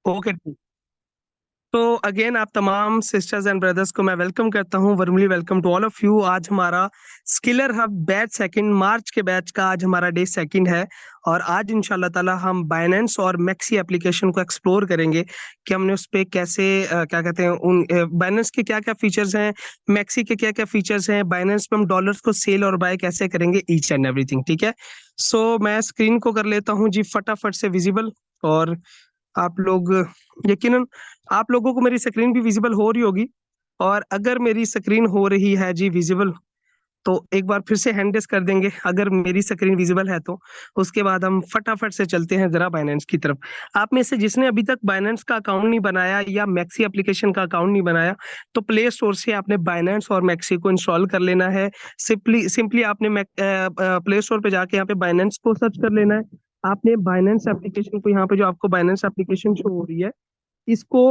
Okay. तो again आप तमाम सिस्टर्स एंड ब्रदर्स को मैं वेलकम करता हूं, warmly welcome to all of you. आज हमारा Skiller Hub batch second March के बैच का आज हमारा डे सेकंड है और आज इंशाल्लाह ताला हम बाइनेंस और मैक्सी एप्लीकेशन को एक्सप्लोर करेंगे कि हमने उस पे कैसे क्या कहते हैं उन बाइनेंस के क्या क्या फीचर्स हैं, मैक्सी के क्या क्या फीचर्स हैं, बाइनेंस पे हम डॉलर्स को सेल और बाय कैसे करेंगे, ईच एंड एवरीथिंग। ठीक है, सो मैं स्क्रीन को कर लेता हूँ जी फटाफट से विजिबल। और आप लोग यकीनन आप लोगों को मेरी स्क्रीन भी विजिबल हो रही होगी। और अगर मेरी स्क्रीन हो रही है जी विजिबल तो एक बार फिर से हैंड रेस कर देंगे अगर मेरी स्क्रीन विजिबल है तो। उसके बाद हम फटाफट से चलते हैं जरा बाइनेंस की तरफ। आप में से जिसने अभी तक बाइनेंस का अकाउंट नहीं बनाया या मैक्सी एप्लीकेशन का अकाउंट नहीं बनाया तो प्ले स्टोर से आपने बाइनेंस और मैक्सी को इंस्टॉल कर लेना है। सिंपली सिंपली आपने प्ले स्टोर पे जाके यहाँ पे बाइनेंस को सर्च कर लेना है। आपने बाइनेंस एप्लीकेशन को यहाँ पे जो आपको बाइनेंस एप्लीकेशन शो हो रही है इसको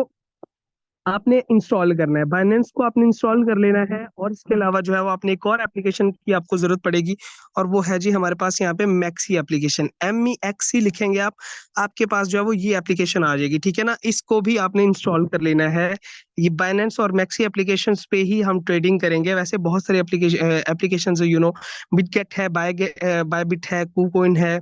आपने इंस्टॉल करना है। बाइनेंस को आपने इंस्टॉल कर लेना है और इसके अलावा जो है वो आपने एक और एप्लीकेशन की आपको जरूरत पड़ेगी और वो है जी हमारे पास यहाँ पे मैक्सी एप्लीकेशन। MEXC लिखेंगे आप, आपके पास जो है वो ये एप्लीकेशन आ जाएगी। ठीक है ना, इसको भी आपने इंस्टॉल कर लेना है। ये बाइनेंस और मैक्सी एप्लीकेशन पे ही हम ट्रेडिंग करेंगे। वैसे बहुत सारे एप्लीकेशन बिटगेट है, बायबिट है, कुकॉइन है,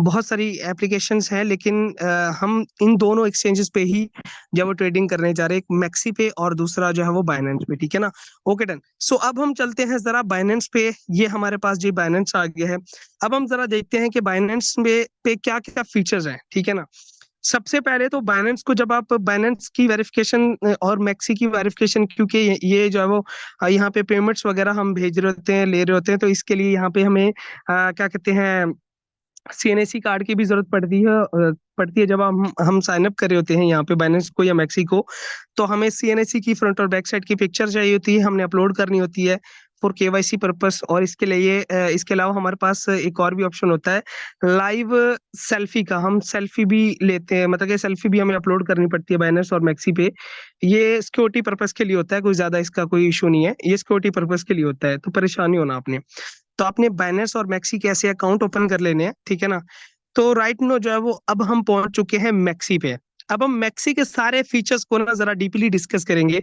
बहुत सारी एप्लीकेशंस हैं, लेकिन हम इन दोनों एक्सचेंजेस पे ही जब वो ट्रेडिंग करने जा रहे हैं, एक मैक्सी पे और दूसरा जो है वो बाइनेंस पे। ठीक है ना, ओके डन। सो अब हम चलते हैं जरा बाइनेंस पे। ये हमारे पास जी बाइनेंस आ गया है। अब हम जरा देखते हैं कि बाइनेंस पे क्या क्या फीचर्स हैं। ठीक है ना, सबसे पहले तो बाइनेंस को जब आप बाइनेंस की वेरिफिकेशन और मैक्सी की वेरिफिकेशन, क्योंकि ये जो है वो यहाँ पे पेमेंट्स वगैरह हम भेज रहे होते हैं, ले रहे होते हैं, तो इसके लिए यहाँ पे हमें क्या कहते हैं CNAC कार्ड की भी जरूरत पड़ती है जब हम साइन अप कर रहे होते हैं यहाँ पे बाइनेंस को या मैक्सी को। तो हमें CNAC की फ्रंट और बैक साइड की पिक्चर चाहिए होती है, हमने अपलोड करनी होती है फॉर KYC पर्पस। और इसके लिए इसके अलावा हमारे पास एक और भी ऑप्शन होता है लाइव सेल्फी का। हम सेल्फी भी लेते हैं, मतलब कि सेल्फी भी हमें अपलोड करनी पड़ती है बाइनेंस और मैक्सी पे। ये सिक्योरिटी पर्पस के लिए होता है, कोई ज्यादा इसका कोई इशू नहीं है, ये सिक्योरिटी पर्पस के लिए होता है, तो परेशानी होना आपने। तो आपने बाइनेंस और मैक्सी के ऐसे अकाउंट ओपन कर लेने हैं। ठीक है ना, तो राइट नो जो है वो अब हम पहुंच चुके हैं मैक्सी पे। अब हम मैक्सी के सारे फीचर्स को ना जरा डीपली डिस्कस करेंगे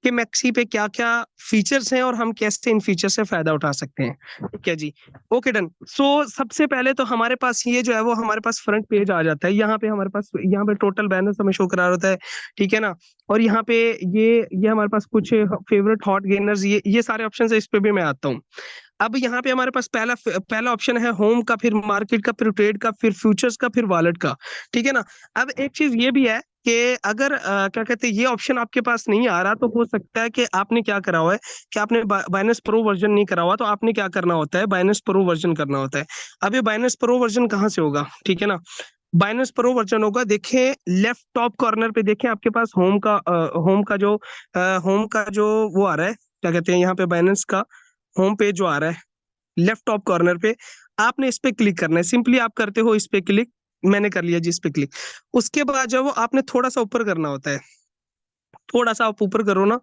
कि मैक्सी पे क्या क्या फीचर्स हैं और हम कैसे इन फीचर से फायदा उठा सकते हैं। ठीक है जी, ओके डन। सो सबसे पहले तो हमारे पास ये जो है वो हमारे पास फ्रंट पेज आ जाता है। यहाँ पे हमारे पास यहाँ पे टोटल बैलेंस हमें शो करा होता है। ठीक है ना, और यहाँ पे ये हमारे पास कुछ फेवरेट हॉट गेनर्स, ये सारे ऑप्शन है, इस पे भी मैं आता हूँ। अब यहाँ पे हमारे पास पहला पहला ऑप्शन है होम का, फिर मार्केट का, फिर ट्रेड का, फिर फ्यूचर्स का, फिर वॉलेट का। ठीक है ना, अब एक चीज ये भी है कि अगर क्या कहते हैं ये ऑप्शन आपके पास नहीं आ रहा तो हो सकता है कि आपने क्या करा हुआ है कि आपने बाइनेंस प्रो वर्जन नहीं करा हुआ। तो आपने क्या करना होता है, बाइनेंस प्रो वर्जन करना होता है। अब ये बाइनेंस प्रो वर्जन कहाँ से होगा? ठीक है ना, बाइनेंस प्रो वर्जन होगा, देखें लेफ्ट टॉप कॉर्नर पे देखें आपके पास होम का जो वो आ रहा है, क्या कहते हैं यहाँ पे बाइनेंस का होम पेज जो आ रहा है लेफ्ट टॉप कॉर्नर पे, आपने इस पे क्लिक करना है। सिंपली आप करते हो इस पे क्लिक, मैंने कर लिया जी इस पे क्लिक। उसके बाद जो वो आपने थोड़ा सा ऊपर करना होता है, थोड़ा सा आप ऊपर करो ना,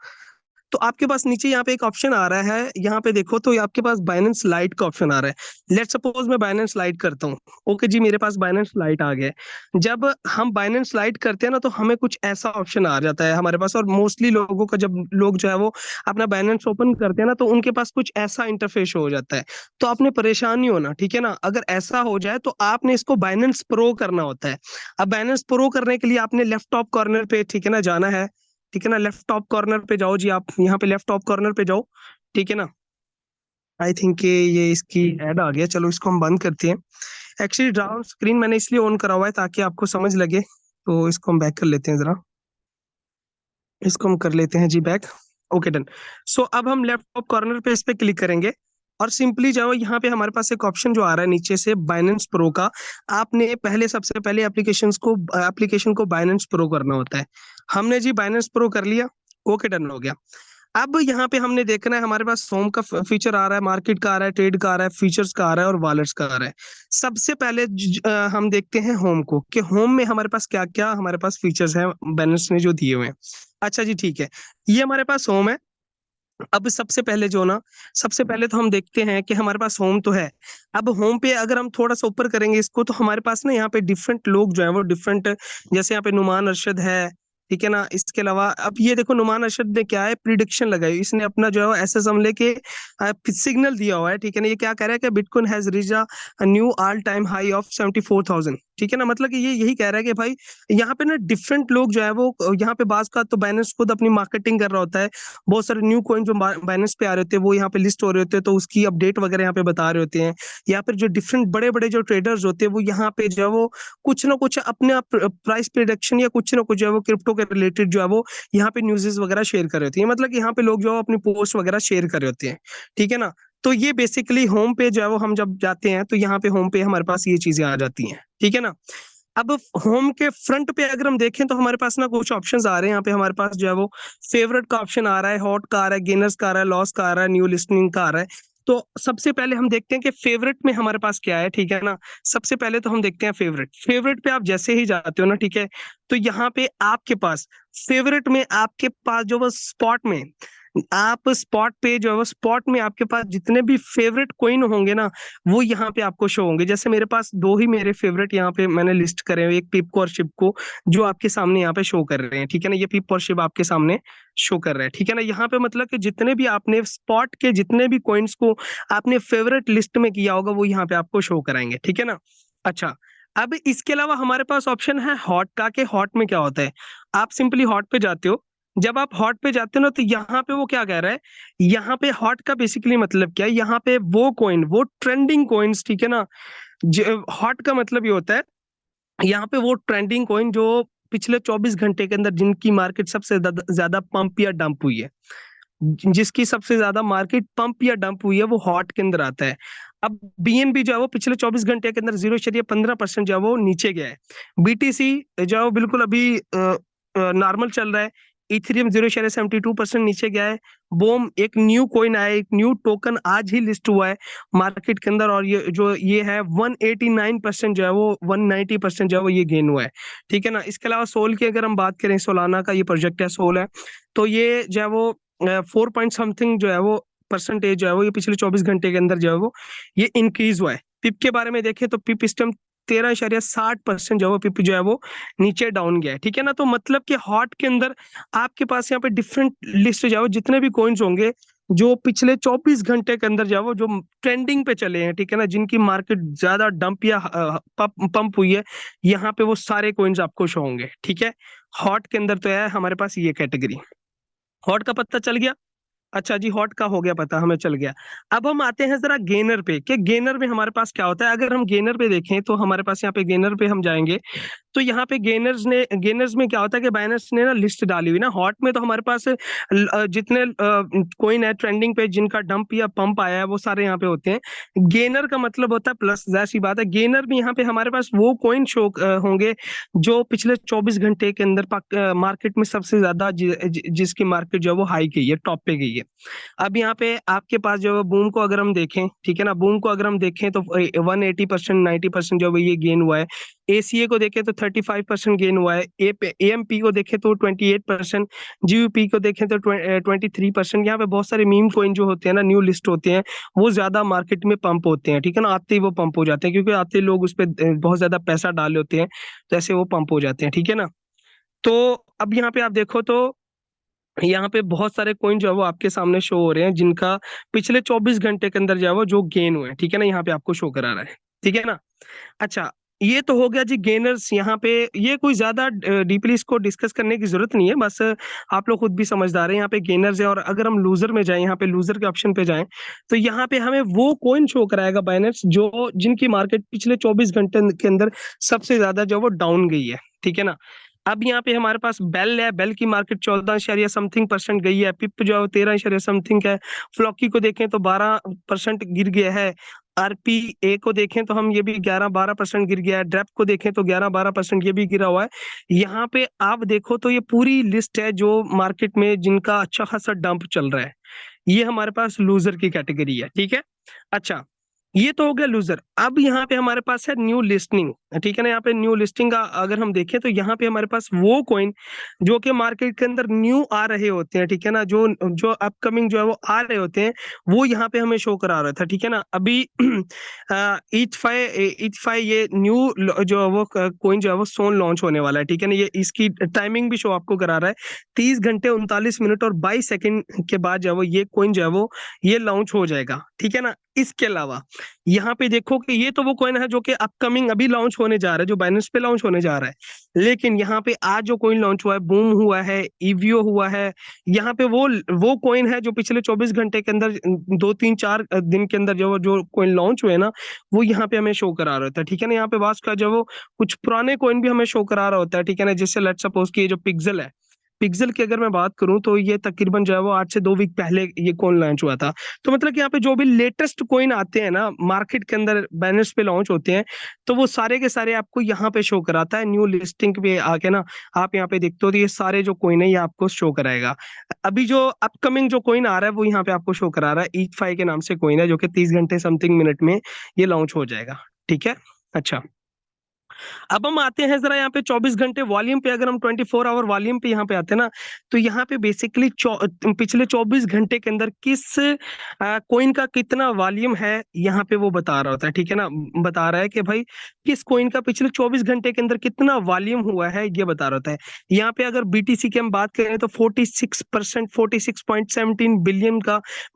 तो आपके पास नीचे यहाँ पे एक ऑप्शन आ रहा है, यहाँ पे देखो तो आपके पास बाइनेंस लाइट का ऑप्शन आ रहा है। लेट सपोज मैं बाइनेंस लाइट करता हूँ। ओके जी, मेरे पास बाइनेंस लाइट आ गया है। जब हम बाइनेंस लाइट करते हैं ना तो हमें कुछ ऐसा ऑप्शन आ जाता है हमारे पास। और मोस्टली लोगों का जब लोग जो है वो अपना बाइनेंस ओपन करते हैं ना तो उनके पास कुछ ऐसा इंटरफेस हो जाता है। तो आपने परेशान नहीं होना। ठीक है ना, अगर ऐसा हो जाए तो आपने इसको बाइनेंस प्रो करना होता है। अब बाइनेंस प्रो करने के लिए आपने लेफ्ट टॉप कॉर्नर पे, ठीक है ना, जाना है। ठीक है ना, लेफ्ट टॉप कॉर्नर पे जाओ जी, आप यहाँ पे लेफ्ट टॉप कॉर्नर पे जाओ। ठीक है ना, आई थिंक ये इसकी ऐड आ गया, चलो इसको हम बंद करते हैं। एक्चुअली ड्राउन स्क्रीन मैंने इसलिए ऑन करा हुआ है ताकि आपको समझ लगे, तो इसको हम बैक कर लेते हैं जरा, इसको हम कर लेते हैं जी बैक। Okay done. सो अब हम लेफ्ट टॉप कॉर्नर पे इस पे क्लिक करेंगे और सिंपली जाओ, यहाँ पे हमारे पास एक ऑप्शन जो आ रहा है नीचे से बाइनेंस प्रो का। आपने पहले सबसे पहले एप्लीकेशन को बाइनेंस प्रो करना होता है। हमने जी बाइनेंस प्रो कर लिया, ओके डन हो गया। अब यहाँ पे हमने देखना है, हमारे पास होम का फीचर आ रहा है, मार्केट का आ रहा है, ट्रेड का आ रहा है, फीचर्स का आ रहा है और वॉलेट्स का आ रहा है। सबसे पहले हम देखते हैं होम को कि होम में हमारे पास क्या क्या हमारे पास फीचर्स हैं बैलेंस ने जो दिए हुए हैं। अच्छा जी ठीक है, ये हमारे पास होम है। अब सबसे पहले जो ना, सबसे पहले तो हम देखते हैं कि हमारे पास होम तो है। अब होम पे अगर हम थोड़ा सा ऊपर करेंगे इसको, तो हमारे पास ना यहाँ पे डिफरेंट लोग जो है वो डिफरेंट, जैसे यहाँ पे नुमान अरशद है, ठीक है ना। इसके अलावा अब ये देखो, नुमान अरशद ने क्या है, प्रिडिक्शन लगाई, इसने अपना जो है एसएसएम लेके सिग्नल दिया हुआ है, ठीक है ना। ये क्या कह रहा है कि bitcoin has reach a knew all time high of 74,000, ठीक है ना। मतलब कि ये यही कह रहा है कि भाई यहाँ पे ना डिफरेंट लोग जो है वो यहाँ पे, बाज का तो बाइनेंस खुद अपनी मार्केटिंग कर रहा होता है, बहुत सारे न्यू कॉइन जो बाइनेंस पे आ रहे होते हैं वो यहाँ पे लिस्ट हो रहे होते हैं, तो उसकी अपडेट वगैरह यहाँ पे बता रहे होते हैं। या फिर जो डिफरेंट बड़े बड़े जो ट्रेडर्स होते हैं वो यहाँ पे जो है वो कुछ ना कुछ अपने आप प्राइस प्रिडिक्शन या कुछ ना कुछ जो है वो क्रिप्टो के रिलेटेड जो है वो यहाँ पे न्यूज़ वगैरह शेयर कर रहे होते हैं। मतलब कि यहाँ पे लोग जो है अपनी पोस्ट वगैरह शेयर कर रहे होते हैं, ठीक है ना। तो ये बेसिकली होम पे जो है वो हम जब जाते हैं तो यहाँ पे होम पे हमारे पास ये चीजें आ जाती हैं, ठीक है ना। अब होम के फ्रंट पे अगर हम देखें तो हमारे पास ना कुछ ऑप्शंस आ रहे हैं। यहाँ पे हमारे पास जो है वो फेवरेट का ऑप्शन आ रहा है, हॉट का आ रहा है, गेनर्स का आ रहा है, लॉस का आ रहा है, न्यू लिस्टिंग का आ रहा है। तो सबसे पहले हम देखते हैं कि फेवरेट में हमारे पास क्या है, ठीक है ना। सबसे पहले तो हम देखते हैं फेवरेट। फेवरेट पे आप जैसे ही जाते हो ना, ठीक है, तो यहाँ पे आपके पास फेवरेट में आपके पास जो वो स्पॉट में, आप स्पॉट पे जो है वो स्पॉट में आपके पास जितने भी फेवरेट कोइन होंगे ना, वो यहाँ पे आपको शो होंगे। जैसे मेरे पास दो ही मेरे फेवरेट यहाँ पे मैंने लिस्ट करे हुए, एक पिप को और शिप को, जो आपके सामने यहाँ पे शो कर रहे हैं, ठीक है ना। ये पिप और शिप आपके सामने शो कर रहे हैं, ठीक है ना। यहाँ पे मतलब कि जितने भी आपने स्पॉट के जितने भी कॉइन्स को आपने फेवरेट लिस्ट में किया होगा वो यहाँ पे आपको शो कराएंगे, ठीक है ना। अच्छा, अब इसके अलावा हमारे पास ऑप्शन है हॉट का। के हॉट में क्या होता है, आप सिंपली हॉट पे जाते हो। जब आप हॉट पे जाते हो ना, तो यहाँ पे वो क्या कह रहा है, यहाँ पे हॉट का बेसिकली मतलब क्या है, यहाँ पे वो कॉइन, वो ट्रेंडिंग कॉइन्स, ठीक है ना। हॉट का मतलब ये होता है, यहाँ पे वो ट्रेंडिंग कॉइन जो पिछले 24 घंटे के अंदर जिनकी मार्केट सबसे ज्यादा पंप या डंप हुई है, जिसकी सबसे ज्यादा मार्केट पंप या डंप हुई है, वो हॉट के अंदर आता है। अब बीएनबी जो है वो पिछले 24 घंटे के अंदर 0.15% जो है वो नीचे गया है। बीटीसी जो है वो बिल्कुल अभी नॉर्मल चल रहा है। इथेरियम 0.72% नीचे गया है। बोम एक न्यू कॉइन आया, एक न्यू टोकन आज ही लिस्ट हुआ है मार्केट के अंदर, और ये है 189% जो है वो 190% जो है वो ये गेन हुआ है, ठीक है ना। इसके अलावा सोल की अगर हम बात करें, सोलाना का ये प्रोजेक्ट है सोल है, तो ये जो है वो 4 पॉइंट समथिंग जो है वो परसेंटेज जो है वो ये पिछले 24 घंटे के अंदर जो है वो ये इंक्रीज हुआ है। पिप के बारे में देखें तो पिप इस टाइम 13.60% जो है वो पिप जो है वो नीचे डाउन गया है, ठीक है ना। तो मतलब कि हॉट के अंदर आपके पास यहाँ पे डिफरेंट लिस्ट जो है वो जितने भी कॉइन्स होंगे जो पिछले 24 घंटे के अंदर जो है वो जो ट्रेंडिंग पे चले हैं, ठीक है ना, जिनकी मार्केट ज्यादा डंप या पंप हुई है, यहाँ पे वो सारे कॉइन्स आपको शो होंगे, ठीक है। हॉट के अंदर तो है हमारे पास ये कैटेगरी। हॉट का पता चल गया। अच्छा जी, हॉट का हो गया पता, हमें चल गया। अब हम आते हैं जरा गेनर पे, कि गेनर में हमारे पास क्या होता है। अगर हम गेनर पे देखें तो हमारे पास यहाँ पे गेनर पे हम जाएंगे, तो यहाँ पे गेनर्स में क्या होता है कि बाइनेंस ने ना लिस्ट डाली हुई ना। हॉट में तो हमारे पास जितने कोइन है ट्रेंडिंग पे जिनका डंप या पंप आया है वो सारे यहाँ पे होते हैं। गेनर का मतलब होता है प्लस, जाहिर सी बात है। गेनर में यहाँ पे हमारे पास वो कोइन शो होंगे जो पिछले 24 घंटे के अंदर मार्केट में सबसे ज्यादा जिसकी मार्केट जो है वो हाई गई है, टॉप पे गई है। अब यहाँ पे आपके पास जो है बूम को अगर हम देखें, ठीक है ना, बूम को अगर हम देखें तो 180% 90% जो है ये गेन हुआ है। एसीए को देखें तो 35% गेन हुआ है। एएमपी को देखें तो 28%, जीयूपी को देखें तो 23%। यहाँ पे बहुत सारे मीम कोइन जो होते हैं ना, न्यू लिस्ट होते हैं, वो ज्यादा मार्केट में पंप होते हैं, ठीक है ना। आते ही वो पंप हो जाते हैं क्योंकि आते ही लोग उस पर बहुत ज्यादा पैसा डाले होते हैं, तो ऐसे वो पंप हो जाते हैं, ठीक है ना। तो अब यहाँ पे आप देखो तो यहाँ पे बहुत सारे कॉइन जो है वो आपके सामने शो हो रहे हैं जिनका पिछले 24 घंटे के अंदर जो है वो जो गेन हुए हैं, ठीक है ना, यहाँ पे आपको शो करा रहा है, ठीक है ना। अच्छा, ये तो हो गया जी गेनर्स। यहाँ पे ये कोई ज्यादा डीपली इसको डिस्कस करने की जरूरत नहीं है, बस आप लोग खुद भी समझदार हैं। यहाँ पे गेनर्स है, और अगर हम लूजर में जाएं, यहाँ पे लूजर के ऑप्शन पे जाएं, तो यहाँ पे हमें वो कॉइन शो कराएगा बाइनेंस जो जिनकी मार्केट पिछले 24 घंटे के अंदर सबसे ज्यादा जो है वो डाउन गई है, ठीक है ना। अब यहाँ पे हमारे पास बेल है, बेल की मार्केट 14 समथिंग परसेंट गई है। पिप जो है 13 समथिंग है। फ्लॉकी को देखें तो 12% गिर गया है। आरपीए को देखें तो हम ये भी 11-12% गिर गया है। ड्रेप को देखें तो 11-12% ये भी गिरा हुआ है। यहाँ पे आप देखो तो ये पूरी लिस्ट है जो मार्केट में जिनका अच्छा खासा डंप चल रहा है। ये हमारे पास लूजर की कैटेगरी है, ठीक है। अच्छा, ये तो हो गया लूजर। अब यहाँ पे हमारे पास है न्यू लिस्टिंग। ठीक है ना। यहाँ पे न्यू लिस्टिंग का अगर हम देखें तो यहाँ पे हमारे पास वो कॉइन जो कि मार्केट के अंदर न्यू आ रहे होते हैं, ठीक है ना, जो जो अपकमिंग जो है वो आ रहे होते हैं, वो यहाँ पे हमें शो करा रहा था, ठीक है ना। अभी ईच फाई ये न्यू जो है वो कॉइन जो है वो सोन लॉन्च होने वाला है, ठीक है ना। ये इसकी टाइमिंग भी शो आपको करा रहा है, 30 घंटे 39 मिनट और 22 सेकंड के बाद जो है वो ये कॉइन जो है वो ये लॉन्च हो जाएगा, ठीक है ना। इसके अलावा यहाँ पे देखो कि ये तो वो कॉइन है जो कि अपकमिंग अभी लॉन्च होने जा रहा है, जो बाइनेंस पे लॉन्च होने जा रहा है। लेकिन यहाँ पे आज जो कॉइन लॉन्च हुआ है, बूम हुआ है, ईवीओ हुआ है, यहाँ पे वो कॉइन है जो पिछले 24 घंटे के अंदर, 2 3 4 दिन के अंदर जो कॉइन लॉन्च हुए ना, वो यहाँ पे हमें शो करा रहा होता है, ठीक है ना। यहाँ पे वास्ट का जो वो कुछ पुराने कॉइन भी हमें शो करा रहा होता है, ठीक है ना। जैसे लेट्स सपोज कि ये जो पिक्सल है, पिक्सल की अगर मैं बात करूं तो ये तकरीबन जो है वो आज से 2 वीक पहले ये कॉइन लॉन्च हुआ था। तो मतलब कि यहाँ पे जो भी लेटेस्ट कॉइन आते हैं ना मार्केट के अंदर, बैनर्स पे लॉन्च होते हैं, तो वो सारे के सारे आपको यहाँ पे शो कराता है न्यू लिस्टिंग पे आके ना। आप यहाँ पे देखते हो तो ये सारे जो कॉइन है ये आपको शो कराएगा। अभी जो अपकमिंग जो कॉइन आ रहा है वो यहाँ पे आपको शो करा रहा है, ईच फाई के नाम से कॉइन है, जो कि 30 घंटे समथिंग मिनट में ये लॉन्च हो जाएगा, ठीक है। अच्छा, अब हम आते हैं जरा यहाँ पे 24 घंटे वॉल्यूम पे। अगर हम 24 आवर वॉल्यूम पे यहाँ पे आते हैं ना, तो यहाँ पे बेसिकली पिछले 24 घंटे के अंदर किस कोइन का कितना वॉल्यूम है यहाँ पे वो बता रहा होता है, ठीक है ना। बता रहा है कि भाई किस कोइन का पिछले 24 घंटे के अंदर कितना वॉल्यूम हुआ है, ये बता रहा होता है। यहाँ पे अगर बीटीसी की हम बात करें तो 46%, 46.17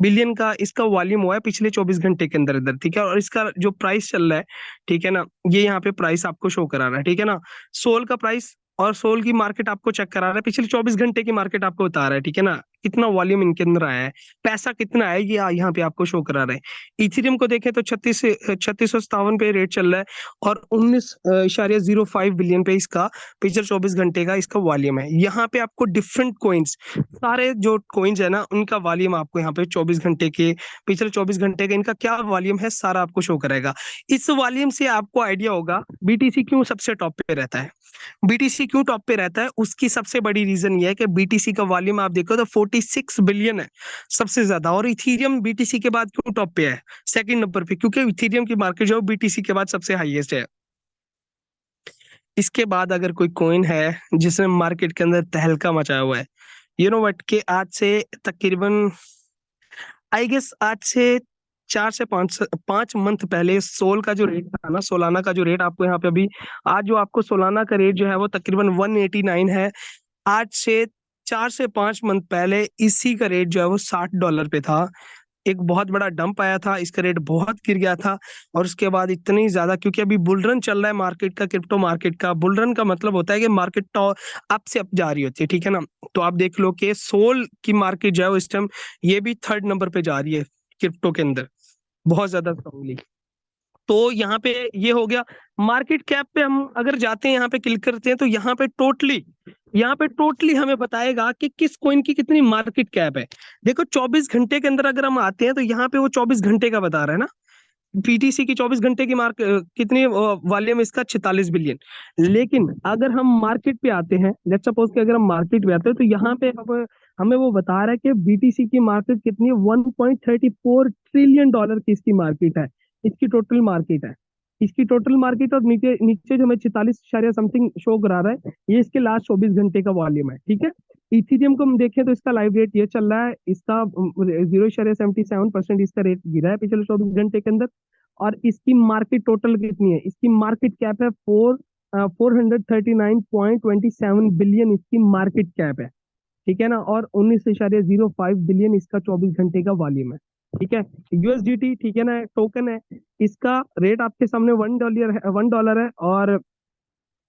बिलियन का इसका वॉल्यूम हुआ है पिछले 24 घंटे के अंदर अंदर, ठीक है। और इसका जो प्राइस चल रहा है, ठीक है ना, ये यहाँ पे प्राइस आपको शो करा रहा है, ठीक है ना। सोल का प्राइस और सोल की मार्केट आपको चेक करा रहा है, पिछले 24 घंटे की मार्केट आपको बता रहा है, ठीक है ना। कितना वॉल्यूम इनके अंदर आया है, पैसा कितना है, ये यहाँ पे आपको शो करा रहा है। इथेरियम को देखें तो 3657 पे रेट चल रहा है, और 19.05 बिलियन पे इसका पिछले 24 घंटे का इसका वॉल्यूम है। यहाँ पे आपको डिफरेंट कोइंस, सारे जो कोइंस है ना उनका वॉल्यूम आपको यहाँ पे 24 घंटे के, पिछले 24 घंटे का इनका क्या वॉल्यूम है सारा आपको शो करेगा। इस वॉल्यूम से आपको आइडिया होगा बीटीसी क्यों सबसे टॉप पे रहता है। बीटीसी क्यों टॉप पे रहता है, उसकी सबसे बड़ी रीजन ये है कि बीटीसी का वॉल्यूम आप देखो तो 46 बिलियन है सबसे ज्यादा। और इथेरियम बीटीसी के बाद क्यों टॉप पे है, सेकंड नंबर पे, क्योंकि इथेरियम की मार्केट जो है बीटीसी के बाद सबसे हाईएस्ट है। इसके बाद अगर कोई कॉइन है जिसने मार्केट के अंदर तहलका मचाया हुआ है, यू नो व्हाट, के आज से तकरीबन आई गेस आज से 4 से 5 मंथ पहले सोल का जो रेट था ना, सोलाना का जो रेट आपको यहाँ पे अभी, आज जो आपको सोलाना का रेट जो है वो तकरीबन 189 है। आज से 4 से 5 मंथ पहले इसी का रेट जो है वो $60 पे था। एक बहुत बड़ा डंप आया था, इसका रेट बहुत गिर गया था। और उसके बाद इतनी ज्यादा, क्योंकि अभी बुल रन चल रहा है मार्केट का, क्रिप्टो मार्केट का बुल रन का मतलब होता है कि मार्केट तो अप से अप जा रही होती है, ठीक है ना। तो आप देख लो कि सोल की मार्केट जो है इस टाइम ये भी थर्ड नंबर पे जा रही है क्रिप्टो के अंदर, बहुत ज्यादा स्ट्रांगली। तो यहाँ पे ये हो गया। मार्केट कैप पे हम अगर जाते हैं, यहाँ पे क्लिक करते हैं, तो यहाँ पे टोटली हमें बताएगा कि किस कॉइन की कितनी मार्केट कैप है। देखो 24 घंटे के अंदर अगर हम आते हैं तो यहाँ पे वो 24 घंटे का बता रहा है ना, पीटीसी की 24 घंटे की मार्क कितनी वॉल्यूम इसका 46 बिलियन। लेकिन अगर हम मार्केट पे आते हैं, लेट्स सपोज कि अगर हम मार्केट पे आते हैं, तो यहाँ पे हमें वो बता रहा है कि बीटीसी की मार्केट कितनी है, $1.34 ट्रिलियन की इसकी मार्केट है। इसकी टोटल मार्केट है, इसकी टोटल मार्केट। और नीचे नीचे जो हमें 46 समथिंग शो करा रहा है, ये इसके लास्ट 24 घंटे का वॉल्यूम है, ठीक है। इथेरियम को हम देखें तो इसका लाइव रेट ये चल रहा है, इसका 0.77% इसका रेट गिरा है पिछले 24 घंटे के अंदर। और इसकी मार्केट टोटल कितनी है, इसकी मार्केट कैप है 439.27 बिलियन इसकी मार्केट कैप है, ठीक है ना। और 19.05 बिलियन इसका 24 घंटे का वॉल्यूम है, ठीक है। यूएसडीटी, ठीक है ना, टोकन है, इसका रेट आपके सामने $1 है। और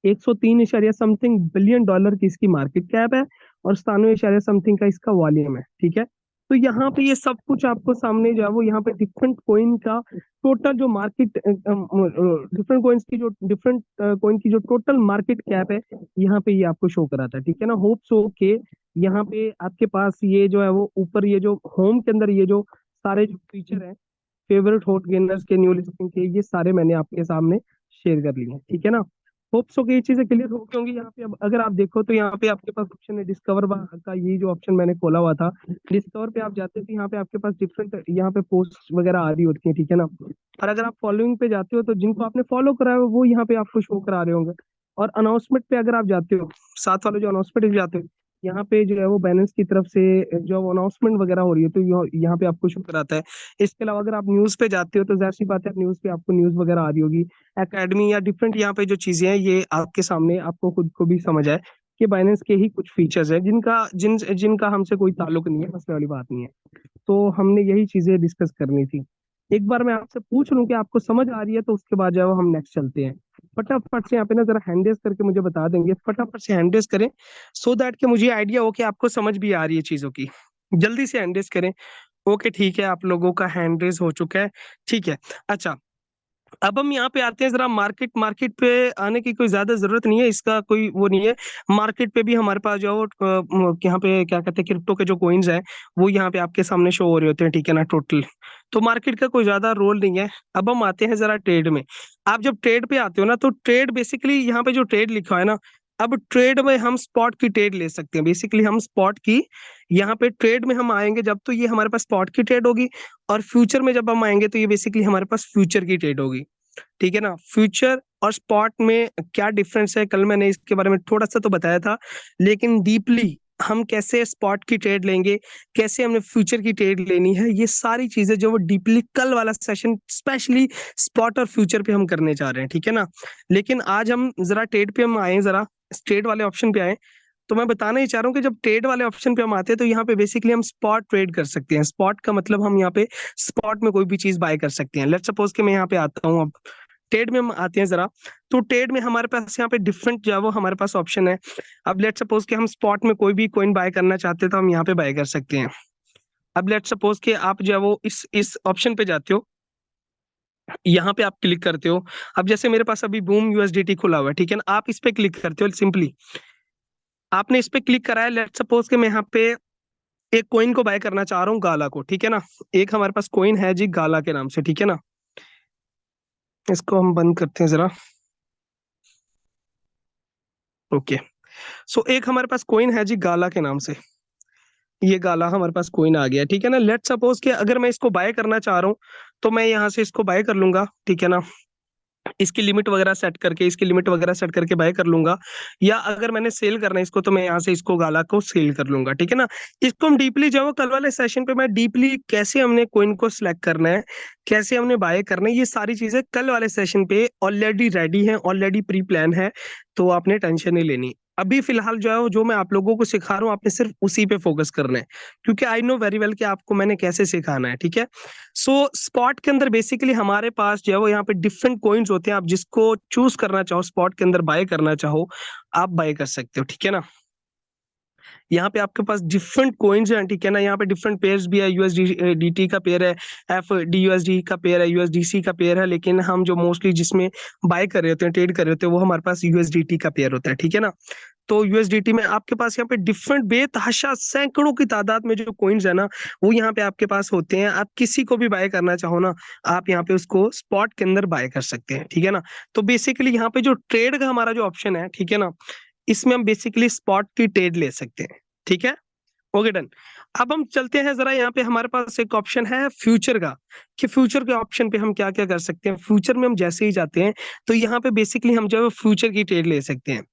103 समथिंग बिलियन डॉलर की इसकी मार्केट कैप है, और 97 समथिंग का इसका वॉल्यूम है, ठीक है। तो यहाँ पे ये सब कुछ आपको सामने जो है वो यहाँ पे डिफरेंट कोइन का टोटल जो मार्केट, डिफरेंट कोइंस की जो डिफरेंट कोइन की जो टोटल मार्केट कैप है, यहाँ पे ये आपको शो कराता है, ठीक है ना। होप सो के यहाँ पे आपके पास ये जो है वो ऊपर ये जो होम के अंदर ये जो सारे जो फीचर है फेवरेट हॉट गेनर्स के, न्यू लिस्टिंग के, ये सारे मैंने आपके सामने शेयर कर लिए हैं, ठीक है ना। होप सो कि ये चीजें क्लियर हो, क्योंकि यहाँ पे अब अगर आप देखो तो यहाँ पे आपके पास ऑप्शन है डिस्कवर का, ये जो ऑप्शन मैंने खोला हुआ था, डिस्कवर पे आप जाते हो तो यहाँ पे आपके पास डिफरेंट यहाँ पे पोस्ट वगैरह आ रही होती है, ठीक है ना। और अगर आप फॉलोइंग पे जाते हो तो जिनको आपने फॉलो करा है वो यहाँ पे आपको शो करा रहे होंगे। और अनाउंसमेंट पे अगर आप जाते हो, साथ वाले जो अनाउंसमेंट पे जाते हो, यहाँ पे जो है वो बैलेंस की तरफ से जो अनाउंसमेंट वगैरह हो रही है तो यहाँ पे आपको शो कराता है। इसके अलावा अगर आप न्यूज पे जाते हो तो जाहिर सी बात है न्यूज पे आपको न्यूज वगैरह आ रही होगी, एकेडमी या डिफरेंट यहाँ पे जो चीजें हैं ये आपके सामने आपको खुद को भी समझ आए कि बाइनेंस के ही कुछ फीचर्स हैं जिनका हमसे कोई ताल्लुक नहीं है, मसले वाली बात नहीं है। तो हमने यही चीजें डिस्कस करनी थी। एक बार मैं आपसे पूछ लूं कि आपको समझ आ रही है तो उसके बाद जो है हम नेक्स्ट चलते हैं। फटाफट से यहाँ पे ना जरा हैंड रेज करके मुझे बता देंगे, फटाफट से हैंड रेज करें सो दैट कि मुझे आइडिया हो कि आपको समझ भी आ रही है चीजों की। जल्दी से हैंड रेज करें। ओके ठीक है, आप लोगों का हैंड रेज हो चुका है। ठीक है। अच्छा, अब हम यहाँ पे आते हैं जरा मार्केट। मार्केट पे आने की कोई ज्यादा जरूरत नहीं है, इसका कोई वो नहीं है। मार्केट पे भी हमारे पास जो है यहाँ पे क्या कहते हैं क्रिप्टो के जो कॉइन्स हैं वो यहाँ पे आपके सामने शो हो रहे होते हैं, ठीक है ना, टोटल। तो मार्केट का कोई ज्यादा रोल नहीं है। अब हम आते हैं जरा ट्रेड में। आप जब ट्रेड पे आते हो ना तो ट्रेड बेसिकली यहाँ पे जो ट्रेड लिखा है ना, अब ट्रेड में हम स्पॉट की ट्रेड ले सकते हैं। बेसिकली हम स्पॉट की यहाँ पे ट्रेड में हम आएंगे जब, तो ये हमारे पास स्पॉट की ट्रेड होगी। और फ्यूचर में जब हम आएंगे तो ये बेसिकली हमारे पास फ्यूचर की ट्रेड होगी, ठीक है ना। फ्यूचर और स्पॉट में क्या डिफरेंस है, कल मैंने इसके बारे में थोड़ा सा तो बताया था, लेकिन डीपली हम कैसे स्पॉट की ट्रेड लेंगे, कैसे हमने फ्यूचर की ट्रेड लेनी है, ये सारी चीजें जो वो डीपली कल वाला सेशन स्पेशली स्पॉट और फ्यूचर पे हम करने जा रहे हैं, ठीक है ना। लेकिन आज हम जरा ट्रेड पे हम आए, जरा ट्रेड वाले ऑप्शन पे आए। तो मैं बताना ही चाह रहा हूँ कि जब ट्रेड वाले ऑप्शन पे हम आते हैं तो यहाँ पे बेसिकली हम स्पॉट ट्रेड कर सकते हैं। स्पॉट का मतलब हम यहाँ पे स्पॉट में कोई भी चीज बाय कर सकते हैं। लेट्स सपोज कि मैं यहाँ पे आता हूँ, अब ट्रेड में हम आते हैं जरा। तो ट्रेड में हमारे पास यहाँ पे डिफरेंट जो है वो हमारे पास ऑप्शन है। अब लेट्स सपोज कि हम स्पॉट में कोई भी कॉइन बाय करना चाहते हैं तो हम यहाँ पे बाय कर सकते हैं। अब लेट्स सपोज कि आप जो है वो इस ऑप्शन पे जाते हो, यहाँ पे आप क्लिक करते हो। अब जैसे मेरे पास अभी बूम यूएसडीटी खुला हुआ है, ठीक है ना, आप इस पे क्लिक करते हो। सिंपली आपने इस पे क्लिक करा है, लेट्स सपोज कि मैं यहाँ पे एक कॉइन को बाय करना चाह रहा हूँ, गाला को, ठीक है ना। एक हमारे पास कॉइन है जी गाला के नाम से, ठीक है ना। इसको हम बंद करते हैं जरा। ओके। सो एक हमारे पास कॉइन है जी गाला के नाम से। ये गाला हमारे पास कॉइन आ गया, ठीक है ना। लेट सपोज कि अगर मैं इसको बाय करना चाह रहा हूँ तो मैं यहाँ से इसको बाय कर लूंगा, ठीक है ना। इसकी लिमिट वगैरह सेट करके, इसकी लिमिट वगैरह सेट करके बाय कर लूंगा। या अगर मैंने सेल करना है इसको तो मैं यहाँ से इसको गाला को सेल कर लूंगा, ठीक है ना। इसको हम डीपली जो कल वाले सेशन पे मैं डीपली कैसे हमने कॉइन को सिलेक्ट करना है, कैसे हमने बाय करना है, ये सारी चीजें कल वाले सेशन पे ऑलरेडी रेडी है, ऑलरेडी प्री प्लान है। तो आपने टेंशन नहीं लेनी। अभी फिलहाल जो है वो जो मैं आप लोगों को सिखा रहा हूँ आपने सिर्फ उसी पे फोकस करना है, क्योंकि आई नो वेरी वेल कि आपको मैंने कैसे सिखाना है, ठीक है। सो स्पॉट के अंदर बेसिकली हमारे पास जो है वो यहाँ पे डिफरेंट कॉइन्स होते हैं। आप जिसको चूज करना चाहो, स्पॉट के अंदर बाय करना चाहो, आप बाय कर सकते हो, ठीक है ना। यहाँ पे आपके पास डिफरेंट कॉइन्स हैं, ठीक है ना। यहाँ पे डिफरेंट पेयर्स भी है, यूएसडीटी का पेयर है, एफ डी यूएसडी का पेयर है, यूएसडीसी का पेयर है। लेकिन हम जो मोस्टली जिसमें बाय कर रहे होते हैं, ट्रेड कर रहे होते हैं, वो हमारे पास यूएसडीटी का पेयर होता है, ठीक है ना। तो यूएसडीटी में आपके पास यहाँ पे डिफरेंट बेतहाशा सैकड़ों की तादाद में जो कॉइन्स है ना, वो यहाँ पे आपके पास होते हैं। आप किसी को भी बाय करना चाहो ना, आप यहाँ पे उसको स्पॉट के अंदर बाय कर सकते हैं, ठीक है ना। तो बेसिकली यहाँ पे जो ट्रेड का हमारा जो ऑप्शन है, ठीक है ना, इसमें हम बेसिकली स्पॉट की ट्रेड ले सकते हैं, ठीक है। Okay done. अब हम चलते हैं जरा, यहाँ पे हमारे पास एक ऑप्शन है फ्यूचर का, कि फ्यूचर के ऑप्शन पे हम क्या क्या कर सकते हैं। फ्यूचर में हम जैसे ही जाते हैं तो यहाँ पे बेसिकली हम जो है फ्यूचर की ट्रेड ले सकते हैं।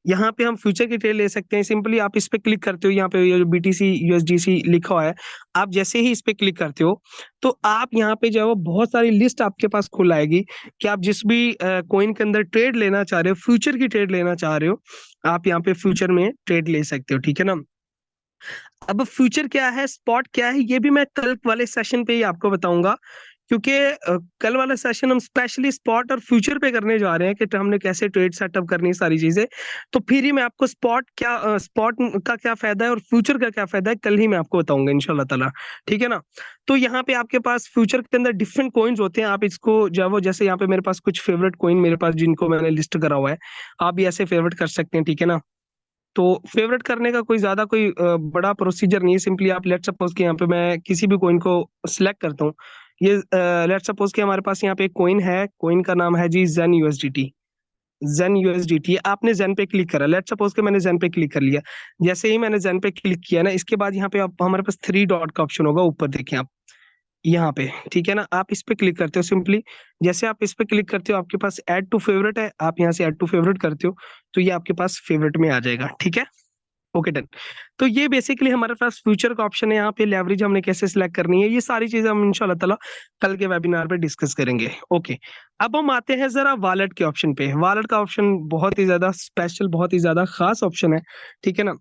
यहाँ पे हम फ्यूचर की ट्रेड ले सकते हैं। सिंपली आप इस पे क्लिक करते हो, यहाँ पे ये जो बीटीसी यूएसडीसी लिखा हुआ है, आप जैसे ही इस पे क्लिक करते हो तो आप यहाँ पे जो है वो बहुत सारी लिस्ट आपके पास खुल आएगी कि आप जिस भी कॉइन के अंदर ट्रेड लेना चाह रहे हो, फ्यूचर की ट्रेड लेना चाह रहे हो, आप यहाँ पे फ्यूचर में ट्रेड ले सकते हो, ठीक है ना। अब फ्यूचर क्या है, स्पॉट क्या है, ये भी मैं कल वाले सेशन पे ही आपको बताऊंगा, क्योंकि कल वाला सेशन हम स्पेशली स्पॉट और फ्यूचर पे करने जा रहे हैं कि हमने कैसे ट्रेड सेटअप करनी है, सारी चीजें। तो फिर ही मैं आपको स्पॉट का क्या फायदा है और फ्यूचर का क्या फायदा है, कल ही मैं आपको बताऊंगा इंशाल्लाह ताला, ठीक है ना। तो यहाँ पे आपके पास फ्यूचर के अंदर डिफरेंट कॉइन्स होते हैं। आप इसको जो है वो जैसे यहाँ पे मेरे पास कुछ फेवरेट कॉइन मेरे पास जिनको मैंने लिस्ट करा हुआ है, आप भी ऐसे फेवरेट कर सकते हैं, ठीक है ना। तो फेवरेट करने का कोई ज्यादा कोई बड़ा प्रोसीजर नहीं है। सिंपली आप लेट सपोज कि यहाँ पे मैं किसी भी कॉइन को सिलेक्ट करता हूँ। ये लेट सपोज कि हमारे पास यहाँ पे एक कॉइन है, कॉइन का नाम है जी जेन यूएसडीटी, जेन यूएसडीटी है, आपने जेन पे क्लिक करा, लेट सपोज के मैंने जेन पे क्लिक कर लिया। जैसे ही मैंने जेन पे क्लिक किया ना, इसके बाद यहाँ पे आप हमारे पास थ्री डॉट का ऑप्शन होगा ऊपर, देखिए आप यहाँ पे, ठीक है ना, आप इस पे क्लिक करते हो सिंपली। जैसे आप इस पे क्लिक करते हो, आपके पास ऐड टू फेवरेट है, आप यहाँ से ऐड टू फेवरेट करते हो तो ये आपके पास फेवरेट में आ जाएगा, ठीक है। Okay done. तो ये बेसिकली हमारे पास फ्यूचर का ऑप्शन है। यहाँ पे लेवरेज हमने कैसे सिलेक्ट करनी है, ये सारी चीजें हम इंशाल्लाह ताला कल के वेबिनार पे डिस्कस करेंगे। ओके, अब हम आते हैं जरा वॉलेट के ऑप्शन पे। वॉलेट का ऑप्शन बहुत ही ज्यादा स्पेशल, बहुत ही ज्यादा खास ऑप्शन है, ठीक है ना।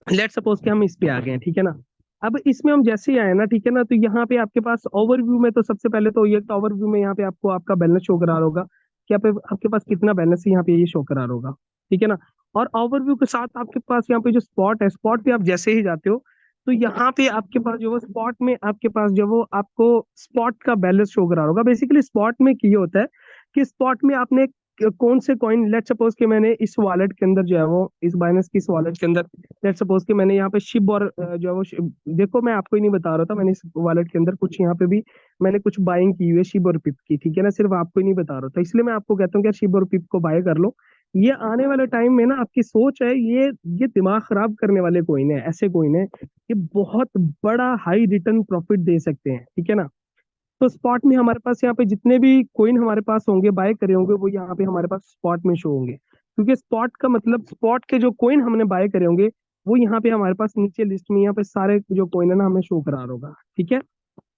लेट सपोज कि हम इस पे आ गए हैं, ठीक है ना। अब इसमें हम जैसे ही आए ना, ठीक है ना, तो यहाँ पे आपके पास ओवरव्यू में, तो सबसे पहले तो ये ओवरव्यू में यहाँ पे आपको आपका बैलेंस शो करा रहा होगा कि आपके पास कितना बैलेंस है, यहाँ पे ये शो करा रहा होगा, ठीक है ना। और ओवरव्यू के साथ आपके पास यहाँ पे जो स्पॉट है, स्पॉट पे आप जैसे ही जाते हो तो यहाँ पे आपके पास जो वो स्पॉट में आपके पास जो वो आपको स्पॉट का बैलेंस शो करा रहा होगा। बेसिकली स्पॉट में ये होता है कि स्पॉट में आपने कौन से कॉइन, लेट सपोज कि मैंने इस वॉलेट के अंदर जो है वो, इस बाइनेंस की इस वॉलेट के अंदर लेट सपोज कि मैंने यहाँ पे शिब और जो है वो देखो मैं आपको ही नहीं बता रहा था, मैंने इस वॉलेट के अंदर कुछ यहाँ पे भी मैंने कुछ बाइंग की हुई है शिब और पिप की, ठीक है ना, सिर्फ आपको ही नहीं बता रहा था, इसलिए मैं आपको कहता हूँ कि यार शिब और पिप को बाय कर लो। ये आने वाले टाइम में ना, आपकी सोच है, ये दिमाग खराब करने वाले कोइन है, ऐसे कोइन है, ये बहुत बड़ा हाई रिटर्न प्रॉफिट दे सकते हैं, ठीक है ना। तो स्पॉट में हमारे पास यहाँ पे जितने भी कोइन हमारे पास होंगे, बाय करे होंगे, वो यहाँ पे हमारे पास स्पॉट में शो होंगे, क्योंकि स्पॉट का मतलब स्पॉट के जो कोइन हमने बाय करे होंगे वो यहाँ पे हमारे पास नीचे लिस्ट में यहाँ पे सारे जो कोइन है ना हमें शो करा रहा होगा, ठीक है।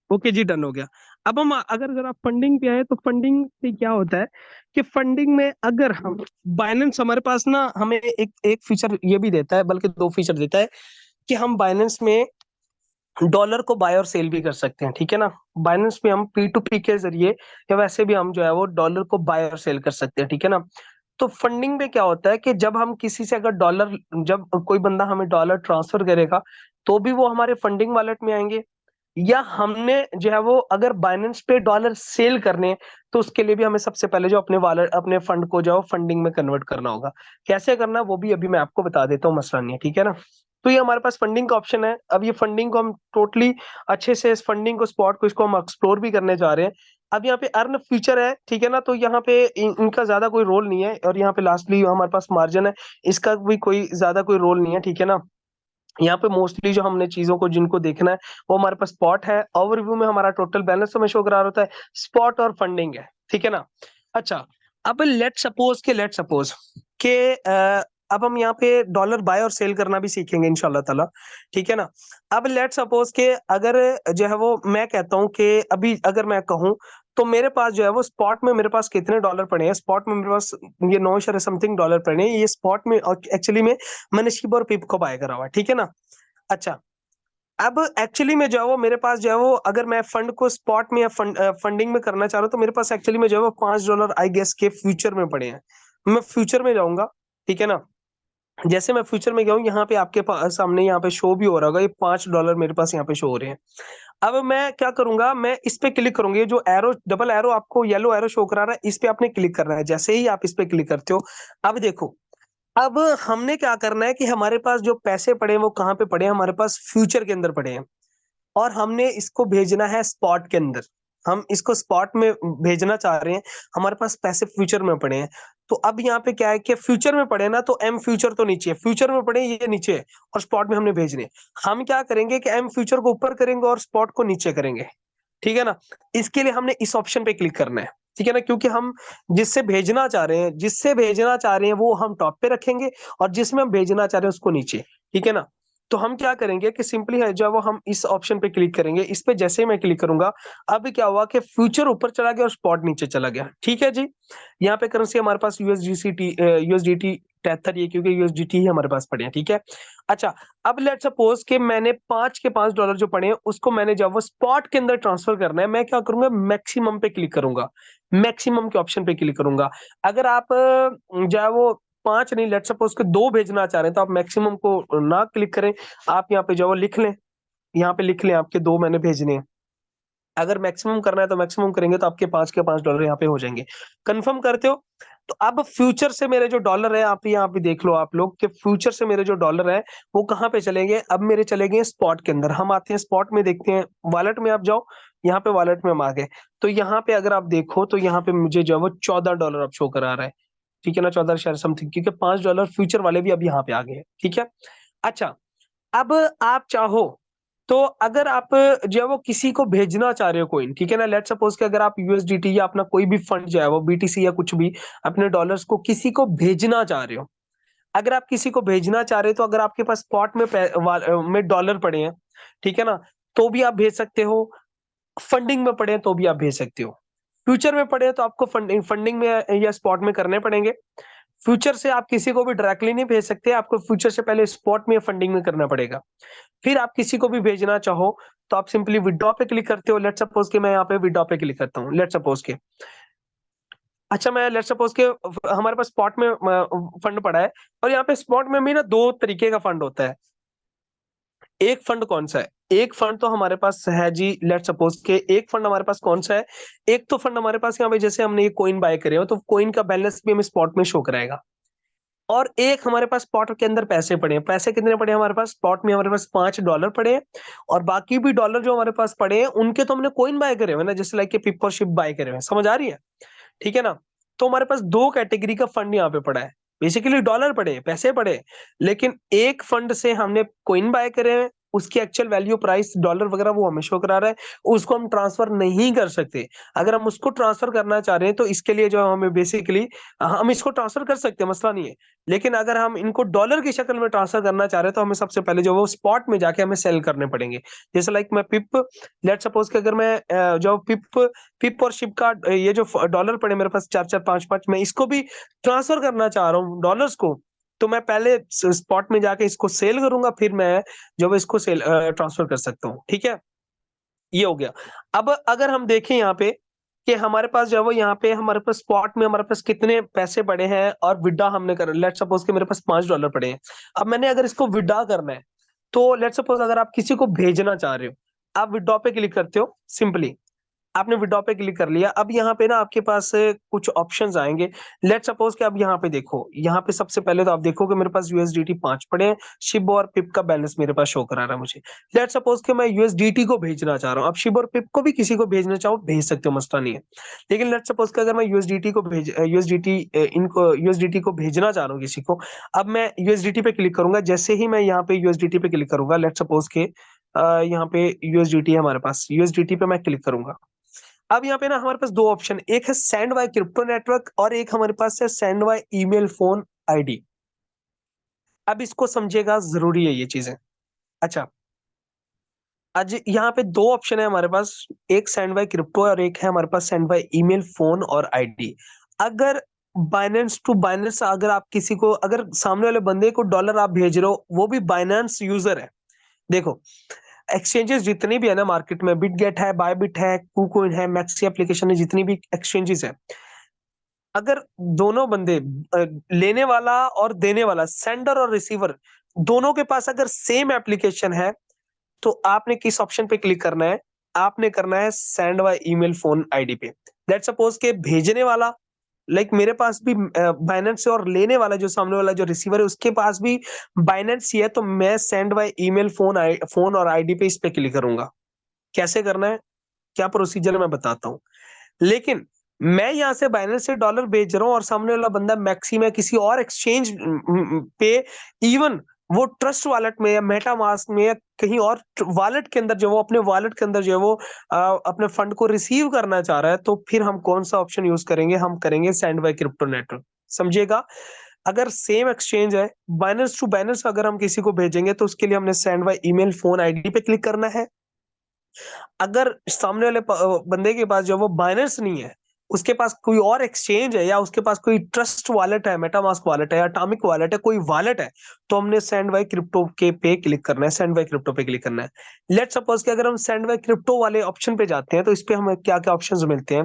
ओके जी, डन हो गया। अब हम अगर जरा फंडिंग पे आए तो फंडिंग से क्या होता है कि फंडिंग में अगर हम बाइनेंस हमारे पास ना हमें एक एक फीचर ये भी देता है, बल्कि दो फीचर देता है कि हम बाइनेंस में डॉलर को बाय और सेल भी कर सकते हैं, ठीक है ना। बाइनेंस में हम पी टू पी के जरिए या वैसे भी हम जो है वो डॉलर को बाय और सेल कर सकते हैं, ठीक है ना। तो फंडिंग में क्या होता है कि जब हम किसी से अगर डॉलर, जब कोई बंदा हमें डॉलर ट्रांसफर करेगा तो भी वो हमारे फंडिंग वॉलेट में आएंगे, या हमने जो है वो अगर बाइनेंस पे डॉलर सेल करने हैं तो उसके लिए भी हमें सबसे पहले जो अपने वॉलेट, अपने फंड को जो है फंडिंग में कन्वर्ट करना होगा। कैसे करना वो भी अभी मैं आपको बता देता हूँ, मसला नहीं है, ठीक है ना। तो ये हमारे पास फंडिंग का ऑप्शन है। अब ये फंडिंग को हम टोटली अच्छे से, इस फंडिंग को, स्पॉट को, इसको हम एक्सप्लोर भी करने जा रहे हैं। अब यहाँ पे अर्न फीचर है, ठीक है ना, तो यहाँ पे इनका ज्यादा कोई रोल नहीं है, और यहाँ पे लास्टली हमारे पास मार्जिन है, इसका भी कोई ज्यादा कोई रोल नहीं है, ठीक है ना। यहाँ पे मोस्टली जो हमने चीजों को जिनको देखना है वो हमारे पास स्पॉट है, ओवरव्यू में हमारा टोटल बैलेंस हमें शो करा होता है, स्पॉट और फंडिंग है, ठीक है ना। अच्छा, अब लेट सपोज के अब हम यहाँ पे डॉलर बाय और सेल करना भी सीखेंगे इंशाल्लाह ताला, ठीक है ना। अब लेट सपोज के अगर जो है वो मैं कहता हूँ कि अभी अगर मैं कहूँ तो मेरे पास जो है वो स्पॉट में मेरे पास कितने डॉलर पड़े हैं, स्पॉट में मेरे पास ये 9 समथिंग डॉलर पड़े हैं, ये स्पॉट में एक्चुअली में मैंने शिब और पिप को बाय करा हुआ है, ठीक है ना। अच्छा, अब एक्चुअली में जो है वो मेरे पास जो है वो अगर मैं फंड को स्पॉट में या फंडिंग में करना चाह रहा हूँ तो मेरे पास एक्चुअली में जो है वो $5 आई गेस के फ्यूचर में पड़े हैं। मैं फ्यूचर में जाऊंगा, ठीक है ना। जैसे मैं फ्यूचर में गया हूँ, यहाँ पे आपके पास सामने यहाँ पे शो भी हो रहा होगा, ये $5 मेरे पास यहाँ पे शो हो रहे हैं। अब मैं क्या करूंगा, मैं इस पे क्लिक करूंगा, ये जो एरो, डबल एरो आपको येलो एरो शो करा रहा है, इस पे आपने क्लिक करना है। जैसे ही आप इस पे क्लिक करते हो, अब देखो, अब हमने क्या करना है कि हमारे पास जो पैसे पड़े हैं वो कहाँ पे पड़े हैं, हमारे पास फ्यूचर के अंदर पड़े हैं, और हमने इसको भेजना है स्पॉट के अंदर। हम इसको स्पॉट में भेजना चाह रहे हैं, हमारे पास पैसे फ्यूचर में पड़े हैं। तो अब यहाँ पे क्या है कि फ्यूचर में पड़े ना, तो एम फ्यूचर तो नीचे है, फ्यूचर में पड़े ये नीचे है, और स्पॉट में हमने भेजने हैं। हम क्या करेंगे कि एम फ्यूचर को ऊपर करेंगे और स्पॉट को नीचे करेंगे, ठीक है ना। इसके लिए हमने इस ऑप्शन पे क्लिक करना है, ठीक है ना, क्योंकि हम जिससे भेजना चाह रहे हैं वो हम टॉप पे रखेंगे, और जिसमें हम भेजना चाह रहे हैं उसको नीचे, ठीक है ना। तो हम क्या करेंगे कि सिंपली है जो वो हम इस ऑप्शन पे क्लिक करेंगे, इस पे जैसे ही मैं क्लिक करूंगा, अब क्या हुआ कि फ्यूचर ऊपर चला गया और स्पॉट नीचे चला गया, ठीक है जी। यहाँ पे करेंसी हमारे पास यूएसडीटी टेथर, ये क्योंकि यूएसडीटी ही हमारे पास पड़े हैं, ठीक है। अच्छा, अब लेट सपोज कि मैंने $5 जो पड़े हैं उसको मैंने जब वो स्पॉट के अंदर ट्रांसफर करना है, मैं क्या करूंगा, मैक्सिमम पे क्लिक करूंगा, मैक्सिमम के ऑप्शन पे क्लिक करूंगा। अगर आप जो है वो 5 नहीं, लेट सपोज के 2 भेजना चाह रहे हैं तो आप मैक्सिमम को ना क्लिक करें, आप यहाँ पे जो है वो लिख लें, यहाँ पे लिख लें आपके 2 मैंने भेजने हैं। अगर मैक्सिमम करना है तो मैक्सिमम करेंगे तो आपके 5 के $5 यहाँ पे हो जाएंगे। कंफर्म करते हो? तो अब फ्यूचर से मेरे जो डॉलर है, आप यहाँ पे देख लो आप लोग कि फ्यूचर से मेरे जो डॉलर है वो कहाँ पे चलेंगे, अब मेरे चलेंगे स्पॉट के अंदर। हम आते हैं स्पॉट में, देखते हैं वॉलेट में, आप जाओ यहाँ पे, वॉलेट में हम आ गए। तो यहाँ पे अगर आप देखो तो यहाँ पे मुझे जो है वो $14 अब शो करा रहा है, ठीक है ना, 14 शायद समथिंग, क्योंकि $5 फ्यूचर वाले भी अब यहाँ पे आ गए हैं, ठीक है। अच्छा, अब आप चाहो तो अगर आप जो है वो किसी को भेजना चाह रहे हो कोइन, ठीक है ना, लेट्स सपोज कि अगर आप यूएसडीटी या अपना कोई भी फंड जो है वो बीटीसी या कुछ भी अपने डॉलर्स को किसी को भेजना चाह रहे हो, अगर आप किसी को भेजना चाह रहे हो तो अगर आपके पास स्पॉट में डॉलर पड़े हैं, ठीक है ना, तो भी आप भेज सकते हो, फंडिंग में पड़े हैं तो भी आप भेज सकते हो। फ्यूचर में पड़े हैं तो आपको फंडिंग में या स्पॉट में करने पड़ेंगे। फ्यूचर से आप किसी को भी डायरेक्टली नहीं भेज सकते, आपको फ्यूचर से पहले स्पॉट में या फंडिंग में करना पड़ेगा। फिर आप किसी को भी भेजना चाहो तो आप सिंपली विड्रॉ पे क्लिक करते हो। लेट्स सपोज कि मैं यहाँ पे विड्रॉ पे क्लिक करता हूँ, लेट्स सपोज के, अच्छा मैं लेट्स सपोज के हमारे पास स्पॉट में फंड पड़ा है, और यहाँ पे स्पॉट में भी ना दो तरीके का फंड होता है। एक फंड कौन सा है, एक फंड तो हमारे पास है जी, लेट्स सपोज के एक फंड हमारे पास कौन सा है, एक तो फंड हमारे पास यहाँ पे जैसे हमने ये कोइन बाय करे हो तो कोइन का बैलेंस भी हमें स्पॉट में शो कराएगा, और एक हमारे पास स्पॉट के अंदर पैसे पड़े हैं। पैसे कितने पड़े हैं हमारे पास, स्पॉट में हमारे पास $5 पड़े हैं, और बाकी भी डॉलर जो हमारे पास पड़े हैं उनके तो हमने कोइन बाय करे हुए ना, जैसे लाइक के पिप और शिप बाय करे हुए हैं, समझ आ रही है, ठीक है ना। तो हमारे पास दो कैटेगरी का फंड यहाँ पे पड़ा है, बेसिकली डॉलर पड़े हैं, पैसे पड़े हैं, लेकिन एक फंड से हमने कोइन बाय करे हैं, उसकी एक्चुअल वैल्यू प्राइस डॉलर वगैरह वो हमें शो करा रहा है, उसको हम ट्रांसफर नहीं कर सकते। अगर हम उसको ट्रांसफर करना चाह रहे हैं तो इसके लिए जो हमें बेसिकली हम इसको ट्रांसफर कर सकते हैं, मसला नहीं है, लेकिन अगर हम इनको डॉलर की शक्ल में ट्रांसफर करना चाह रहे हैं तो हमें सबसे पहले जो वो स्पॉट में जाके हमें सेल करने पड़ेंगे। जैसे लाइक मैं पिप, लेट सपोज कि अगर मैं जो पिप पिप और शिप का ये जो डॉलर पड़े मेरे पास 4 4 5 5, मैं इसको भी ट्रांसफर करना चाह रहा हूँ डॉलर्स को, तो मैं पहले स्पॉट में जाके इसको सेल करूंगा, फिर मैं जो है इसको सेल ट्रांसफर कर सकता हूँ, ठीक है। ये हो गया। अब अगर हम देखें यहाँ पे कि हमारे पास जो है वो यहाँ पे हमारे पास स्पॉट में हमारे पास कितने पैसे पड़े हैं और विड्रॉ हमने कर, लेट सपोज कि मेरे पास $5 पड़े हैं। अब मैंने अगर इसको विड्रॉ करना है तो लेट सपोज अगर आप किसी को भेजना चाह रहे हो, आप विड्रॉ पे क्लिक करते हो, सिंपली आपने विड्रॉ पे क्लिक कर लिया। अब यहाँ पे ना आपके पास कुछ ऑप्शंस आएंगे। लेट सपोज कि अब यहाँ पे देखो, यहाँ पे सबसे पहले तो आप देखो कि मेरे पास यूएसडीटी 5 पड़े हैं, शिब और पिप का बैलेंस मेरे पास शो करा रहा है मुझे। लेट सपोज कि मैं यूएसडीटी को भेजना चाह रहा हूँ, अब शिब और पिप को भी किसी को भेजना चाहो भेज सकते हो, मसला नहीं है। लेकिन लेट सपोज कि अगर मैं यूएसडीटी को भेजना चाह रहा हूँ किसी को, अब मैं यूएसडीटी पे क्लिक करूंगा। जैसे ही मैं यहाँ पे यूएसडीटी पे क्लिक करूंगा, लेट सपोज के यहाँ पे यूएसडीटी है हमारे पास, यूएसडीटी पे मैं क्लिक करूंगा। अब यहाँ पे ना हमारे पास दो ऑप्शन, एक है सेंड बाय क्रिप्टो नेटवर्क और एक हमारे पास है send by email phone ID. अब इसको समझिएगा, जरूरी है ये चीजें। अच्छा, आज यहाँ पे दो ऑप्शन है हमारे पास, एक सेंड बाय क्रिप्टो और एक है हमारे पास सेंड बाय ईमेल फोन और आईडी। अगर बाइनेंस टू बाइनेंस, अगर आप किसी को, अगर सामने वाले बंदे को डॉलर आप भेज रहे हो, वो भी बाइनेंस यूजर है, देखो एक्सचेंजेस जितनी भी है ना मार्केट में, बिटगेट है, बायबिट है, कुकोइन है, मैक्सी एप्लीकेशन है, जितनी भी एक्सचेंजेस है, अगर दोनों बंदे लेने वाला और देने वाला, सेंडर और रिसीवर, दोनों के पास अगर सेम एप्लीकेशन है तो आपने किस ऑप्शन पे क्लिक करना है, आपने करना है send by email phone ID पे। लेट्स सपोज के भेजने वाला, लाइक मेरे पास भी बाइनेंस से, और लेने वाला जो सामने वाला जो रिसीवर है उसके पास भी बाइनेंस ही है, तो मैं सेंड बाय ईमेल फोन और आईडी पे इस पे क्लिक करूंगा। कैसे करना है, क्या प्रोसीजर है मैं बताता हूँ। लेकिन मैं यहाँ से बाइनेंस से डॉलर भेज रहा हूँ और सामने वाला बंदा मैक्सी में किसी और एक्सचेंज पे, इवन वो ट्रस्ट वॉलेट में या मेटा मास्क में या कहीं और वॉलेट के अंदर जो वो अपने वॉलेट के अंदर जो है वो अपने फंड को रिसीव करना चाह रहा है, तो फिर हम कौन सा ऑप्शन यूज करेंगे, हम करेंगे सेंड बाय क्रिप्टो नेटवर्क। समझिएगा, अगर सेम एक्सचेंज है, बाइनेंस टू बाइनेंस अगर हम किसी को भेजेंगे तो उसके लिए हमने send by email phone ID पे क्लिक करना है। अगर सामने वाले बंदे के पास जो वो बाइनेंस नहीं है, उसके पास कोई और एक्सचेंज है या उसके पास कोई ट्रस्ट वॉलेट है, मेटामास्क वॉलेट है या एटॉमिक वॉलेट है, कोई वॉलेट है, तो हमने सेंड बाय क्रिप्टो के पे क्लिक करना है, सेंड बाय क्रिप्टो पे क्लिक करना है। लेट सपोज कि अगर हम सेंड बाय क्रिप्टो वाले ऑप्शन पे जाते हैं तो इस पे हमें क्या क्या ऑप्शंस मिलते हैं।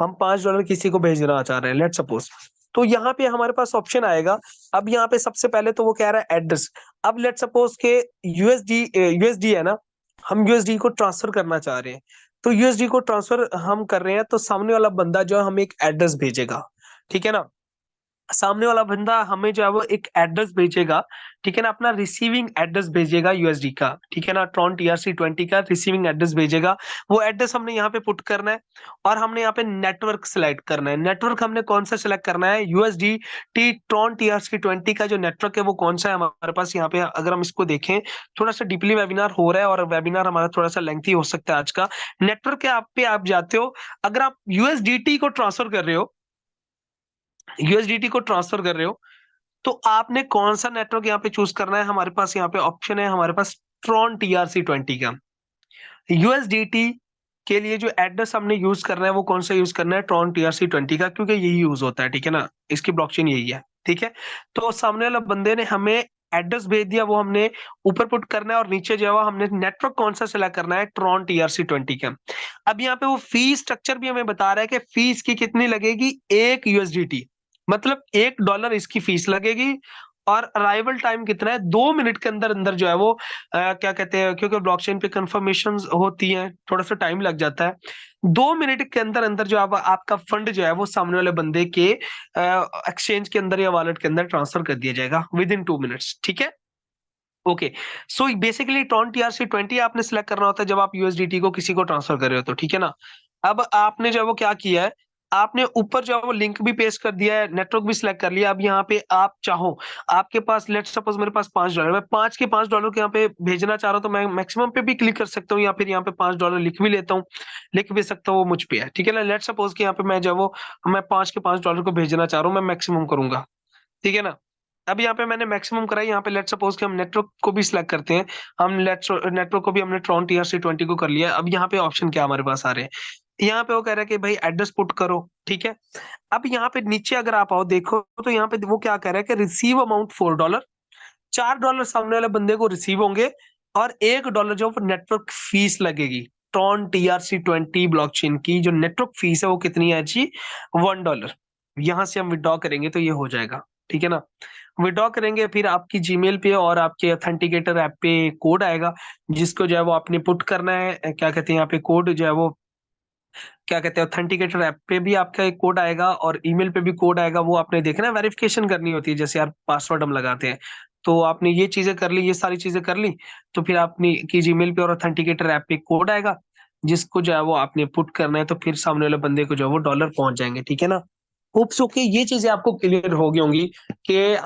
हम $5 किसी को भेजना चाह रहे हैं, लेट सपोज, तो यहाँ पे हमारे पास ऑप्शन आएगा। अब यहाँ पे सबसे पहले तो वो कह रहा है एड्रेस। अब लेट सपोज के यूएसडी है ना, हम यूएसडी को ट्रांसफर करना चाह रहे हैं, तो यूएसडी को ट्रांसफर हम कर रहे हैं तो सामने वाला बंदा जो है हमें एक एड्रेस भेजेगा, ठीक है ना। सामने वाला बंदा हमें जो है वो एक एड्रेस भेजेगा, ठीक है ना, अपना रिसीविंग एड्रेस भेजेगा यूएसडी का, ठीक है ना, ट्रॉन TRC20 का रिसीविंग एड्रेस भेजेगा। वो एड्रेस हमने यहाँ पे पुट करना है और हमने यहाँ पे नेटवर्क सिलेक्ट करना है। नेटवर्क हमने कौन सा सिलेक्ट करना है, यूएसडीटी ट्रॉन TRC20 का जो नेटवर्क है वो कौन सा है हमारे पास यहाँ पे। अगर हम इसको देखें, थोड़ा सा डीपली वेबिनार हो रहा है और वेबिनार हमारा थोड़ा सा लेंथी हो सकता है आज का। नेटवर्क के आप पे आप जाते हो, अगर आप यूएसडीटी को ट्रांसफर कर रहे हो, यूएसडीटी को ट्रांसफर कर रहे हो, तो आपने कौन सा नेटवर्क यहाँ पे चूज करना है। हमारे पास यहाँ पे ऑप्शन है, हमारे पास ट्रॉन TRC20 का। यूएसडीटी के लिए जो एड्रेस हमने यूज करना है वो कौन सा यूज करना है, ट्रॉन TRC20 का, क्योंकि यही यूज होता है, ठीक है ना, इसकी ब्लॉकचेन यही है, ठीक है। तो सामने वाला बंदे ने हमें एड्रेस भेज दिया, वो हमने ऊपर पुट करना है और नीचे जो है हमने नेटवर्क कौन सा सिलेक्ट करना है, ट्रॉन TRC20 का। अब यहाँ पे वो फी स्ट्रक्चर भी हमें बता रहा है कि फीस की कितनी लगेगी, 1 USDT, मतलब $1 इसकी फीस लगेगी। और अराइवल टाइम कितना है, 2 मिनट के अंदर अंदर जो है वो क्या कहते हैं, क्योंकि ब्लॉकचेन पे कंफर्मेशन होती है, थोड़ा सा टाइम लग जाता है। 2 मिनट के अंदर अंदर जो आपका फंड जो है वो सामने वाले बंदे के एक्सचेंज के अंदर या वॉलेट के अंदर ट्रांसफर कर दिया जाएगा विद इन 2 मिनट्स, ठीक है। Okay, so basically Tron TRC20 आपने सिलेक्ट करना होता है जब आप यूएसडीटी को किसी को ट्रांसफर कर रहे हो, तो ठीक है ना। अब आपने जो है वो क्या किया है, आपने ऊपर जो है वो लिंक भी पेस्ट कर दिया है, नेटवर्क भी सिलेक्ट कर लिया। अब यहाँ पे आप चाहो, आपके पास लेट्स सपोज मेरे पास $5, मैं 5 के $5 के यहाँ पे भेजना चाह रहा हूँ, तो मैं मैक्सिमम पे भी क्लिक कर सकता हूँ या फिर यहाँ पे $5 लिख भी लेता हूँ, लिख भी सकता हूँ, वो मुझ पे है, ठीक है ना। लेट्स सपोज कि यहाँ पे मैं जो है वो मैं 5 के $5 को भेजना चाह रहा हूँ, मैं मैक्सिमम करूंगा, ठीक है ना। अब यहाँ पे मैंने मैक्सिमम करा है, यहाँ पे लेट्स सपोज कि हम नेटवर्क को भी सिलेक्ट करते हैं। हम लेट्स नेटवर्क को भी हमने ट्रॉन TRC20 को कर लिया। अब यहाँ पे ऑप्शन क्या हमारे पास आ रहे हैं, यहाँ पे वो कह रहा है कि भाई एड्रेस पुट करो, ठीक है। अब यहाँ पे नीचे अगर आप आओ देखो, तो यहाँ पे वो क्या कह रहा है कि रिसीव अमाउंट $4, $4 सामने वाले बंदे को रिसीव होंगे और $1 जो नेटवर्क फीस लगेगी। ट्रॉन TRC20 ब्लॉकचेन की जो नेटवर्क फीस है वो कितनी है जी, $1। यहां से हम विड्रॉ करेंगे तो ये हो जाएगा, ठीक है ना। विड्रॉ करेंगे, फिर आपकी जीमेल पे और आपके ऑथेंटिकेटर ऐप पे कोड आएगा, जिसको जो है वो आपने पुट करना है। क्या कहते हैं यहाँ पे कोड जो है वो, क्या कहते हैं, ऑथेंटिकेटर ऐप पे भी आपका एक कोड आएगा और ईमेल पे भी कोड आएगा। वो आपने देखना है, वेरिफिकेशन करनी होती है, जैसे यार पासवर्ड हम लगाते हैं। तो आपने ये चीजें कर ली, ये सारी चीजें कर ली, तो फिर आपने की जीमेल पे और ऑथेंटिकेटर ऐप पे कोड आएगा, जिसको जो है वो आपने पुट करना है, तो फिर सामने वाले बंदे को जो है वो डॉलर पहुंच जाएंगे, ठीक है ना। होप्स ओके, ये चीजें आपको क्लियर हो गई होंगी कि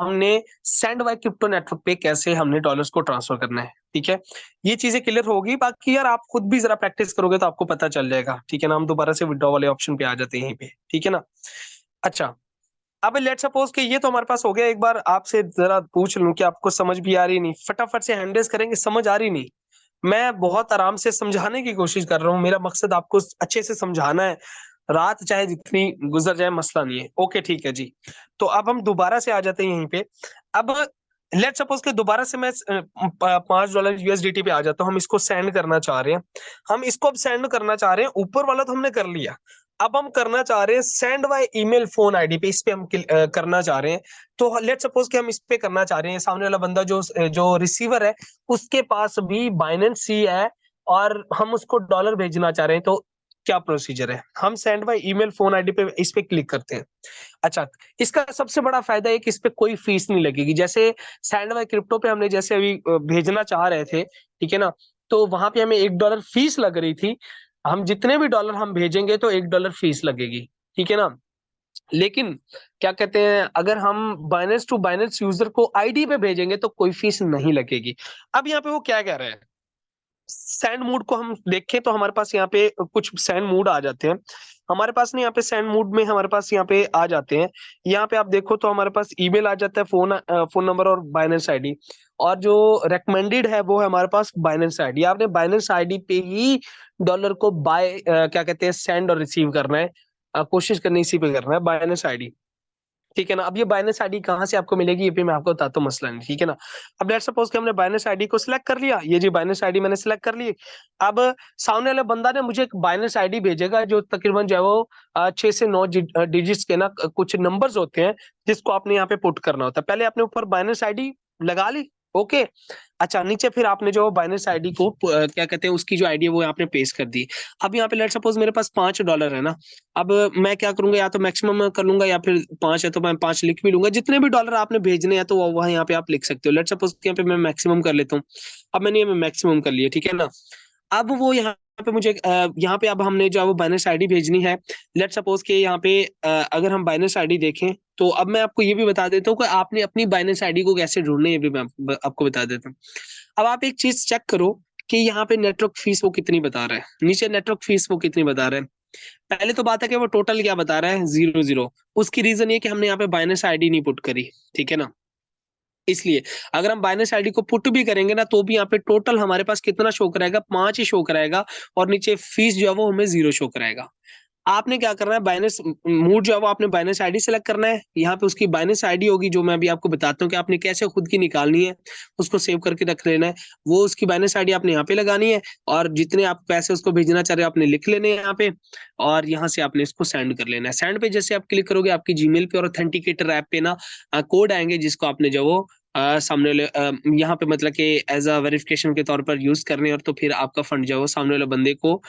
हमने सैंड बाय क्रिप्टो नेटवर्क पे कैसे हमने डॉलर्स को ट्रांसफर करना है, ठीक है। ये चीजें क्लियर होगी, बाकी यार आप खुद भी जरा प्रैक्टिस करोगे तो आपको पता चल जाएगा, ठीक है ना। हम दोबारा से विड्रॉ वाले ऑप्शन पे आ जाते हैं यहीं पे, ठीक है ना। अच्छा, अब लेट सपोज कि ये तो हमारे पास हो गया। एक बार आपसे जरा पूछ लूं कि आपको समझ भी आ रही नहीं, फटाफट से हैंड रेज करेंगे, समझ आ रही नहीं। मैं बहुत आराम से समझाने की कोशिश कर रहा हूँ, मेरा मकसद आपको अच्छे से समझाना है, रात चाहे जितनी गुजर जाए मसला नहीं है। ओके ठीक है जी। तो अब हम दोबारा से आ जाते हैं यहीं पे। अब लेट सपोज कि दोबारा से मैं $5 USDT पे आ जाता हूँ, हम इसको सेंड करना चाह रहे हैं। हम इसको अब सेंड करना चाह रहे हैं, ऊपर वाला तो हमने कर लिया, अब हम करना चाह रहे हैं send by email phone ID पे, इस पे हम करना चाह रहे हैं। तो लेट सपोज कि हम इस पे करना चाह रहे हैं, सामने वाला बंदा जो जो रिसीवर है उसके पास भी बाइनेंस ही है और हम उसको डॉलर भेजना चाह रहे हैं, तो क्या प्रोसीजर है। हम send by email phone ID पे इस पे क्लिक करते हैं। अच्छा, इसका सबसे बड़ा फायदा है कि इस पे कोई फीस नहीं लगेगी। जैसे सैंड बाय क्रिप्टो पे हमने जैसे अभी भेजना चाह रहे थे, ठीक है ना, तो वहां पे हमें $1 फीस लग रही थी। हम जितने भी डॉलर हम भेजेंगे तो $1 फीस लगेगी, ठीक है ना। लेकिन क्या कहते हैं, अगर हम बाइनेंस टू बाइनेंस यूजर को आईडी पे भेजेंगे तो कोई फीस नहीं लगेगी। अब यहाँ पे वो क्या कह रहे हैं, सैंड मूड को हम देखें तो हमारे पास यहाँ पे कुछ सैंड मूड आ जाते हैं। हमारे पास नहीं, यहाँ पे सैंड मूड में हमारे पास यहाँ पे आ जाते हैं। यहाँ पे आप देखो तो हमारे पास ईमेल आ जाता है, फोन नंबर और बाइनेंस आईडी, और जो रेकमेंडेड है वो है हमारे पास बाइनेंस आईडी। आपने बाइनेंस आईडी पे ही डॉलर को बाय क्या कहते हैं सेंड और रिसीव करना है। कोशिश करनी इसी पे करना है, बाइनेंस आईडी, ठीक है ना। अब ये बाइनेंस आईडी कहाँ से आपको मिलेगी, ये पे मैं आपको बताता हूँ, मसला नहीं, ठीक है ना। अब लेट्स सपोज कि हमने बाइनेंस आईडी को सिलेक्ट कर लिया, ये जी बाइनेंस आईडी मैंने सिलेक्ट कर ली। अब सामने वाले बंदा ने मुझे एक बाइनेंस आईडी भेजेगा जो तकरीबन जो है वो 6 से 9 डिजिट्स के ना कुछ नंबर्स होते हैं, जिसको आपने यहाँ पे पुट करना होता है। पहले आपने ऊपर बाइनेंस आईडी लगा ली, ओके। अच्छा, नीचे फिर आपने जो बाइनेंस आईडी को क्या कहते हैं, उसकी जो आईडी है वो आपने पेस्ट कर दी। अब यहाँ पे लेट सपोज मेरे पास $5 है ना। अब मैं क्या करूंगा, या तो मैक्सिमम कर लूंगा, या फिर 5 है तो मैं 5 लिख भी लूंगा। जितने भी डॉलर आपने भेजने हैं तो वह यहाँ पे आप लिख सकते हो। लेट सपोज यहाँ पे मैं मैक्सिमम कर लेता हूँ। अब मैंने ये मैक्सिमम कर लिया, ठीक है ना। अब वो यहाँ पे मुझे यहाँ पे अब हमने जो है वो बाइनेंस आईडी भेजनी है। लेट सपोज के यहाँ पे अगर हम बाइनेंस आईडी देखें, तो अब मैं आपको ये भी बता देता हूँ कि आपने अपनी बाइनेंस आईडी को कैसे ढूंढना है, ये भी मैं आपको बता देता हूँ। अब आप एक चीज चेक करो कि यहाँ पे नेटवर्क फीस वो कितनी बता रहा है, नीचे नेटवर्क फीस वो कितनी बता रहा है। पहले तो बात है कि वो टोटल क्या बता रहा है, 0 0। उसकी रीजन ये कि हमने यहाँ पे बाइनेंस आईडी नहीं पुट करी, ठीक है ना। इसलिए अगर हम बाइनेंस आईडी को पुट भी करेंगे ना, तो भी यहाँ पे टोटल हमारे पास कितना शो कराएगा, 5 ही शो कराएगा। और नीचे फीस जो है वो हमें 0 शो कराएगा। आपने क्या करना है, बाइनेंस मूड जो है वो आपने बाइनेंस आईडी सेलेक्ट करना है। यहाँ पे उसकी बाइनेंस आईडी होगी, जो मैं अभी आपको बताता हूँ कि आपने कैसे खुद की निकालनी है, उसको सेव करके रख लेना है। वो उसकी बाइनेंस आईडी आपने यहाँ पे लगानी है, और जितने आप पैसे उसको भेजना चाह रहे हो आपने लिख लेने हैं यहाँ पे। और यहाँ से आपने इसको सेंड कर लेना है। सेंड पे जैसे आप क्लिक करोगे, आपकी जीमेल पे और ऑथेंटिकेटर ऐप पे ना कोड आएंगे, जिसको आपने जो वो यहाँ पे मतलब कि एज अ वेरिफिकेशन के तौर पर यूज करने, और तो फिर आपका फंड जो है वो सामने वाले बंदे को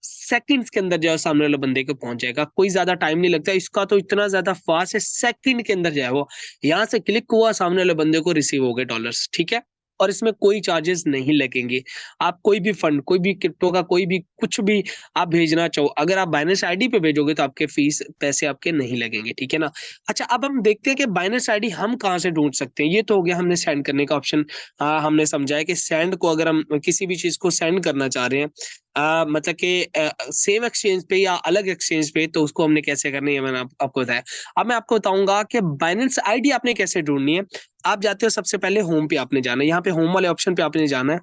सेकंड्स के अंदर जो है सामने वाले बंदे को पहुंच जाएगा। कोई ज्यादा टाइम नहीं लगता इसका, तो इतना ज्यादा फास्ट है, सेकंड के अंदर जो है वो यहाँ से क्लिक हुआ, सामने वाले बंदे को रिसीव हो गए डॉलर्स, ठीक है। और इसमें कोई चार्जेस नहीं लगेंगे। आप कोई भी फंड, कोई भी क्रिप्टो का कोई भी कुछ भी आप भेजना चाहो, अगर आप बाइनेंस आईडी पे भेजोगे तो आपके फीस पैसे आपके नहीं लगेंगे, ठीक है ना। अच्छा, अब हम देखते हैं कि बाइनेंस आईडी हम कहाँ से ढूंढ सकते हैं। ये तो हो गया हमने सेंड करने का ऑप्शन। हमने समझा है कि सेंड को, अगर हम किसी भी चीज को सेंड करना चाह रहे हैं मतलब कि सेम एक्सचेंज पे या अलग एक्सचेंज पे, तो उसको हमने कैसे करना है, ये मैंने आपको बताया। अब मैं आपको बताऊंगा कि बाइनेंस आईडी आपने कैसे ढूंढनी है। आप जाते हो, सबसे पहले होम पे आपने जाना है, यहाँ पे होम वाले ऑप्शन पे आपने जाना है।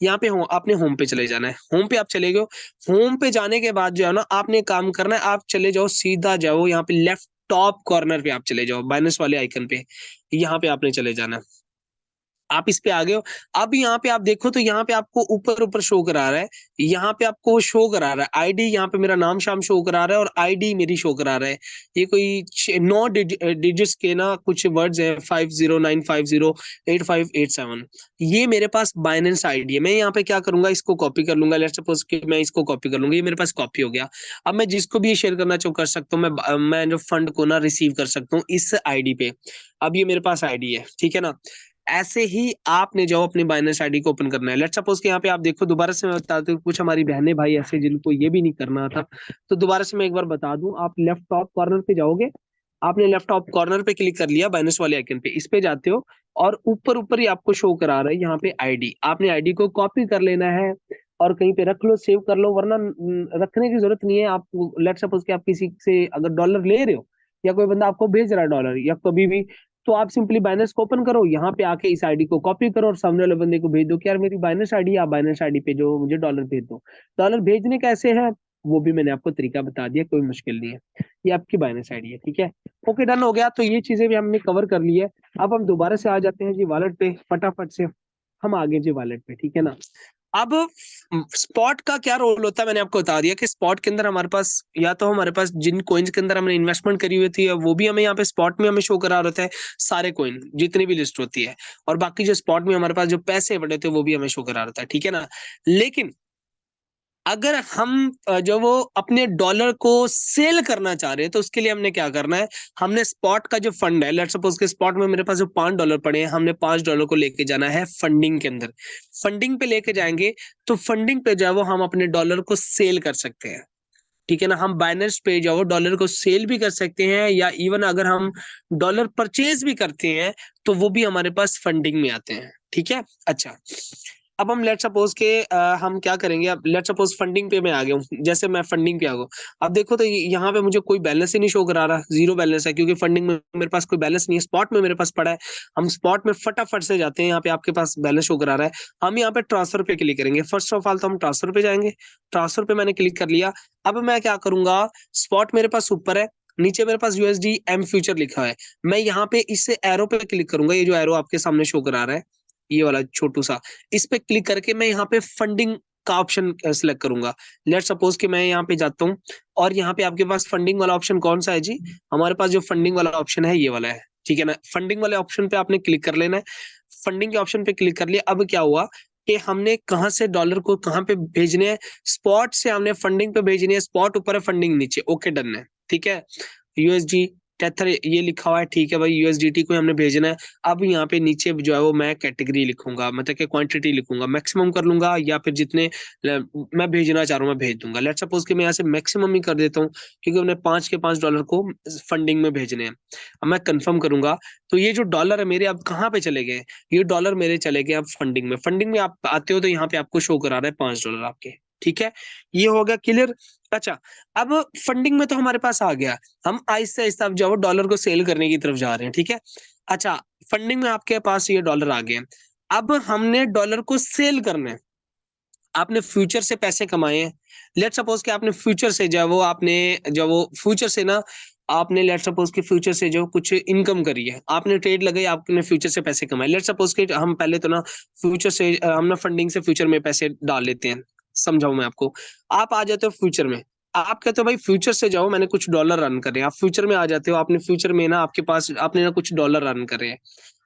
यहाँ पे आपने होम पे चले जाना है। होम पे आप चले गए। होम पे जाने के बाद जो है ना, आपने काम करना है, आप चले जाओ, सीधा जाओ यहाँ पे लेफ्ट टॉप कॉर्नर पे आप चले जाओ, बाइनेंस वाले आइकन पे। यहाँ पे आपने चले जाना है। आप इस पे आ गए हो। अब यहाँ पे आप देखो तो यहाँ पे आपको ऊपर ऊपर शो करा रहा है। यहाँ पे आपको शो करा रहा है आईडी, यहाँ पे मेरा नाम शाम शो करा रहा है, और आईडी मेरी शो करा रहा है। ये कोई 9 डिजिट्स के ना कुछ वर्ड्स है, 50950858 ये मेरे पास बाइनेंस आईडी है। मैं यहाँ पे क्या करूंगा, इसको कॉपी कर लूंगा। लेट्स सपोज कि मैं इसको कॉपी कर लूंगा, ये मेरे पास कॉपी हो गया। अब मैं जिसको भी शेयर करना चाहूँ कर सकता हूँ। मैं जो फंड को ना रिसीव कर सकता हूँ इस आईडी पे। अब ये मेरे पास आईडी है, ठीक है ना। ऐसे ही आपने जो अपनी बाइनेंस आईडी को ओपन करना है। लेट्स सपोज कि यहाँ पे आप देखो, दोबारा से मैं बता दूं, कुछ हमारी बहनें भाई ऐसे जिनको ये भी नहीं करना था, तो दोबारा से मैं एक बार बता दूं। आप लेफ्ट टॉप कॉर्नर पे जाओगे। आपने लेफ्ट टॉप कॉर्नर पे क्लिक कर लिया, बाइनेंस वाले आइकन पे, इस पे जाते हो, और ऊपर ऊपर ही आपको शो करा रहा है यहाँ पे आईडी। आपने आईडी को कॉपी कर लेना है और कहीं पे रख लो, सेव कर लो, वरना रखने की जरूरत नहीं है। आप लेट्स सपोज कि आप किसी से अगर डॉलर ले रहे हो, या कोई बंदा आपको भेज रहा है डॉलर या कभी भी, तो आप सिंपली बाइनेंस को ओपन करो, यहाँ पे आके इस आईडी को कॉपी करो, और सामने वाले बंदे को भेज दो कि यार मेरी बाइनेंस आईडी, आप बाइनेंस आईडी पे जो मुझे डॉलर भेज दो। डॉलर भेजने कैसे है वो भी मैंने आपको तरीका बता दिया, कोई मुश्किल नहीं है। ये आपकी बाइनेंस आईडी है, ठीक है। ओके, डन हो गया। तो ये चीजें भी हमने कवर कर ली है। अब हम दोबारा से आ जाते हैं जी वॉलेट पे, फटाफट से हम आगे जी वॉलेट पे, ठीक है ना। अब स्पॉट का क्या रोल होता है, मैंने आपको बता दिया कि स्पॉट के अंदर हमारे पास, या तो हमारे पास जिन कॉइन्स के अंदर हमने इन्वेस्टमेंट करी हुई थी वो भी हमें यहाँ पे स्पॉट में हमें शो करा रहता है, सारे कॉइन जितनी भी लिस्ट होती है। और बाकी जो स्पॉट में हमारे पास जो पैसे पड़े थे वो भी हमें शो करा रहता है, ठीक है ना। लेकिन अगर हम जो वो अपने डॉलर को सेल करना चाह रहे हैं, तो उसके लिए हमने क्या करना है, हमने स्पॉट का जो फंड है, लेट सपोज के स्पॉट में मेरे पास जो $5 पड़े हैं, हमने $5 को लेके जाना है फंडिंग के अंदर। फंडिंग पे लेके जाएंगे, तो फंडिंग पे जो है वो हम अपने डॉलर को सेल कर सकते हैं, ठीक है ना। हम बाइनेंस पे जो डॉलर को सेल भी कर सकते हैं, या इवन अगर हम डॉलर परचेज भी करते हैं, तो वो भी हमारे पास फंडिंग में आते हैं, ठीक है। अच्छा, अब हम लेट सपोज के हम क्या करेंगे, अब लेट सपोज फंडिंग पे मैं आ गया हूँ, जैसे मैं फंडिंग पे आ गया। अब देखो तो यहाँ पे मुझे कोई बैलेंस ही नहीं शो करा रहा, जीरो बैलेंस है, क्योंकि फंडिंग में मेरे पास कोई बैलेंस नहीं है, स्पॉट में मेरे पास पड़ा है। हम स्पॉट में फटाफट से जाते हैं, यहाँ पे आपके पास बैलेंस शो करा रहा है। हम यहाँ पे ट्रांसफर पे क्लिक करेंगे। फर्स्ट ऑफ ऑल तो हम ट्रांसफर पे जाएंगे। ट्रांसफर पे मैंने क्लिक कर लिया। अब मैं क्या करूंगा, स्पॉट मेरे पास ऊपर है, नीचे मेरे पास यूएसडी एम फ्यूचर लिखा है। मैं यहाँ पे इस एरो पे क्लिक करूंगा, ये जो एरो आपके सामने शो करा रहा है, ये वाला छोटू सा, इस पे क्लिक करके मैं यहाँ पे फंडिंग का ऑप्शन सिलेक्ट करूंगा। लेट सपोज कि मैं यहाँ पे जाता हूँ, और यहाँ पे आपके पास फंडिंग वाला ऑप्शन कौन सा है जी, हमारे पास जो फंडिंग वाला ऑप्शन है ये वाला है, ठीक है ना। फंडिंग वाले ऑप्शन पे आपने क्लिक कर लेना है। फंडिंग के ऑप्शन पे क्लिक कर लिया। अब क्या हुआ कि हमने कहाँ से डॉलर को कहाँ पे भेजने हैं, स्पॉट से हमने फंडिंग पे भेजनी है, स्पॉट ऊपर है फंडिंग नीचे, ओके डन है, ठीक है। यूएसडी टेथर ये लिखा हुआ है, ठीक है भाई, यूएसडीटी को हमने भेजना है। अब यहाँ पे नीचे जो है वो मैं कैटेगरी लिखूंगा, मतलब कि क्वांटिटी लिखूंगा, मैक्सिमम कर लूंगा या फिर जितने मैं भेजना चाह रहा हूँ मैं भेज दूंगा। लेट्स सपोज कि मैं यहाँ से मैक्सिमम ही कर देता हूँ, क्योंकि हमने 5 के 5 डॉलर को फंडिंग में भेजने हैं। अब मैं कंफर्म करूंगा तो ये जो डॉलर है मेरे अब कहाँ पे चले गए, ये डॉलर मेरे चले गए अब फंडिंग में। फंडिंग में आप आते हो तो यहाँ पे आपको शो करा रहा है $5 आपके, ठीक है। ये हो गया क्लियर। अच्छा, अब फंडिंग में तो हमारे पास आ गया, हम आहिस्ते आहिस्ते अब जो डॉलर को सेल करने की तरफ जा रहे हैं, ठीक है। अच्छा, फंडिंग में आपके पास ये डॉलर आ गए, अब हमने डॉलर को सेल करना है। आपने फ्यूचर से पैसे कमाए हैं, लेट सपोज कि आपने फ्यूचर से जो वो फ्यूचर से ना आपने लेट सपोज कि फ्यूचर से जो कुछ इनकम करी है, आपने ट्रेड लगाई, आपने फ्यूचर से पैसे कमाए। लेट सपोज कि हम पहले तो ना फ्यूचर से हम ना फंडिंग से फ्यूचर में पैसे डाल लेते हैं। समझाऊं मैं आपको, आप आ जाते हो फ्यूचर में, आप कहते हो भाई फ्यूचर से जाओ, मैंने कुछ डॉलर रन करे, आप फ्यूचर में आ जाते हो, आपने फ्यूचर में ना आपके पास आपने ना कुछ डॉलर रन करे हैं।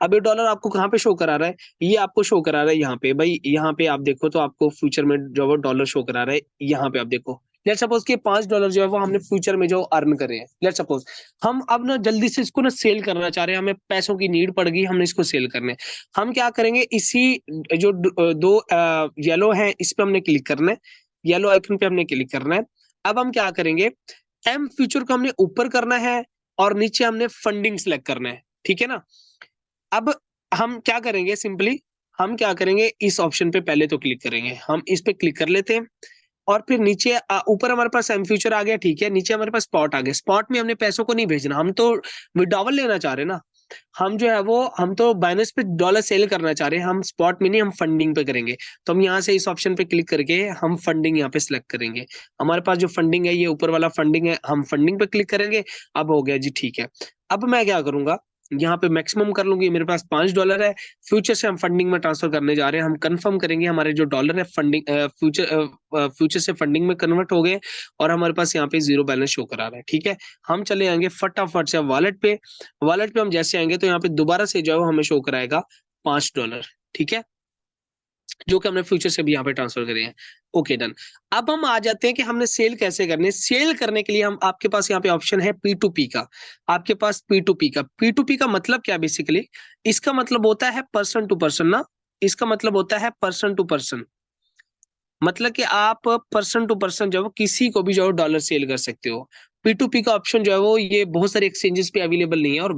अब ये डॉलर आपको कहाँ पे शो करा रहा है, ये आपको शो करा रहा है यहाँ पे भाई, यहाँ पे आप देखो तो आपको फ्यूचर में जो वो डॉलर शो करा रहा है, यहाँ पे आप देखो। लेट सपोज कि $5 जो है वो हमने फ्यूचर में जो अर्न करे हैं। लेट सपोज हम अब ना जल्दी से इसको ना सेल करना चाह रहे हैं, हमें पैसों की नीड पड़ गई, हमने इसको सेल करने। हम क्या करेंगे, इसी जो दो येलो है इस पे हमने क्लिक करना है, येलो आइकन पे हमने क्लिक करना है। अब हम क्या करेंगे, एम फ्यूचर को हमने ऊपर करना है और नीचे हमने फंडिंग सेलेक्ट करना है, ठीक है ना। अब हम क्या करेंगे, सिंपली हम क्या करेंगे, इस ऑप्शन पे पहले तो क्लिक करेंगे, हम इस पे क्लिक कर लेते हैं और फिर नीचे ऊपर हमारे पास एम फ्यूचर आ गया, ठीक है, नीचे हमारे पास स्पॉट आ गया। स्पॉट में हमने पैसों को नहीं भेजना, हम तो विड्रॉवल लेना चाह रहे हैं ना, हम जो है वो हम तो बाइनेंस पे डॉलर सेल करना चाह रहे हैं, हम स्पॉट में नहीं, हम फंडिंग पे करेंगे। तो हम यहाँ से इस ऑप्शन पे क्लिक करके हम फंडिंग यहाँ पे सिलेक्ट करेंगे। हमारे पास जो फंडिंग है ये ऊपर वाला फंडिंग है, हम फंडिंग पे क्लिक करेंगे। अब हो गया जी, ठीक है। अब मैं क्या करूंगा, यहाँ पे मैक्सिमम कर लूंगी, मेरे पास $5 है, फ्यूचर से हम फंडिंग में ट्रांसफर करने जा रहे हैं। हम कंफर्म करेंगे हमारे जो डॉलर है फंडिंग फ्यूचर से फंडिंग में कन्वर्ट हो गए और हमारे पास यहाँ पे जीरो बैलेंस शो करा रहा है, ठीक है। हम चले आएंगे फटाफट से वॉलेट पे, वॉलेट पे हम जैसे आएंगे तो यहाँ पे दोबारा से जो है हमें शो कराएगा $5, ठीक है, जो कि हमने फ्यूचर से भी यहाँ पे ट्रांसफर करे हैं। Okay done. अब हम आ जाते हैं कि हमने सेल कैसे करनी है। सेल करने के लिए हम आपके पास यहाँ पे ऑप्शन है P2P का, आपके पास P2P का। P2P का मतलब क्या बेसिकली, इसका मतलब होता है पर्सन टू पर्सन ना, इसका मतलब होता है पर्सन टू पर्सन, मतलब कि आप पर्सन टू पर्सन जो है वो किसी को भी जो है डॉलर सेल कर सकते हो। P2P का ऑप्शन जो है वो ये बहुत सारे एक्सचेंजेस पे अवेलेबल नहीं है और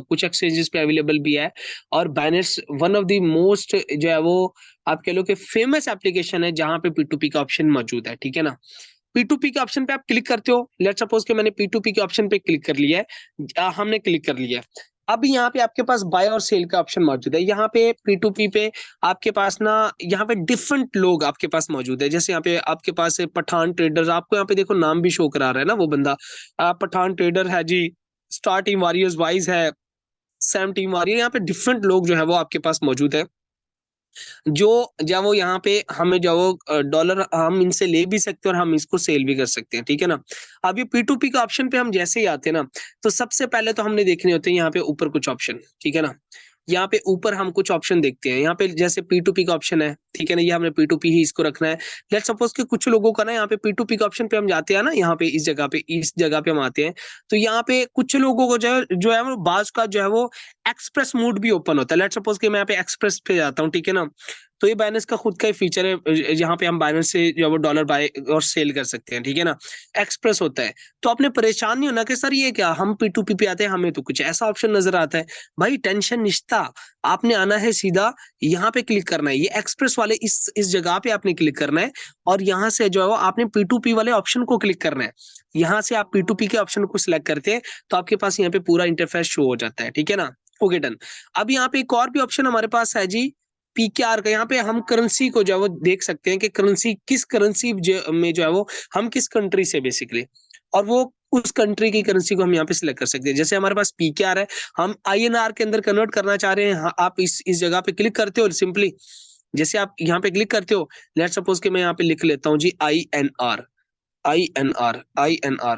कुछ एक्सचेंजेस पे अवेलेबल भी है। और Binance one of the most जो है वो आप कह लो कि फेमस एप्लीकेशन है जहां पे P2P का ऑप्शन मौजूद है, ठीक है ना। P2P के ऑप्शन पे आप क्लिक करते हो, लेट सपोज कि मैंने P2P के ऑप्शन पे क्लिक कर लिया है, हमने क्लिक कर लिया है। अब यहाँ पे आपके पास बाय और सेल का ऑप्शन मौजूद है। यहाँ पे P2P पे आपके पास ना यहाँ पे डिफरेंट लोग आपके पास मौजूद है, जैसे यहाँ पे आपके पास है पठान ट्रेडर्स, आपको यहाँ पे देखो नाम भी शो करा रहा है ना वो बंदा, पठान ट्रेडर है जी, स्टार टीम वॉरियर्स वाइज है, सैम टीम वॉरियर, यहाँ पे डिफरेंट लोग जो है वो आपके पास मौजूद है, जो जब वो यहाँ पे हमें जो वो डॉलर हम इनसे ले भी सकते हैं और हम इसको सेल भी कर सकते हैं, ठीक है ना। अब ये P2P का ऑप्शन पे हम जैसे ही आते हैं ना, तो सबसे पहले तो हमने देखने होते हैं यहाँ पे ऊपर कुछ ऑप्शन, ठीक है ना। यहाँ पे ऊपर हम कुछ ऑप्शन देखते हैं, यहाँ पे जैसे P2P का ऑप्शन है, ठीक है ना, ये हमने P2P ही इसको रखना है। लेट सपोज कि कुछ लोगों का ना यहाँ पे P2P का ऑप्शन पे हम जाते हैं ना, यहाँ पे इस जगह पे हम आते हैं, तो यहाँ पे कुछ लोगों को जो है वो बाज का जो है वो एक्सप्रेस मोड भी ओपन होता है। लेट सपोज कि मैं यहाँ पे एक्सप्रेस पे जाता हूँ, ठीक है ना, तो ये बाइनेंस का खुद का ही फीचर है जहाँ पे हम बाइनेंस से जो वो डॉलर बाय और सेल कर सकते हैं, ठीक है ना, एक्सप्रेस होता है। तो आपने परेशान नहीं होना कि सर ये क्या, हम P2P पे आते हैं हमें तो कुछ ऐसा ऑप्शन नजर आता है। भाई टेंशन निश्ता, आपने आना है सीधा यहाँ पे क्लिक करना है, ये एक्सप्रेस वाले इस जगह पे आपने क्लिक करना है और यहाँ से जो है वो आपने P2P वाले ऑप्शन को क्लिक करना है। यहाँ से आप P2P के ऑप्शन को सिलेक्ट करते हैं तो आपके पास यहाँ पे पूरा इंटरफेस शो हो जाता है, ठीक है ना। Okay done. अब यहाँ पे एक और भी ऑप्शन हमारे पास है जी, PKR का। यहाँ पे हम करेंसी को जो है वो देख सकते हैं कि करेंसी किस करेंसी में जो है वो हम किस कंट्री से बेसिकली, और वो उस कंट्री की करेंसी को हम यहाँ पे सिलेक्ट कर सकते हैं। जैसे हमारे पास PKR है, हम INR के अंदर कन्वर्ट करना चाह रहे हैं, हाँ, आप इस जगह पे क्लिक करते हो सिंपली, जैसे आप यहाँ पे क्लिक करते हो, लेट सपोज कि मैं यहाँ पे लिख लेता हूँ जी INR, INR, INR,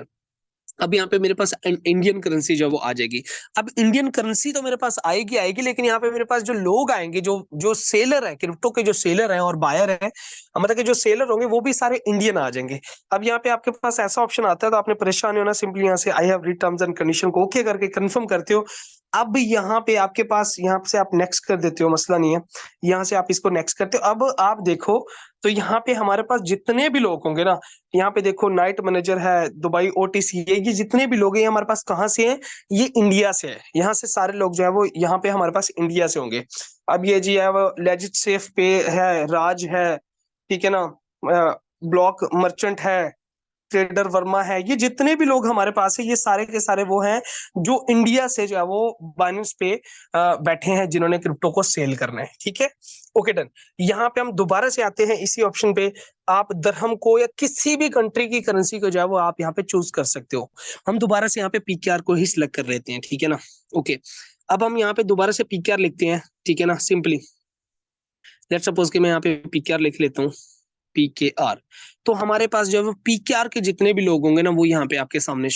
अब यहाँ पे मेरे पास इंडियन करेंसी जो है वो आ जाएगी। अब इंडियन करेंसी तो मेरे पास आएगी आएगी, लेकिन यहाँ पे मेरे पास जो लोग आएंगे, जो जो सेलर है, क्रिप्टो के जो सेलर हैं और बायर हैं, मतलब कि जो सेलर होंगे वो भी सारे इंडियन आ जाएंगे। अब यहाँ पे आपके पास ऐसा ऑप्शन आता है, तो आपने परेशान नहीं होना, सिंपली यहाँ से I have read terms and condition को ओके करके कंफर्म करते हो। अब यहाँ पे आपके पास, यहाँ से आप नेक्स्ट कर देते हो, मसला नहीं है, यहाँ से आप इसको नेक्स्ट करते हो। अब आप देखो तो यहाँ पे हमारे पास जितने भी लोग होंगे ना, यहाँ पे देखो नाइट मैनेजर है, दुबई ओटीसी, ये जितने भी लोग हैं हमारे पास कहाँ से हैं, ये इंडिया से है। यहाँ से सारे लोग जो है वो यहाँ पे हमारे पास इंडिया से होंगे। अब ये जी है वो लेजिट सेफ पे है, राज है, ठीक है ना, ब्लॉक मर्चेंट है, ट्रेडर वर्मा है, ये जितने भी लोग हमारे पास है ये सारे के सारे वो हैं जो इंडिया से जो है वो बाइनेंस पे बैठे हैं, जिन्होंने क्रिप्टो को सेल करना है। ठीक है, ओके डन। यहाँ पे हम दोबारा से आते हैं इसी ऑप्शन पे। आप दरहम को या किसी भी कंट्री की करेंसी को जो है वो आप यहाँ पे चूज कर सकते हो। हम दोबारा से यहाँ पे पीकेआर को ही सिलेक्ट कर लेते हैं, ठीक है ना। ओके, अब हम यहाँ पे दोबारा से पीकेआर लिखते हैं, ठीक है ना। सिंपली लेट्स सपोज कि मैं यहाँ पे पीकेआर लिख लेता हूँ, पीकेआर। तो हमारे पास जो है वो पीकेआर के जितने भी लोग होंगे ना वो यहाँ पे आपके सामने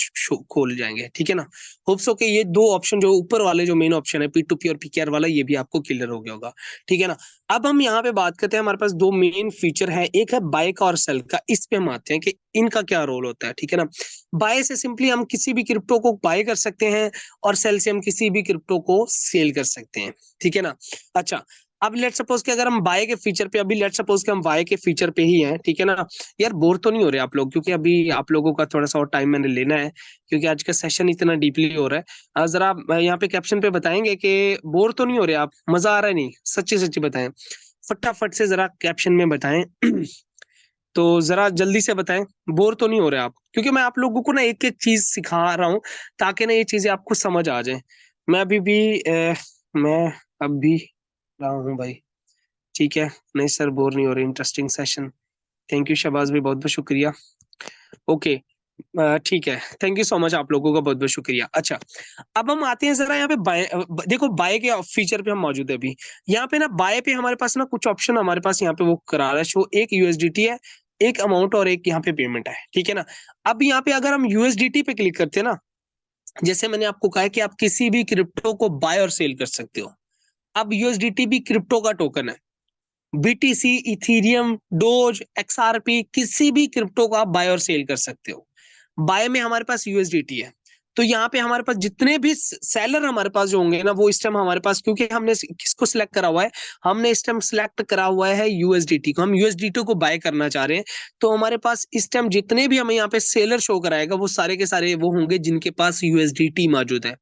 खोल जाएंगे, ठीक है ना। होप्स हो कि ये दो ऑप्शन जो ऊपर वाले जो मेन ऑप्शन है P2P और पीकेआर वाला, ये भी आपको क्लियर हो गया होगा, ठीक है ना। अब हम यहाँ पे बात करते हैं, हमारे पास दो मेन फीचर है, एक है बाय का और सेल का। इस पे हम आते हैं कि इनका क्या रोल होता है, ठीक है ना। बाय से सिंपली हम किसी भी क्रिप्टो को बाय कर सकते हैं, और सेल से हम किसी भी क्रिप्टो को सेल कर सकते हैं, ठीक है ना। अच्छा, अब लेट सपोज कि अगर हम बाय के फीचर पे, अभी लेट सपोज कि हम बाय के फीचर पे ही हैं, ठीक है ना। यार बोर तो नहीं हो रहे आप लोग, क्योंकि अभी आप लोगों का थोड़ा सा और टाइम मैंने लेना है, क्योंकि आज का सेशन इतना डीपली हो रहा है। जरा यहाँ पे कैप्शन पे बताएंगे कि बोर तो नहीं हो रहे आप, मजा आ रहा है नहीं, सच्ची सच्ची बताएं, फटाफट से जरा कैप्शन में बताएं। तो जरा जल्दी से बताएं, बोर तो नहीं हो रहे आप, क्योंकि मैं आप लोगों को ना एक एक चीज सिखा रहा हूँ, ताकि ना ये चीजें आपको समझ आ जाए। मैं अभी भी मैं अभी रहा हूँ भाई, ठीक है। नहीं सर बोर नहीं हो रही, interesting session. Thank you Shahbaz भाई, बहुत बहुत शुक्रिया। ओके, ठीक है, थैंक यू सो मच, आप लोगों का बहुत बहुत शुक्रिया। अच्छा, अब हम आते हैं जरा यहाँ पे बाय, देखो बाय के फीचर पे हम मौजूद है अभी। यहाँ पे ना बाय पे हमारे पास ना कुछ ऑप्शन हमारे पास यहाँ पे वो करा रहा है शो, एक यूएसडीटी है, एक अमाउंट, और एक यहाँ पे पेमेंट है, ठीक है ना। अब यहाँ पे अगर हम यूएसडीटी पे क्लिक करते हैं ना, जैसे मैंने आपको कहा है कि आप किसी भी क्रिप्टो को बाय और सेल कर सकते हो। अब यूएसडीटी भी क्रिप्टो का टोकन है, बीटीसी, इथीरियम, डोज, एक्सआरपी, किसी भी क्रिप्टो को आप बाय और सेल कर सकते हो। बाय में हमारे पास यूएसडीटी है, तो यहाँ पे हमारे पास जितने भी सेलर हमारे पास जो होंगे ना, वो इस टाइम हमारे पास, क्योंकि हमने किसको सिलेक्ट करा हुआ है, हमने इस टाइम सिलेक्ट करा हुआ है यूएसडीटी को, हम यूएसडीटी को बाय करना चाह रहे हैं। तो हमारे पास इस टाइम जितने भी हमें यहाँ पे सेलर शो कराएगा, वो सारे के सारे वो होंगे जिनके पास यूएसडीटी मौजूद है।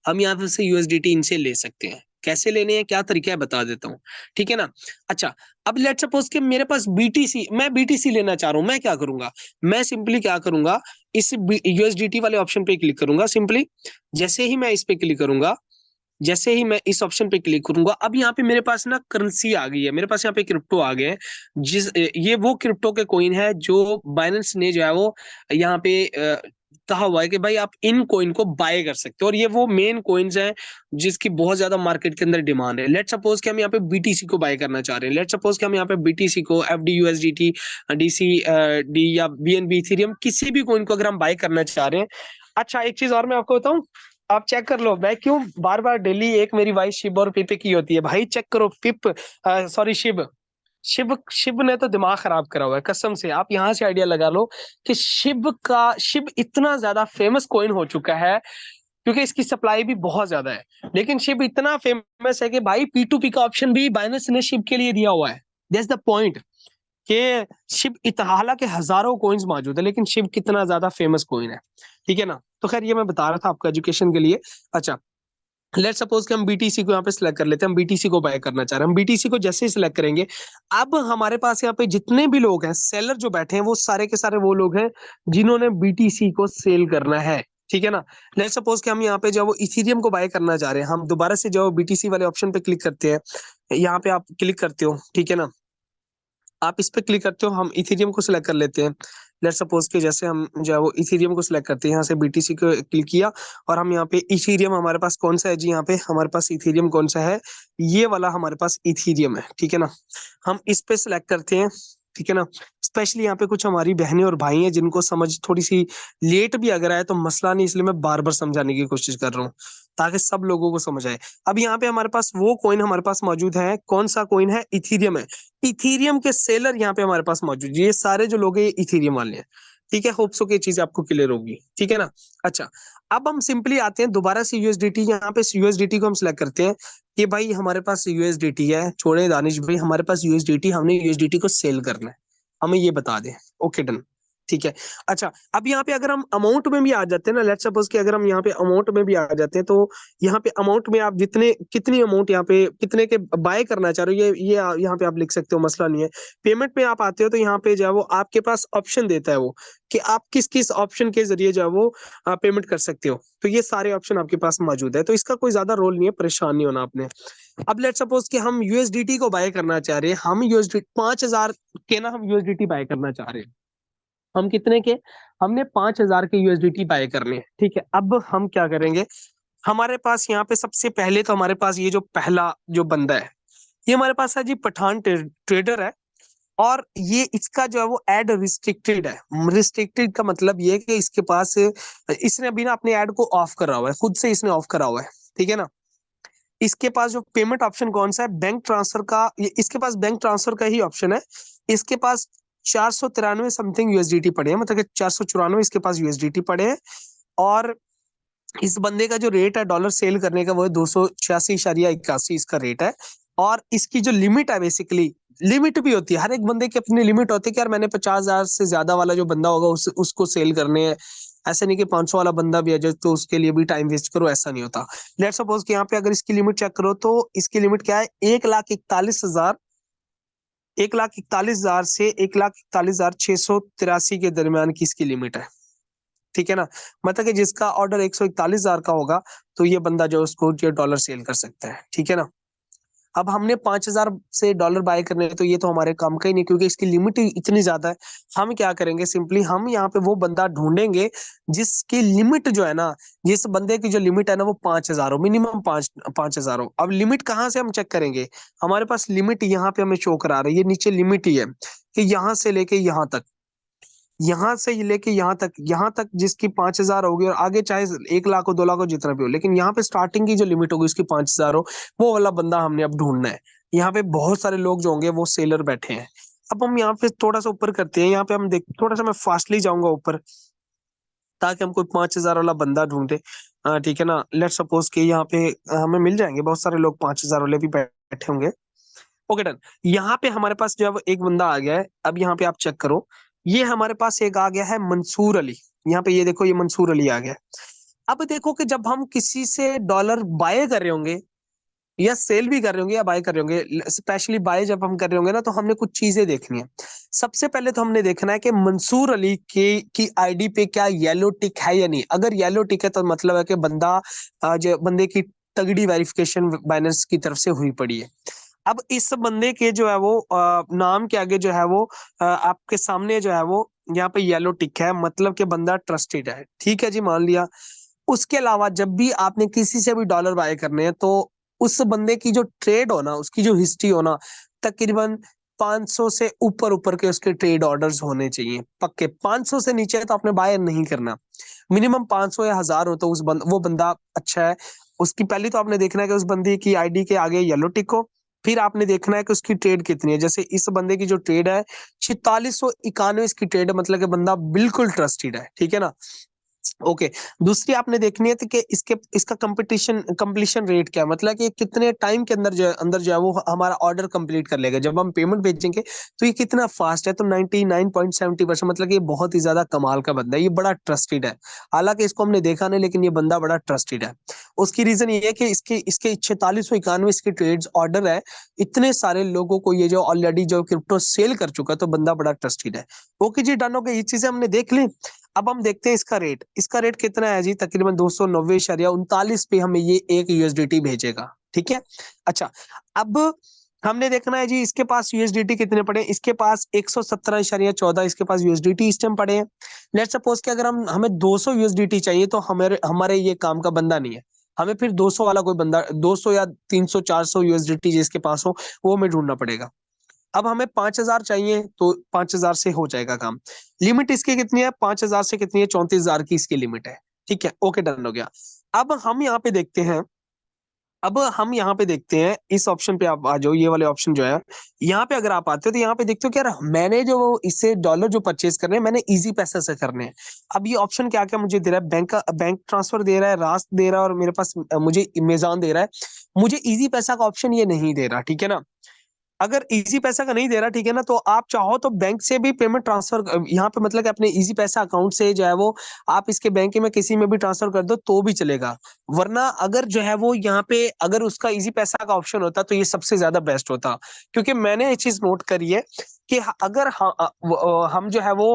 हम यहाँ से यूएसडीटी इनसे ले सकते हैं। कैसे लेने हैं, क्या तरीका है, बता देता हूँ, ठीक है ना। अच्छा, अब लेट सपोज कि मेरे पास बीटीसी, मैं बीटीसी लेना चाह रहा हूं, मैं क्या करूंगा, मैं सिंपली क्या करूंगा, इस यूएसडीटी वाले ऑप्शन पे क्लिक करूंगा। सिंपली जैसे ही मैं इस पे क्लिक करूंगा, जैसे ही मैं इस ऑप्शन पे क्लिक करूंगा, अब यहाँ पे मेरे पास ना करेंसी आ गई है, मेरे पास यहाँ पे क्रिप्टो आ गए हैं। ये वो क्रिप्टो के कॉइन है जो बाइनेंस ने जो है वो यहाँ पे कहा हुआ है कि भाई आप इन कॉइन को बाय कर सकते हो, और ये वो मेन कॉइन्स हैं जिसकी बहुत ज्यादा मार्केट के अंदर डिमांड है। लेट सपोज कि हम यहाँ पे बीटीसी को बाय करना चाह रहे हैं, लेट सपोज कि हम यहाँ पे बीटीसी को, एफडी यूएसडीटी, डीसी डी या बीएनबी इथेरियम, किसी भी कॉइन को अगर हम बाय करना चाह रहे हैं। अच्छा, एक चीज और मैं आपको बताऊं, आप चेक कर लो, मैं क्यों बार बार डेली एक मेरी वाइस शिब और पिप की होती है भाई, चेक करो, पिप सॉरी शिब, शिव शिव ने तो दिमाग खराब करा हुआ है कसम से। आप यहां से आइडिया लगा लो कि शिव इतना ज्यादा फेमस कॉइन हो चुका है, क्योंकि इसकी सप्लाई भी बहुत ज्यादा है, लेकिन शिव इतना फेमस है कि भाई P2P का ऑप्शन भी बाइनेंस ने शिव के लिए दिया हुआ है। दैट्स द पॉइंट कि शिव हालांकि हजारों कॉइन्स मौजूद है, लेकिन शिव कितना ज्यादा फेमस कॉइन है, ठीक है ना। तो खैर ये मैं बता रहा था आपको एजुकेशन के लिए। अच्छा, लेट सपोज कि हम बीटीसी को यहाँ पे सिलेक्ट कर लेते हैं, हम बीटीसी को बाय करना चाह रहे हैं। हम बीटीसी को जैसे ही सिलेक्ट करेंगे, अब हमारे पास यहाँ पे जितने भी लोग हैं सेलर जो बैठे हैं, वो सारे के सारे वो लोग हैं जिन्होंने बीटीसी को सेल करना है, ठीक है ना। लेट सपोज कि हम यहाँ पे जो वो इथीरियम को बाय करना चाह रहे हैं, हम दोबारा से जो बीटीसी वाले ऑप्शन पे क्लिक करते हैं, यहाँ पे आप क्लिक करते हो, ठीक है ना। आप इस पे क्लिक करते हो, हम इथेरियम को सिलेक्ट कर लेते हैं। लेट सपोज कि जैसे हम जो है वो इथेरियम को सिलेक्ट करते हैं, यहाँ से बीटीसी को क्लिक किया, और हम यहाँ पे इथेरियम, हमारे पास कौन सा है जी, यहाँ पे हमारे पास इथेरियम कौन सा है, ये वाला हमारे पास इथेरियम है, ठीक है ना। हम इस पे सिलेक्ट करते हैं, ठीक है ना। इस स्पेशली यहाँ पे कुछ हमारी बहनें और भाई हैं जिनको समझ थोड़ी सी लेट भी अगर आए तो मसला नहीं, इसलिए मैं बार बार समझाने की कोशिश कर रहा हूँ ताकि सब लोगों को समझ आए। अब यहाँ पे हमारे पास वो कॉइन हमारे पास मौजूद है, कौन सा कॉइन है? इथीरियम है। इथीरियम के सेलर यहाँ पे हमारे पास मौजूद, ये सारे जो लोग हैं ये इथीरियम वाले हैं। ठीक है, होप सो की चीज आपको क्लियर होगी, ठीक है ना। अच्छा, अब हम सिंपली आते हैं दोबारा से यूएसडीटी, यहाँ पे यूएसडीटी को हम सिलेक्ट करते हैं कि भाई हमारे पास यूएसडीटी है, छोड़े दानिश भाई, हमारे पास यूएसडीटी, हमने यूएसडीटी को सेल करना है, हमें ये बता दें। ओके डन, ठीक है। अच्छा, अब यहाँ पे अगर हम अमाउंट में भी आ जाते हैं ना, लेट्स सपोज कि अगर हम यहाँ पे अमाउंट में भी आ जाते हैं तो यहाँ पे अमाउंट में आप जितने कितनी अमाउंट यहाँ पे कितने के बाय करना चाह रहे हो ये यहाँ पे आप लिख सकते हो, मसला नहीं है। पेमेंट में आप आते हो तो यहाँ पे जो है वो आपके पास ऑप्शन देता है वो कि आप किस किस ऑप्शन के जरिए जो है वो पेमेंट कर सकते हो, तो ये सारे ऑप्शन आपके पास मौजूद है, तो इसका कोई ज्यादा रोल नहीं है, परेशान नहीं होना आपने। अब लेट सपोज कि हम यूएसडीटी को बाय करना चाह रहे हैं, हम यूएसडी 5,000 के ना हम यूएसडीटी बाय करना चाह रहे हैं। हम कितने के? हमने 5,000 के यूएसडीटी बाय करने हैं, ठीक है। अब हम क्या करेंगे, हमारे पास यहाँ पे सबसे पहले तो हमारे पास ये जो पहला जो बंदा है, ये हमारे पास है जी पठान ट्रेडर है, और ये इसका जो है वो एड रिस्ट्रिक्टेड है। रिस्ट्रिक्टेड का मतलब ये है कि इसके पास, इसने अभी ना अपने ऐड को ऑफ करा हुआ है, खुद से इसने ऑफ करा हुआ है, ठीक है ना। इसके पास जो पेमेंट ऑप्शन कौन सा है? बैंक ट्रांसफर का, इसके पास बैंक ट्रांसफर का ही ऑप्शन है। इसके पास 493 समथिंग यूएसडीटी पड़े हैं, मतलब कि 494 इसके पास यूएसडीटी पड़े हैं, और इस बंदे का जो रेट है डॉलर सेल करने का वो है 286.81 इसका रेट है। और इसकी जो लिमिट है, बेसिकली लिमिट भी होती है, हर एक बंदे की अपनी लिमिट होती है कि यार मैंने 50,000 से ज्यादा वाला जो बंदा होगा उसको सेल करने हैं। ऐसा नहीं कि 500 वाला बंदा भी है जो तो उसके लिए भी टाइम वेस्ट करो, ऐसा नहीं होता। लेट्स सपोज कि यहाँ पे अगर इसकी लिमिट चेक करो तो इसकी लिमिट क्या है? 1,41,000, 1,41,000 से 1,41,683 के दरमियान की इसकी लिमिट है, ठीक है ना। मतलब कि जिसका ऑर्डर 141,000 का होगा तो ये बंदा जो उसको जो डॉलर सेल कर सकता है, ठीक है ना। अब हमने 5,000 से डॉलर बाय करने हैं, तो ये तो हमारे काम का ही नहीं, क्योंकि इसकी लिमिट ही इतनी ज्यादा है। हम क्या करेंगे, सिंपली हम यहाँ पे वो बंदा ढूंढेंगे जिसकी लिमिट जो है ना, जिस बंदे की जो लिमिट है ना वो 5,000 हो, मिनिमम 5,000 हो। अब लिमिट कहाँ से हम चेक करेंगे? हमारे पास लिमिट यहाँ पे हमें शो करा रहा है, ये नीचे लिमिट ही है कि यहाँ से लेके यहाँ तक, यहाँ से लेके यहाँ तक जिसकी 5,000 होगी, और आगे चाहे 1 लाख हो 2 लाख हो जितना भी हो, लेकिन यहाँ पे स्टार्टिंग की जो लिमिट होगी उसकी 5,000 हो, वो वाला बंदा हमने अब ढूंढना है। यहाँ पे बहुत सारे लोग जो होंगे वो सेलर बैठे हैं। अब हम यहाँ पे थोड़ा सा ऊपर करते हैं, यहाँ पे हम देख, थोड़ा सा मैं फास्टली जाऊंगा ऊपर ताकि हम कोई 5,000 वाला बंदा ढूंढे, ठीक है ना। लेट सपोज कि यहाँ पे हमें मिल जाएंगे बहुत सारे लोग, 5,000 वाले भी बैठे होंगे। ओके डन, यहाँ पे हमारे पास जो है एक बंदा आ गया है। अब यहाँ पे आप चेक करो, ये हमारे पास एक आ गया है मंसूर अली। यहाँ पे ये देखो, ये मंसूर अली आ गया। अब देखो कि जब हम किसी से डॉलर बाय कर रहे होंगे या सेल भी कर रहे होंगे या बाय कर रहे होंगे, स्पेशली बाय जब हम कर रहे होंगे ना, तो हमने कुछ चीजें देखनी है। सबसे पहले तो हमने देखना है कि मंसूर अली की आईडी पे क्या येलो टिक है या नहीं। अगर येलो टिक है तो मतलब है कि बंदा, जो बंदे की तगड़ी वेरिफिकेशन बाइनेंस की तरफ से हुई पड़ी है। अब इस बंदे के जो है वो नाम के आगे जो है वो आपके सामने जो है वो यहाँ पे येलो टिक है, मतलब कि बंदा ट्रस्टेड है, ठीक है जी, मान लिया। उसके अलावा जब भी आपने किसी से भी डॉलर बाय करने हैं तो उस बंदे की जो ट्रेड हो ना, उसकी जो हिस्ट्री हो ना, तकरीबन 500 से ऊपर ऊपर के उसके ट्रेड ऑर्डर्स होने चाहिए पक्के। 500 से नीचे तो आपने बाय नहीं करना, मिनिमम 500 या 1,000 हो तो वो बंदा अच्छा है। उसकी पहली तो आपने देखना है कि उस बंदे की आईडी के आगे येलो टिक हो। फिर आपने देखना है कि उसकी ट्रेड कितनी है, जैसे इस बंदे की जो ट्रेड है 4691 इसकी ट्रेड है, मतलब कि बंदा बिल्कुल ट्रस्टेड है, ठीक है ना। ओके, दूसरी आपने देखनी है तो कि इसका कंप्लीशन रेट क्या है, मतलब कि कितने टाइम के अंदर जो है वो हमारा ऑर्डर कंप्लीट कर लेगा। जब हम पेमेंट भेजेंगे तो ये कितना फास्ट है, तो 99.70%, मतलब कि ये बहुत ही ज्यादा कमाल का बंदा है, ये बड़ा ट्रस्टेड है। हालांकि इसको हमने देखा नहीं, लेकिन ये बंदा बड़ा ट्रस्टेड है। उसकी रीजन ये है कि इसके 4691 इसके ट्रेड्स ऑर्डर है, इतने सारे लोगों को ये जो ऑलरेडी जो क्रिप्टो सेल कर चुका है, तो बंदा बड़ा ट्रस्टेड है। ओके जी, डन हो गया, ये चीजें हमने देख ली। अब हम देखते हैं इसका रेट कितना है जी, तकरीबन 290.39 पे हमें ये एक यूएसडीटी भेजेगा, ठीक है। अच्छा, अब हमने देखना है जी इसके पास यूएसडीटी कितने पड़े। इसके पास 117.14 इसके पास यूएसडीटी इस टाइम पड़े हैं। लेट्स सपोज कि अगर हमें 200 यूएसडीटी चाहिए तो हमारे ये काम का बंदा नहीं है, हमें फिर 200 वाला कोई बंदा, 200 या 300 400 यूएसडीटी जिसके पास हो वो हमें ढूंढना पड़ेगा। अब हमें 5,000 चाहिए तो 5,000 से हो जाएगा काम। लिमिट इसकी कितनी है? 5,000 से कितनी है? 34,000 की इसकी लिमिट है। ठीक है, ओके, डन हो गया। अब हम यहाँ पे देखते हैं, अब हम यहाँ पे देखते हैं, इस ऑप्शन पे आप आ जाओ, ये वाले ऑप्शन जो है यहाँ पे अगर आप आते हो तो यहाँ पे देखते हो कि यार मैंने जो इससे डॉलर जो परचेज करने हैं मैंने इजी पैसे से करने हैं। अब ये ऑप्शन क्या क्या मुझे दे रहा है? बैंक ट्रांसफर दे रहा है, रास्त दे रहा है, और मेरे पास मुझे अमेज़न दे रहा है। मुझे इजी पैसा का ऑप्शन ये नहीं दे रहा, ठीक है ना। अगर इजी पैसा का नहीं दे रहा, ठीक है ना, तो आप चाहो तो बैंक से भी पेमेंट ट्रांसफर यहाँ पे मतलब कि अपने इजी पैसा अकाउंट से जो है वो आप इसके बैंक में किसी में भी ट्रांसफर कर दो तो भी चलेगा। वरना अगर जो है वो यहाँ पे अगर उसका इजी पैसा का ऑप्शन होता तो ये सबसे ज्यादा बेस्ट होता, क्योंकि मैंने ये चीज नोट करी है कि अगर हम जो है वो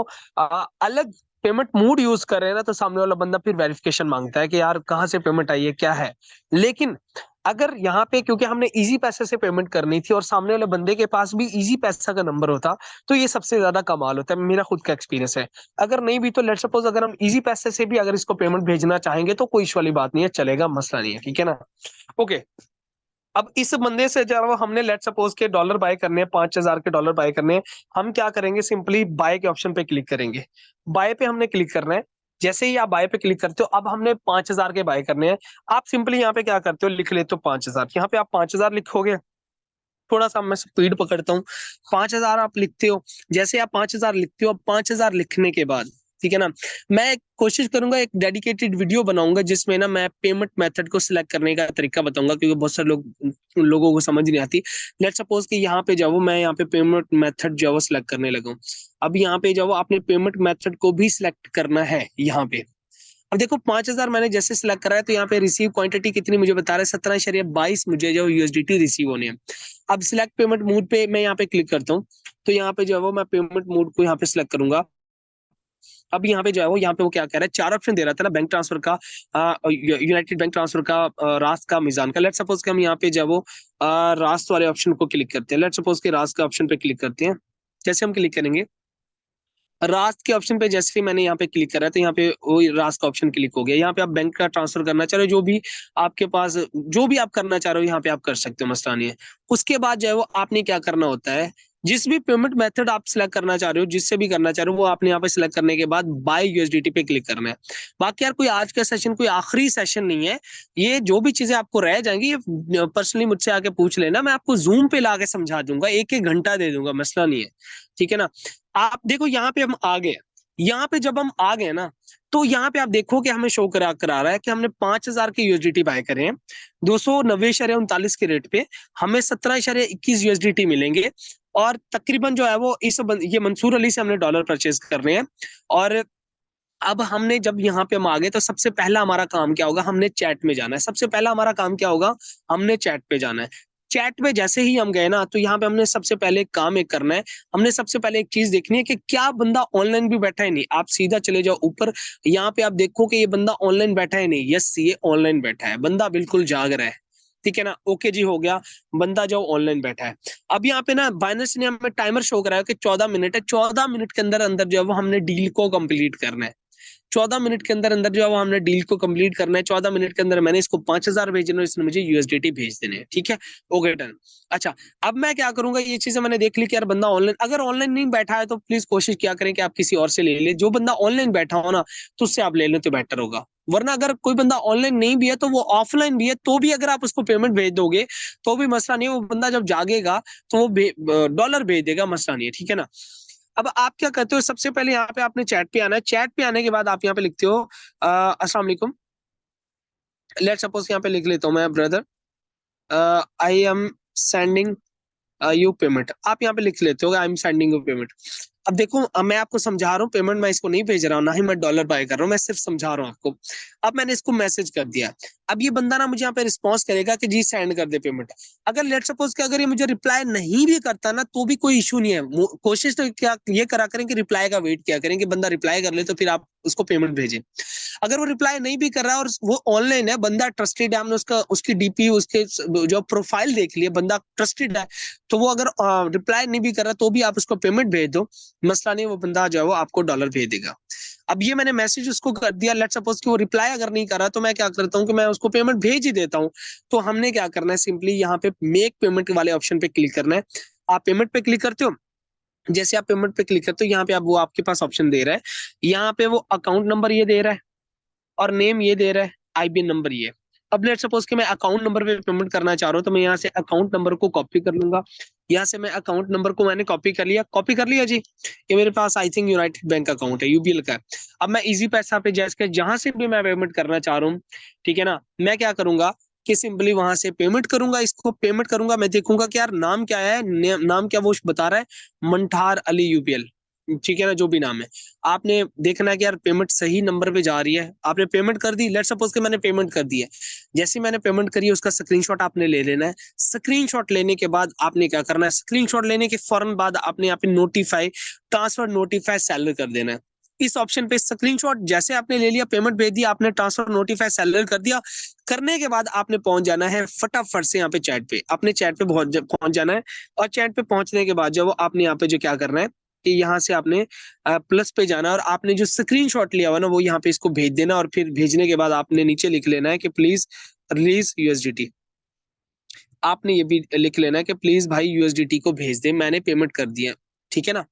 अलग पेमेंट मूड यूज कर रहे हैं ना, तो सामने वाला बंदा फिर वेरिफिकेशन मांगता है कि यार कहाँ से पेमेंट आई है, क्या है। लेकिन अगर यहाँ पे क्योंकि हमने इजी पैसे से पेमेंट करनी थी और सामने वाले बंदे के पास भी इजी पैसा का नंबर होता, तो ये सबसे ज्यादा कमाल होता है, मेरा खुद का एक्सपीरियंस है। अगर नहीं भी तो लेट्स सपोज अगर हम इजी पैसे से भी अगर इसको पेमेंट भेजना चाहेंगे तो कोई इशू वाली बात नहीं है, चलेगा, मसला नहीं है, ठीक है ना। ओके, अब इस बंदे से जब हमने लेट सपोज के डॉलर बाय करने हैं, 5,000 के डॉलर बाय करने हैं, हम क्या करेंगे? सिंपली बाय के ऑप्शन पे क्लिक करेंगे। बाय पे हमने क्लिक करना है। जैसे ही आप बाय पे क्लिक करते हो, अब हमने 5,000 के बाय करने हैं। आप सिंपली यहाँ पे क्या करते हो? लिख लेते हो 5,000। यहाँ पे आप 5,000 लिखोगे। थोड़ा सा मैं स्पीड पकड़ता हूँ। 5,000 आप लिखते हो। जैसे आप 5,000 लिखते हो, 5,000 लिखने के बाद, ठीक है ना, मैं कोशिश करूंगा एक डेडिकेटेड वीडियो बनाऊंगा जिसमें ना मैं पेमेंट मेथड को सिलेक्ट करने का तरीका बताऊंगा, क्योंकि बहुत सारे लोगों को समझ नहीं आती। लेट सपोज कि यहाँ पे जाओ, मैं यहाँ पे पेमेंट मेथड जो है वो सिलेक्ट करने लगा हूँ। अब यहाँ पे जाओ, आपने पेमेंट मेथड को भी सिलेक्ट करना है यहाँ पे। अब देखो 5,000 मैंने जैसे सिलेक्ट करा है, तो यहाँ पे रिसीव क्वांटिटी कितनी मुझे बता रहा है? 17.22 मुझे जो यूएसडीटी रिसीव होने हैं। अब सिलेक्ट पेमेंट मोड पे मैं यहाँ पे क्लिक करता हूँ, तो यहाँ पे जो है वो मैं पेमेंट मोड को यहाँ पे सिलेक्ट करूंगा। अब यहाँ पे जो है वो यहाँ पे वो क्या कह रहा है? 4 ऑप्शन दे रहा था ना, बैंक ट्रांसफर का, यूनाइटेड बैंक ट्रांसफर का, रास्त का, मिजान का। लेट सपोज कि हम यहाँ पे जो है वो रास्त वाले ऑप्शन को क्लिक करते हैं। लेट सपोज के रास्त के ऑप्शन पे क्लिक करते हैं। जैसे हम क्लिक करेंगे रास्त के ऑप्शन पे, जैसे ही मैंने यहाँ पे क्लिक करा तो यहाँ पे वो रास्त का ऑप्शन क्लिक हो गया। यहाँ पे आप बैंक का ट्रांसफर करना चाह रहे हो, जो भी आपके पास जो भी आप करना चाह रहे हो यहाँ पे आप कर सकते हो, मसला नहीं है। उसके बाद जो है वो आपने क्या करना होता है? जिस भी पेमेंट मेथड आप सिलेक्ट करना चाह रहे हो, जिससे भी करना चाह रहे हो, वो आपने यहाँ पे सिलेक्ट करने के बाद बाय यूएसडीटी पे क्लिक करना है। बाकी यार कोई आज का सेशन कोई आखिरी सेशन नहीं है। ये जो भी चीजें आपको रह जाएंगी ये पर्सनली मुझसे आके पूछ लेना, मैं आपको जूम पे ला के समझा दूंगा, एक एक घंटा दे दूंगा, मसला नहीं है, ठीक है ना। आप देखो यहाँ पे हम आ गए। यहाँ पे जब हम आ गए ना, तो यहाँ पे आप देखो कि हमें शो करा रहा है कि हमने 5,000 के यूएसडीटी बाय करे हैं 290.39 के रेट पे। हमें 17.21 यूएसडीटी मिलेंगे। और तकरीबन जो है वो ये मंसूर अली से हमने डॉलर परचेज कर रहे हैं। और अब हमने जब यहाँ पे हम आ गए, तो सबसे पहला हमारा काम क्या होगा? हमने चैट में जाना है। सबसे पहला हमारा काम क्या होगा? हमने चैट पे जाना है। चैट पे जैसे ही हम गए ना, तो यहाँ पे हमने सबसे पहले एक काम एक करना है। हमने सबसे पहले एक चीज देखनी है कि क्या बंदा ऑनलाइन भी बैठा है नहीं। आप सीधा चले जाओ ऊपर, यहाँ पे आप देखो कि ये बंदा ऑनलाइन बैठा है नहीं। यस, ये ऑनलाइन बैठा है, बंदा बिल्कुल जाग रहा है, ठीक है ना। ओके जी, हो गया, बंदा जो ऑनलाइन बैठा है। अब यहाँ पे ना बाइनेंस ने हमें टाइमर शो कराया कि 14 मिनट है। 14 मिनट के अंदर अंदर जो है वो हमने डील को कंप्लीट करना है। 14 मिनट के अंदर अंदर जो है वो हमने डील को कंप्लीट करना है। 14 मिनट के अंदर मैंने इसको 5,000 भेजने और इसने मुझे यूएसडीटी भेज देने हैं, ठीक है। Okay, done. अच्छा, अब मैं क्या करूंगा? ये चीजें मैंने देख ली कि यार बंदा ऑनलाइन, अगर ऑनलाइन नहीं बैठा है तो प्लीज कोशिश क्या करें कि आप किसी और से ले ले। जो बंदा ऑनलाइन बैठा हो ना, तो उससे आप ले लें तो बेटर होगा। वरना अगर कोई बंदा ऑनलाइन नहीं भी है तो वो ऑफलाइन भी है, तो भी अगर आप उसको पेमेंट भेज दोगे तो भी मसला नहीं है। वो बंदा जब जागेगा तो वो डॉलर भेज देगा, मसला नहीं है, ठीक है ना। अब आप क्या करते हो? सबसे पहले यहाँ पे आपने चैट पे आना है। चैट पे आने के बाद आप यहाँ पे लिखते हो अस्सलाम वालेकुम। लेट सपोज यहाँ पे लिख लेता हूँ मैं, brother I am sending you payment. आप यहाँ पे लिख लेते हो I am sending you payment. अब देखो, मैं आपको समझा रहा हूँ, पेमेंट मैं इसको नहीं भेज रहा हूँ, ना ही मैं डॉलर बाय कर रहा हूँ, मैं सिर्फ समझा रहा हूँ आपको। अब मैंने इसको मैसेज कर दिया। अब ये बंदा ना मुझे यहाँ पे रिस्पॉन्स करेगा कि जी सेंड कर दे पेमेंट। अगर लेट सपोज कि अगर ये मुझे रिप्लाई नहीं भी करता ना, तो भी कोई इशू नहीं है। कोशिश तो क्या ये करा करें कि रिप्लाई का वेट किया करें कि बंदा रिप्लाई कर ले, तो फिर आप उसको पेमेंट भेजें। अगर वो रिप्लाई नहीं भी कर रहा है और वो ऑनलाइन है, बंदा ट्रस्टेड है, हमने उसकी डीपी उसके जो प्रोफाइल देख लिया, बंदा ट्रस्टेड है, तो वो अगर रिप्लाई नहीं भी कर रहा तो भी आप उसको पेमेंट भेज दो, मसला नहीं, वो बंदा जो है वो आपको डॉलर भेज देगा। अब ये मैंने मैसेज उसको कर दिया। लेट सपोज कि वो रिप्लाई अगर नहीं कर रहा, तो मैं क्या करता हूँ कि मैं उसको पेमेंट भेज ही देता हूँ। तो हमने क्या करना है? सिंपली यहाँ पे मेक पेमेंट वाले ऑप्शन पे क्लिक करना है। आप पेमेंट पे क्लिक करते हो। जैसे आप पेमेंट पे क्लिक करते हो, यहाँ पे आप वो आपके पास ऑप्शन दे रहा है, यहाँ पे वो अकाउंट नंबर ये दे रहा है और नेम ये दे रहा है, आईबीएन नंबर ये। अब लेट सपोज कि मैं अकाउंट नंबर पे पेमेंट करना चाह रहा हूँ, तो मैं यहाँ से अकाउंट नंबर को कॉपी कर लूंगा। यहाँ से मैं अकाउंट नंबर को मैंने कॉपी कर लिया जी। ये मेरे पास I think United bank account है, यूबीएल का है। अब मैं इजी पैसा पे जैसे जहां से भी मैं पेमेंट करना चाह रहा हूँ, ठीक है ना, मैं क्या करूंगा कि सिंपली वहां से पेमेंट करूंगा, इसको पेमेंट करूंगा। मैं देखूंगा कि यार नाम क्या है, नाम क्या वो बता रहा है, मंठार अली यूबीएल, ठीक है ना, जो भी नाम है। आपने देखना है कि यार पेमेंट सही नंबर पे जा रही है। आपने पेमेंट कर दी, लेट सपोज कि मैंने पेमेंट कर दी है। जैसे ही मैंने पेमेंट करी है, उसका स्क्रीनशॉट आपने ले लेना है। स्क्रीनशॉट लेने के बाद आपने क्या करना है, स्क्रीनशॉट लेने के फौरन बाद आपने यहाँ पे नोटिफाई ट्रांसफर नोटिफाई सेलर कर देना है। इस ऑप्शन पे स्क्रीनशॉट जैसे आपने ले लिया, पेमेंट भेज दिया, आपने ट्रांसफर नोटिफाई सेलर कर दिया। करने के बाद आपने पहुंच जाना है फटाफट से यहाँ पे चैट पे, अपने चैट पे पहुंच जाना है। और चैट पे पहुंचने के बाद जब आपने यहाँ पे जो क्या करना है कि यहाँ से आपने प्लस पे जाना है और आपने जो स्क्रीनशॉट लिया हुआ ना वो यहाँ पे इसको भेज देना। और फिर भेजने के बाद आपने नीचे लिख लेना है कि प्लीज रिलीज यूएसडीटी। आपने ये भी लिख लेना है कि प्लीज भाई यूएसडीटी को भेज दे, मैंने पेमेंट कर दिया, ठीक है ना।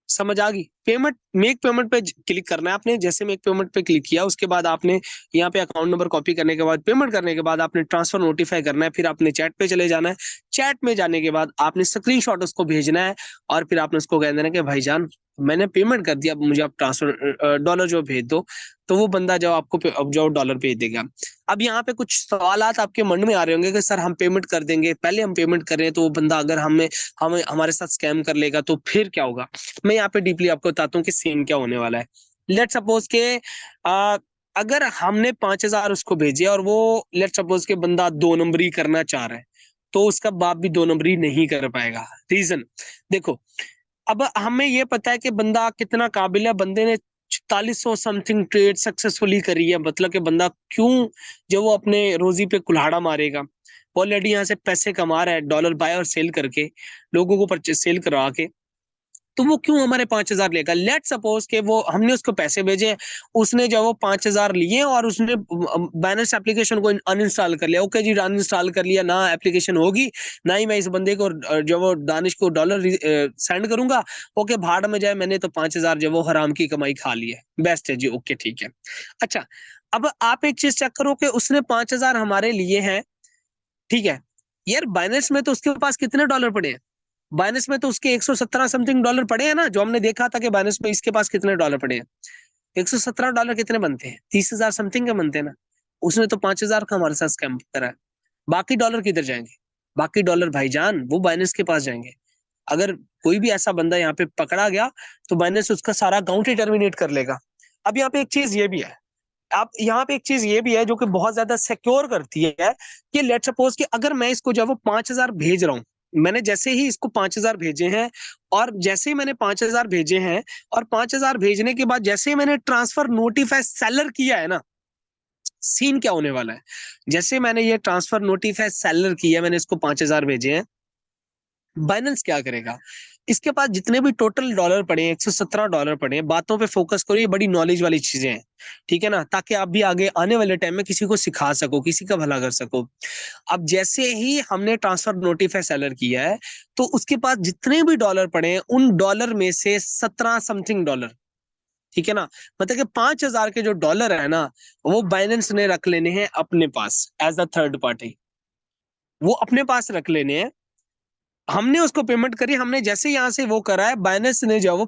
समझ आ गई। पेमेंट, मेक पेमेंट पे क्लिक करना है आपने। जैसे मेक पेमेंट पे क्लिक किया, उसके बाद आपने यहाँ पे अकाउंट नंबर कॉपी करने के बाद पेमेंट करने के बाद आपने ट्रांसफर नोटिफाई करना है। फिर आपने चैट पे चले जाना है। चैट में जाने के बाद आपने स्क्रीनशॉट उसको भेजना है और फिर आपने उसको कह देना कि भाईजान मैंने पेमेंट कर दिया, अब मुझे आप ट्रांसफर डॉलर जो भेज दो। तो वो बंदा जो आपको जो डॉलर भेज देगा। अब यहाँ पे कुछ सवालात आपके मन में आ रहे होंगे कि सर हम पेमेंट कर देंगे, पहले हम पेमेंट कर रहे हैं तो वो बंदा अगर हमें हमारे साथ स्कैम कर लेगा तो फिर क्या होगा। मैं यहाँ पे डीपली आपको बताता हूँ कि सीन क्या होने वाला है। लेट सपोज के आ, अगर हमने 5,000 उसको भेजे और वो लेट सपोज के बंदा 2 नंबरी करना चाह रहा है, तो उसका बाप भी 2 नंबरी नहीं कर पाएगा। रीजन देखो, अब हमें ये पता है कि बंदा कितना काबिल है। बंदे ने 4400 समथिंग ट्रेड सक्सेसफुली करी है। मतलब कि बंदा क्यों, जो वो अपने रोजी पे कुल्हाड़ा मारेगा, ऑलरेडी यहाँ से पैसे कमा रहा है डॉलर बाय और सेल करके, लोगों को परचेस सेल करवा के, तो वो क्यों हमारे 5,000 लेगा। लेट सपोज के वो हमने उसको पैसे भेजे, उसने जब वो 5,000 लिए और उसने बैलेंस एप्लीकेशन को अनइंस्टॉल कर लिया। ओके जी, अनइंस्टॉल कर लिया, ना एप्लीकेशन होगी ना ही मैं इस बंदे को जो वो दानिश को डॉलर सेंड करूंगा। ओके भाड़ में जाए, मैंने तो 5,000 जो वो हराम की कमाई खा ली है। बेस्ट है जी, ओके ठीक है। अच्छा, अब आप एक चीज चेक करो कि उसने 5,000 हमारे लिए हैं, ठीक है। यार बाइनेंस में तो उसके पास कितने डॉलर पड़े हैं, बाइनेंस में तो उसके 117 समथिंग डॉलर पड़े हैं ना, जो हमने देखा था कि बाइनेंस में इसके पास कितने डॉलर पड़े हैं। 117 डॉलर कितने बनते हैं, 30,000 समथिंग के बनते हैं ना। उसने तो 5,000 का हमारे साथ स्कैम करा है। बाकी डॉलर किधर जाएंगे, बाकी डॉलर भाईजान वो बाइनेंस के पास जाएंगे। अगर कोई भी ऐसा बंदा यहाँ पे पकड़ा गया तो बाइनेंस उसका सारा अकाउंट ही टर्मिनेट कर लेगा। अब यहाँ पे एक चीज ये भी है, आप यहाँ पे एक चीज ये भी है जो कि बहुत ज्यादा सिक्योर करती है कि लेट सपोज कि अगर मैं इसको जब वो 5,000 भेज रहा हूँ, मैंने जैसे ही इसको 5,000 भेजे हैं, और जैसे ही मैंने 5,000 भेजे हैं और 5,000 भेजने के बाद जैसे ही मैंने ट्रांसफर नोटिफाई सेलर किया है ना, सीन क्या होने वाला है। जैसे मैंने ये ट्रांसफर नोटिफाई सेलर किया, मैंने इसको 5,000 भेजे हैं, बाइनेंस क्या करेगा, इसके पास जितने भी टोटल डॉलर पड़े हैं, 117 डॉलर पड़े हैं। बातों पे फोकस करो, ये बड़ी नॉलेज वाली चीजें हैं, ठीक है ना, ताकि आप भी आगे आने वाले टाइम में किसी को सिखा सको, किसी का भला कर सको। अब जैसे ही हमने ट्रांसफर नोटिफाई सेलर किया है, तो उसके पास जितने भी डॉलर पड़े हैं, उन डॉलर में से 17 समथिंग डॉलर, ठीक है ना, मतलब कि 5,000 के जो डॉलर है ना, वो बाइनेंस ने रख लेने हैं अपने पास एज अ थर्ड पार्टी, वो अपने पास रख लेने हैं। हमने उसको पेमेंट करी, हमने जैसे यहाँ से वो करा है, बाइनेंस ने जो वो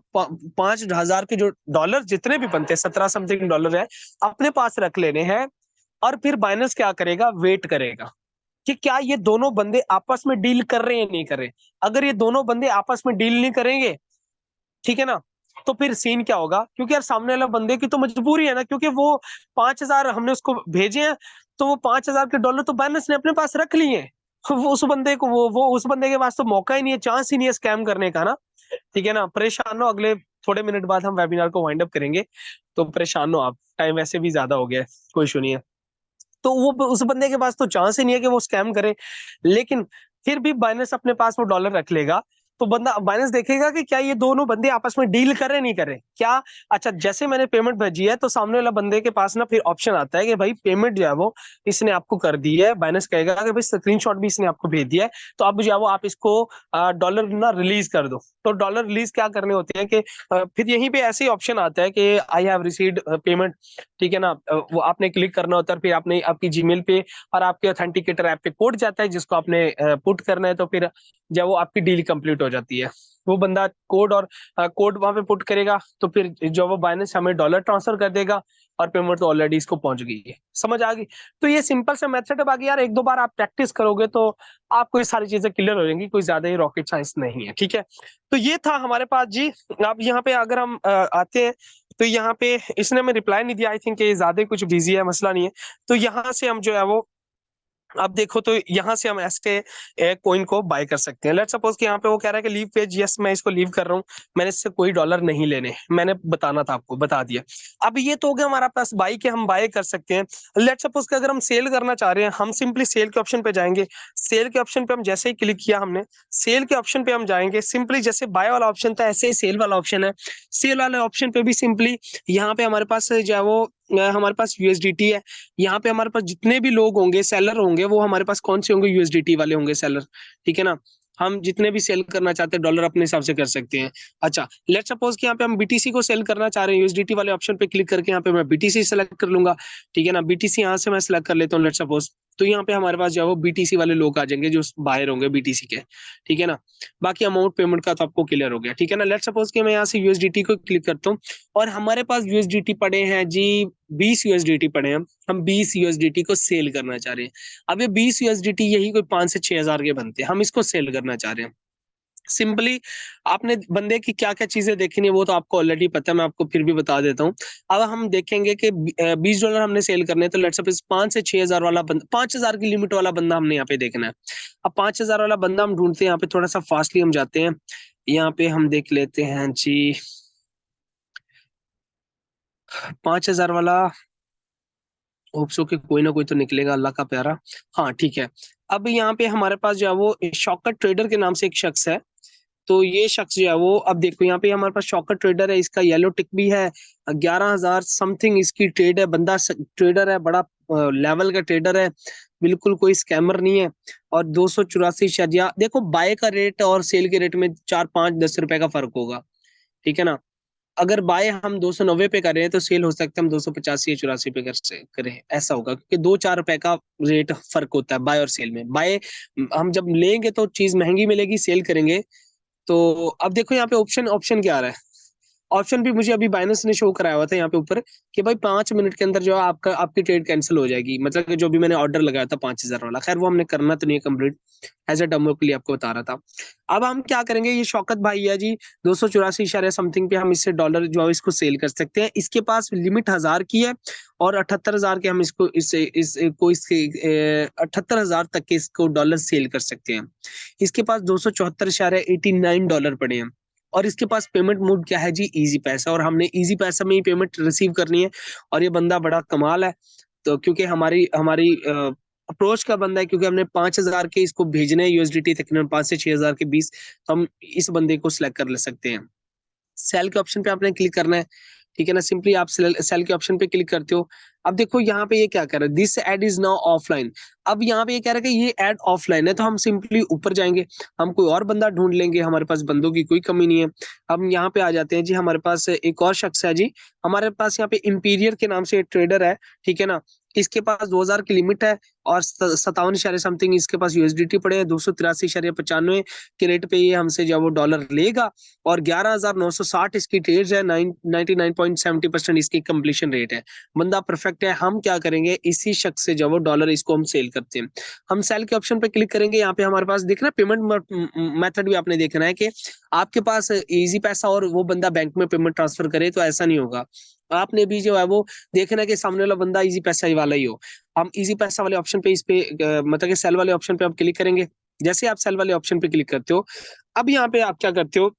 5,000 के जो डॉलर जितने भी बनते हैं, 17 समथिंग डॉलर है, अपने पास रख लेने हैं। और फिर बाइनेंस क्या करेगा, वेट करेगा कि क्या ये दोनों बंदे आपस में डील कर रहे हैं या नहीं कर रहे। अगर ये दोनों बंदे आपस में डील नहीं करेंगे, ठीक है ना, तो फिर सीन क्या होगा, क्योंकि यार सामने वाले बंदे की तो मजबूरी है ना, क्योंकि वो 5,000 हमने उसको भेजे हैं, तो वो 5,000 के डॉलर तो बाइनेंस ने अपने पास रख लिए हैं। वो उस बंदे को वो उस बंदे के पास तो मौका ही नहीं है, चांस ही नहीं है स्कैम करने का ना। ठीक है ना, परेशान हो, अगले थोड़े मिनट बाद हम वेबिनार को वाइंड अप करेंगे, तो परेशान हो आप, टाइम वैसे भी ज्यादा हो गया है, कोई इशू नहीं है। तो वो उस बंदे के पास तो चांस ही नहीं है कि वो स्कैम करे, लेकिन फिर भी बाइनेंस अपने पास वो डॉलर रख लेगा। तो बंदा बाइनेंस देखेगा कि क्या ये दोनों बंदे आपस में डील कर रहे नहीं कर रहे क्या। अच्छा, जैसे मैंने पेमेंट भेजी है तो सामने वाला बंदे के पास ना फिर ऑप्शन आता है कि भाई पेमेंट जो है वो इसने आपको कर दी है। बाइनेंस कहेगा कि भाई स्क्रीनशॉट भी इसने आपको भेज दिया है, तो अब जो है वो आप इसको डॉलर ना रिलीज कर दो। तो डॉलर रिलीज क्या करने होते हैं कि फिर यहीं पे ऐसे ही ऑप्शन आता है कि आई हैव रिसीव्ड पेमेंट, ठीक है ना। वो आपने क्लिक करना होता है, फिर आपने आपकी जीमेल पे और आपके ऑथेंटिकेटर ऐप पे कोड जाता है जिसको आपने पुट करना है। तो फिर जब वो आपकी डील कंप्लीट हो जाती है, वो बंदा कोड और कोड वहां पे पुट करेगा, तो फिर जो वो बाइनेंस हमें डॉलर ट्रांसफर कर देगा और पेमेंट तो ऑलरेडी इसको पहुंच गई है। समझ आ गई। तो ये सिंपल सा मेथड है। बाकी यार एक दो बार आप प्रैक्टिस करोगे तो आपको ये सारी चीजें क्लियर हो जाएंगी, कोई ज्यादा ही रॉकेट साइंस नहीं है, ठीक है। तो ये था हमारे पास जी। अब यहाँ पे अगर हम आते हैं तो यहाँ पे इसने हमें रिप्लाई नहीं दिया, आई थिंक ये ज्यादा कुछ बिजी है, मसला नहीं है। तो यहाँ से हम जो है वो अब देखो, तो यहाँ से हम ऐसे कॉइन को बाय कर सकते हैं। लेट्स सपोज कि यहाँ पे वो कह रहा है कि लीव पेज, यस मैं इसको लीव कर रहा हूँ, मैंने इससे कोई डॉलर नहीं लेने, मैंने बताना था आपको, बता दिया। अब ये तो हो गया हमारा पास बाई के, हम बाय कर सकते हैं। लेट्स सपोज कि अगर हम सेल करना चाह रहे हैं, हम सिंपली सेल के ऑप्शन पे जाएंगे। सेल के ऑप्शन पे हम जैसे ही क्लिक किया हमने, सेल के ऑप्शन पे हम जाएंगे, सिंपली जैसे बाय वाला ऑप्शन था ऐसे ही सेल वाला ऑप्शन है। सेल वाले ऑप्शन पे भी सिंपली यहाँ पे हमारे पास जो है वो हमारे पास यूएसडीटी है। यहाँ पे हमारे पास जितने भी लोग होंगे, सेलर होंगे, वो हमारे पास कौन से होंगे, यूएसडीटी वाले होंगे सेलर, ठीक है ना। हम जितने भी सेल करना चाहते हैं डॉलर अपने हिसाब से कर सकते हैं। अच्छा, लेट्स सपोज कि यहाँ पे हम बीटीसी को सेल करना चाह रहे हैं, यूएसडीटी वाले ऑप्शन पे क्लिक करके यहाँ पे मैं बीटीसी सेलेक्ट कर लूंगा, ठीक है ना। बीटीसी यहाँ से मैं सेलेक्ट कर लेता हूँ लेट्स सपोज। तो यहाँ पे हमारे पास जो है वो बीटीसी वाले लोग आ जाएंगे जो बायर होंगे बीटीसी के, ठीक है ना। बाकी अमाउंट पेमेंट का तो आपको क्लियर हो गया, ठीक है ना। लेट्स सपोज कि मैं यहाँ से यूएसडीटी को क्लिक करता हूँ और हमारे पास यूएसडीटी पड़े हैं जी, 20 यूएसडीटी पड़े हैं। हम 20 यूएसडीटी को सेल करना चाह रहे हैं। अब ये 20 यूएसडीटी यही कोई 5 से 6 हजार के बनते हैं, हम इसको सेल करना चाह रहे हैं। सिंपली आपने बंदे की क्या क्या चीजें देखनी है वो तो आपको ऑलरेडी पता है, मैं आपको फिर भी बता देता हूँ। अब हम देखेंगे कि $20 हमने सेल करने हैं, तो लेट्स सपोज 5 से 6 हजार वाला बंदा, 5 हजार की लिमिट वाला बंदा हमने यहाँ पे देखना है। अब 5 हजार वाला बंदा हम ढूंढते हैं, यहाँ पे थोड़ा सा फास्टली हम जाते हैं। यहाँ पे हम देख लेते हैं जी 5 हजार वाला। होप्सो के कोई ना कोई तो निकलेगा, अल्लाह का प्यारा। हाँ ठीक है। अब यहाँ पे हमारे पास जो है वो शॉकर ट्रेडर के नाम से एक शख्स है। तो ये शख्स जो है वो, अब देखो यहाँ पे हमारे पास शॉकर ट्रेडर है, इसका येलो टिक भी है। 11,000 समथिंग इसकी ट्रेड है, बंदा ट्रेडर है, बड़ा लेवल का ट्रेडर है, बिल्कुल कोई स्कैमर नहीं है। और 284 शरिया, देखो बाय का रेट और सेल के रेट में 4 5 10 रुपए का फर्क होगा, ठीक है ना। अगर बाय हम 290 पे कर रहे हैं तो सेल हो सकता है हम 285 या 84 पे करें, ऐसा होगा क्योंकि 2 4 रुपए का रेट फर्क होता है बाय और सेल में। बाय हम जब लेंगे तो चीज महंगी मिलेगी, सेल करेंगे तो। अब देखो यहाँ पे ऑप्शन ऑप्शन क्या आ रहा है। ऑप्शन भी मुझे अभी बाइनेंस ने शो कराया हुआ था यहाँ पे ऊपर कि भाई 5 मिनट के अंदर जो है आपका आपकी ट्रेड कैंसिल हो जाएगी, मतलब कि जो भी मैंने ऑर्डर लगाया था 5 हजार वाला, खैर वो हमने करना तो नहीं है कंप्लीट, एज अ डेमो के लिए आपको बता रहा था। अब हम क्या करेंगे, ये शौकत भाई है जी, 284 समथिंग पे हम इससे डॉलर जो है इसको सेल कर सकते हैं। इसके पास लिमिट 1000 की है और 78 हजार के हम इसको इसके 78 हजार तक के इसको डॉलर सेल कर सकते हैं। इसके पास 274.89 डॉलर पड़े हैं और इसके पास पेमेंट मोड क्या है जी, इजी पैसा, और हमने इजी पैसा में ही पेमेंट रिसीव करनी है। और ये बंदा बड़ा कमाल है, तो क्योंकि हमारी हमारी अप्रोच का बंदा है, क्योंकि हमने 5 हजार के इसको भेजने हैं यूएसडीटी तकरीबन 5 से 6 हजार के बीच, तो हम इस बंदे को सिलेक्ट कर ले सकते हैं। सेल के ऑप्शन पे आपने क्लिक करना है, ठीक है ना। सिंपली आप सेल के ऑप्शन पे क्लिक करते हो। अब देखो यहाँ पे ये क्या कर रहा है, this ad is now offline. अब यहाँ पे ये कह रहा है कि ये एड ऑफलाइन है, तो हम सिंपली ऊपर जाएंगे, हम कोई और बंदा ढूंढ लेंगे, हमारे पास बंदों की कोई कमी नहीं है। हम यहाँ पे आ जाते हैं जी, हमारे पास एक और शख्स है जी, हमारे पास यहाँ पे इंपीरियर के नाम से एक ट्रेडर है, ठीक है ना। इसके पास 2000 की लिमिट है और 57 समथिंग इसके पास यूएसडीटी पड़े हैं। 283.95 के रेट पे ये हमसे जो वो डॉलर लेगा और 11,960 इसकी ट्रेड है। 99.70% इसकी कंप्लीशन रेट है। बंदा परफेक्ट है। हम क्या करेंगे, इसी शख्स से जो वो डॉलर इसको हम सेल करते हैं। हम सेल के ऑप्शन पे क्लिक करेंगे, यहाँ पे हमारे पास दिख रहा है पेमेंट मेथड भी आपने देखना है कि आपके पास इजी पैसा और वो बंदा बैंक में पेमेंट ट्रांसफर करे, तो ऐसा नहीं होगा। आपने भी जो है वो देखना है कि सामने वाला बंदा इजी पैसा ही वाला ही हो। हम इजी पैसा वाले ऑप्शन पे इस पे मतलब कि सेल वाले ऑप्शन पे आप क्लिक करेंगे। जैसे आप सेल वाले ऑप्शन पे क्लिक करते हो, अब यहाँ पे आप क्या करते हो,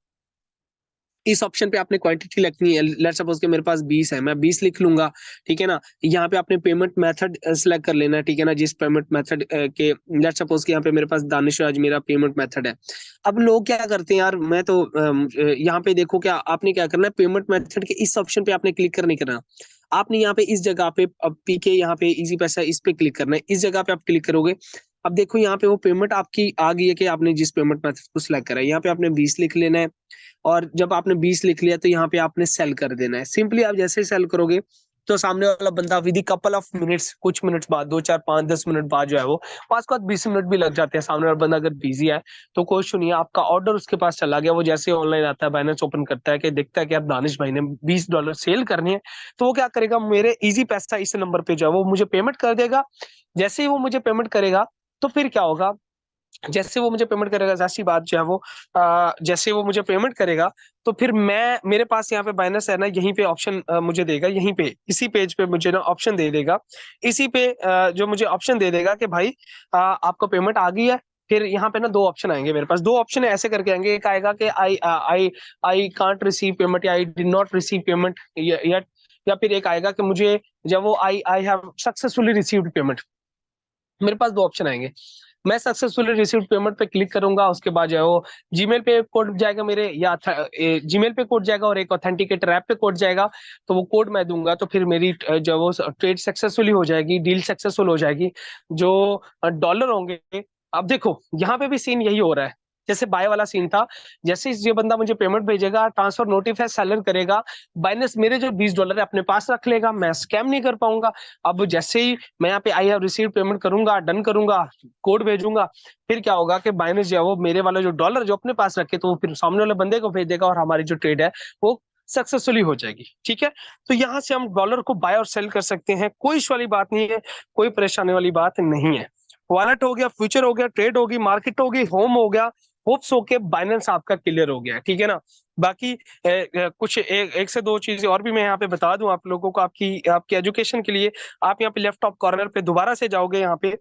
इस ऑप्शन पे आपने क्वांटिटी लिखनी है। लेट्स सपोज कि मेरे पास 20 है, मैं 20 लिख लूंगा, ठीक है ना। यहाँ पे आपने पेमेंट मेथड सेलेक्ट कर लेना है, ठीक है ना, जिस पेमेंट मेथड के, लेट्स सपोज कि यहाँ पे मेरे पास दानिश राज मेरा पेमेंट मेथड है। अब लोग क्या करते हैं यार, मैं तो यहाँ पे देखो, क्या आपने क्या करना है, पेमेंट मेथड के इस ऑप्शन पे आपने क्लिक कर नहीं करना। आपने यहाँ पे इस जगह पे पीके, यहाँ पे इजी पैसा, इस पे क्लिक करना है। इस जगह पे आप क्लिक करोगे, अब देखो यहाँ पे वो पेमेंट आपकी आ गई है कि आपने जिस पेमेंट मेथड को सिलेक्ट करा है। यहाँ पे आपने 20 लिख लेना है, और जब आपने 20 लिख लिया तो यहाँ पे आपने सेल कर देना है। सिंपली आप जैसे ही सेल करोगे तो सामने वाला बंदा विद कपल ऑफ मिनट्स, कुछ मिनट्स बाद, 2 4 5 10 मिनट बाद जो है वो, पास के बाद 20 मिनट भी लग जाते हैं, सामने वाला बंदा अगर बिजी है तो कोई इशू नहीं है, आपका ऑर्डर उसके पास चला गया। वो जैसे ऑनलाइन आता है, बाइनेंस ओपन करता है कि देखता है कि यार दानिश भाई ने $20 सेल करनी है, तो वो क्या करेगा, मेरे इजी पैसा इस नंबर पे जो है वो मुझे पेमेंट कर देगा। जैसे ही वो मुझे पेमेंट करेगा तो फिर क्या होगा, जैसे वो मुझे पेमेंट करेगा, ऐसी बात जो है वो, जैसे वो मुझे पेमेंट करेगा तो फिर मैं, मेरे पास यहाँ पे बाइनेंस है ना, यहीं पे ऑप्शन मुझे देगा, यहीं पे इसी पेज पे मुझे ना ऑप्शन दे देगा। इसी पे जो मुझे ऑप्शन दे देगा कि भाई आपको पेमेंट आ गई है। फिर यहाँ पे ना दो ऑप्शन आएंगे, मेरे पास दो ऑप्शन ऐसे करके आएंगे। एक आएगा कि I I can't receive payment, या I did not receive payment yet, या फिर एक आएगा कि मुझे, जब वो I I have successfully received payment. मेरे पास दो ऑप्शन आएंगे। मैं सक्सेसफुली रिसीव्ड पेमेंट पे क्लिक करूंगा, उसके बाद जो है वो जीमेल पे कोड जाएगा मेरे, या जीमेल पे कोड जाएगा और एक ऑथेंटिकेटर ऐप पे कोड जाएगा। तो वो कोड मैं दूंगा तो फिर मेरी जो वो ट्रेड सक्सेसफुली हो जाएगी, डील सक्सेसफुल हो जाएगी। जो डॉलर होंगे, अब देखो यहाँ पे भी सीन यही हो रहा है जैसे बाय वाला सीन था। जैसे ये बंदा मुझे पेमेंट भेजेगा, ट्रांसफर नोटिफाई सेलर करेगा, बाइनेंस मेरे जो $20 है अपने पास रख लेगा, मैं स्कैम नहीं कर पाऊंगा। अब जैसे ही मैं यहाँ पे आई हैव रिसीव पेमेंट करूंगा, डन करूंगा, कोड भेजूंगा, फिर क्या होगा कि बाइनेंस जो है वो मेरे वाला जो डॉलर जो अपने पास रखे, तो वो फिर सामने वाले बंदे को भेज देगा और हमारी जो ट्रेड है वो सक्सेसफुली हो जाएगी। ठीक है, तो यहाँ से हम डॉलर को बाय और सेल कर सकते हैं, कोई इशू वाली बात नहीं है, कोई परेशानी वाली बात नहीं है। वॉलेट हो गया, फ्यूचर हो गया, ट्रेड होगी, मार्केट होगी, होम हो गया, होप्स हो के बाइनेंस आपका क्लियर हो गया। ठीक है ना। बाकी कुछ एक से दो चीजें और भी मैं यहाँ पे बता दूं आप लोगों को, आपकी आपके एजुकेशन के लिए। आप यहाँ पे लेफ्ट टॉप कॉर्नर पे दोबारा से जाओगे यहाँ पे,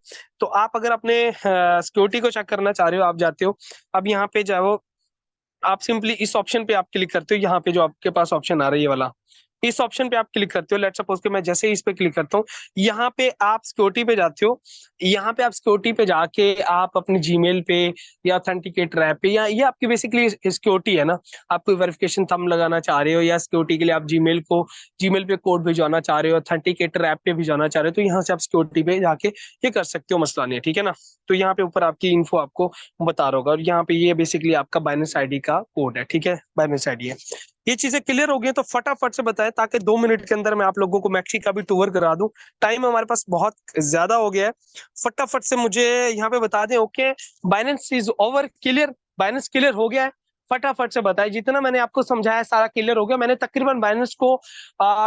तो आप अगर अपने सिक्योरिटी को चेक करना चाह रहे हो, आप जाते हो। अब यहाँ पे जाओ, आप सिंपली इस ऑप्शन पे आप क्लिक करते हो, यहाँ पे जो आपके पास ऑप्शन आ रही है वाला, इस ऑप्शन पे आप क्लिक करते हो। लेट्स सपोज कि मैं जैसे ही इस पे क्लिक करता हूँ, यहाँ पे आप सिक्योरिटी पे जाते हो। यहाँ पे आप सिक्योरिटी पे जाके आप अपने जीमेल पे या ऑथेंटिकेटर ऐप पे, या ये आपकी बेसिकली सिक्योरिटी है ना, आप कोई वेरिफिकेशन थंब लगाना चाह रहे हो, या सिक्योरिटी के लिए आप जीमेल पे कोड भिजवाना चाह रहे हो, ऑथेंटिकेटर ऐप पे भिजवाना चाह रहे हो, तो यहाँ से आप सिक्योरिटी पे जाके ये कर सकते हो, मसला नहीं है। ठीक है ना। तो यहाँ पे ऊपर आपकी इन्फो आपको बता रहा होगा, और यहाँ पे ये बेसिकली आपका बाइनेंस आईडी का कोड है। ठीक है, बाइनेंस आईडी है। ये चीजें क्लियर हो गई तो फटाफट से बताएं, ताकि 2 मिनट के अंदर मैं आप लोगों को मैक्सी का भी टूर करा दूं। टाइम हमारे पास बहुत ज्यादा हो गया है, फटाफट से मुझे यहाँ पे बता दें। Okay, Binance is over, clear, Binance clear हो गया है, फटाफट से बताएं। जितना मैंने आपको समझाया सारा क्लियर हो गया। मैंने तकरीबन बाइनेंस को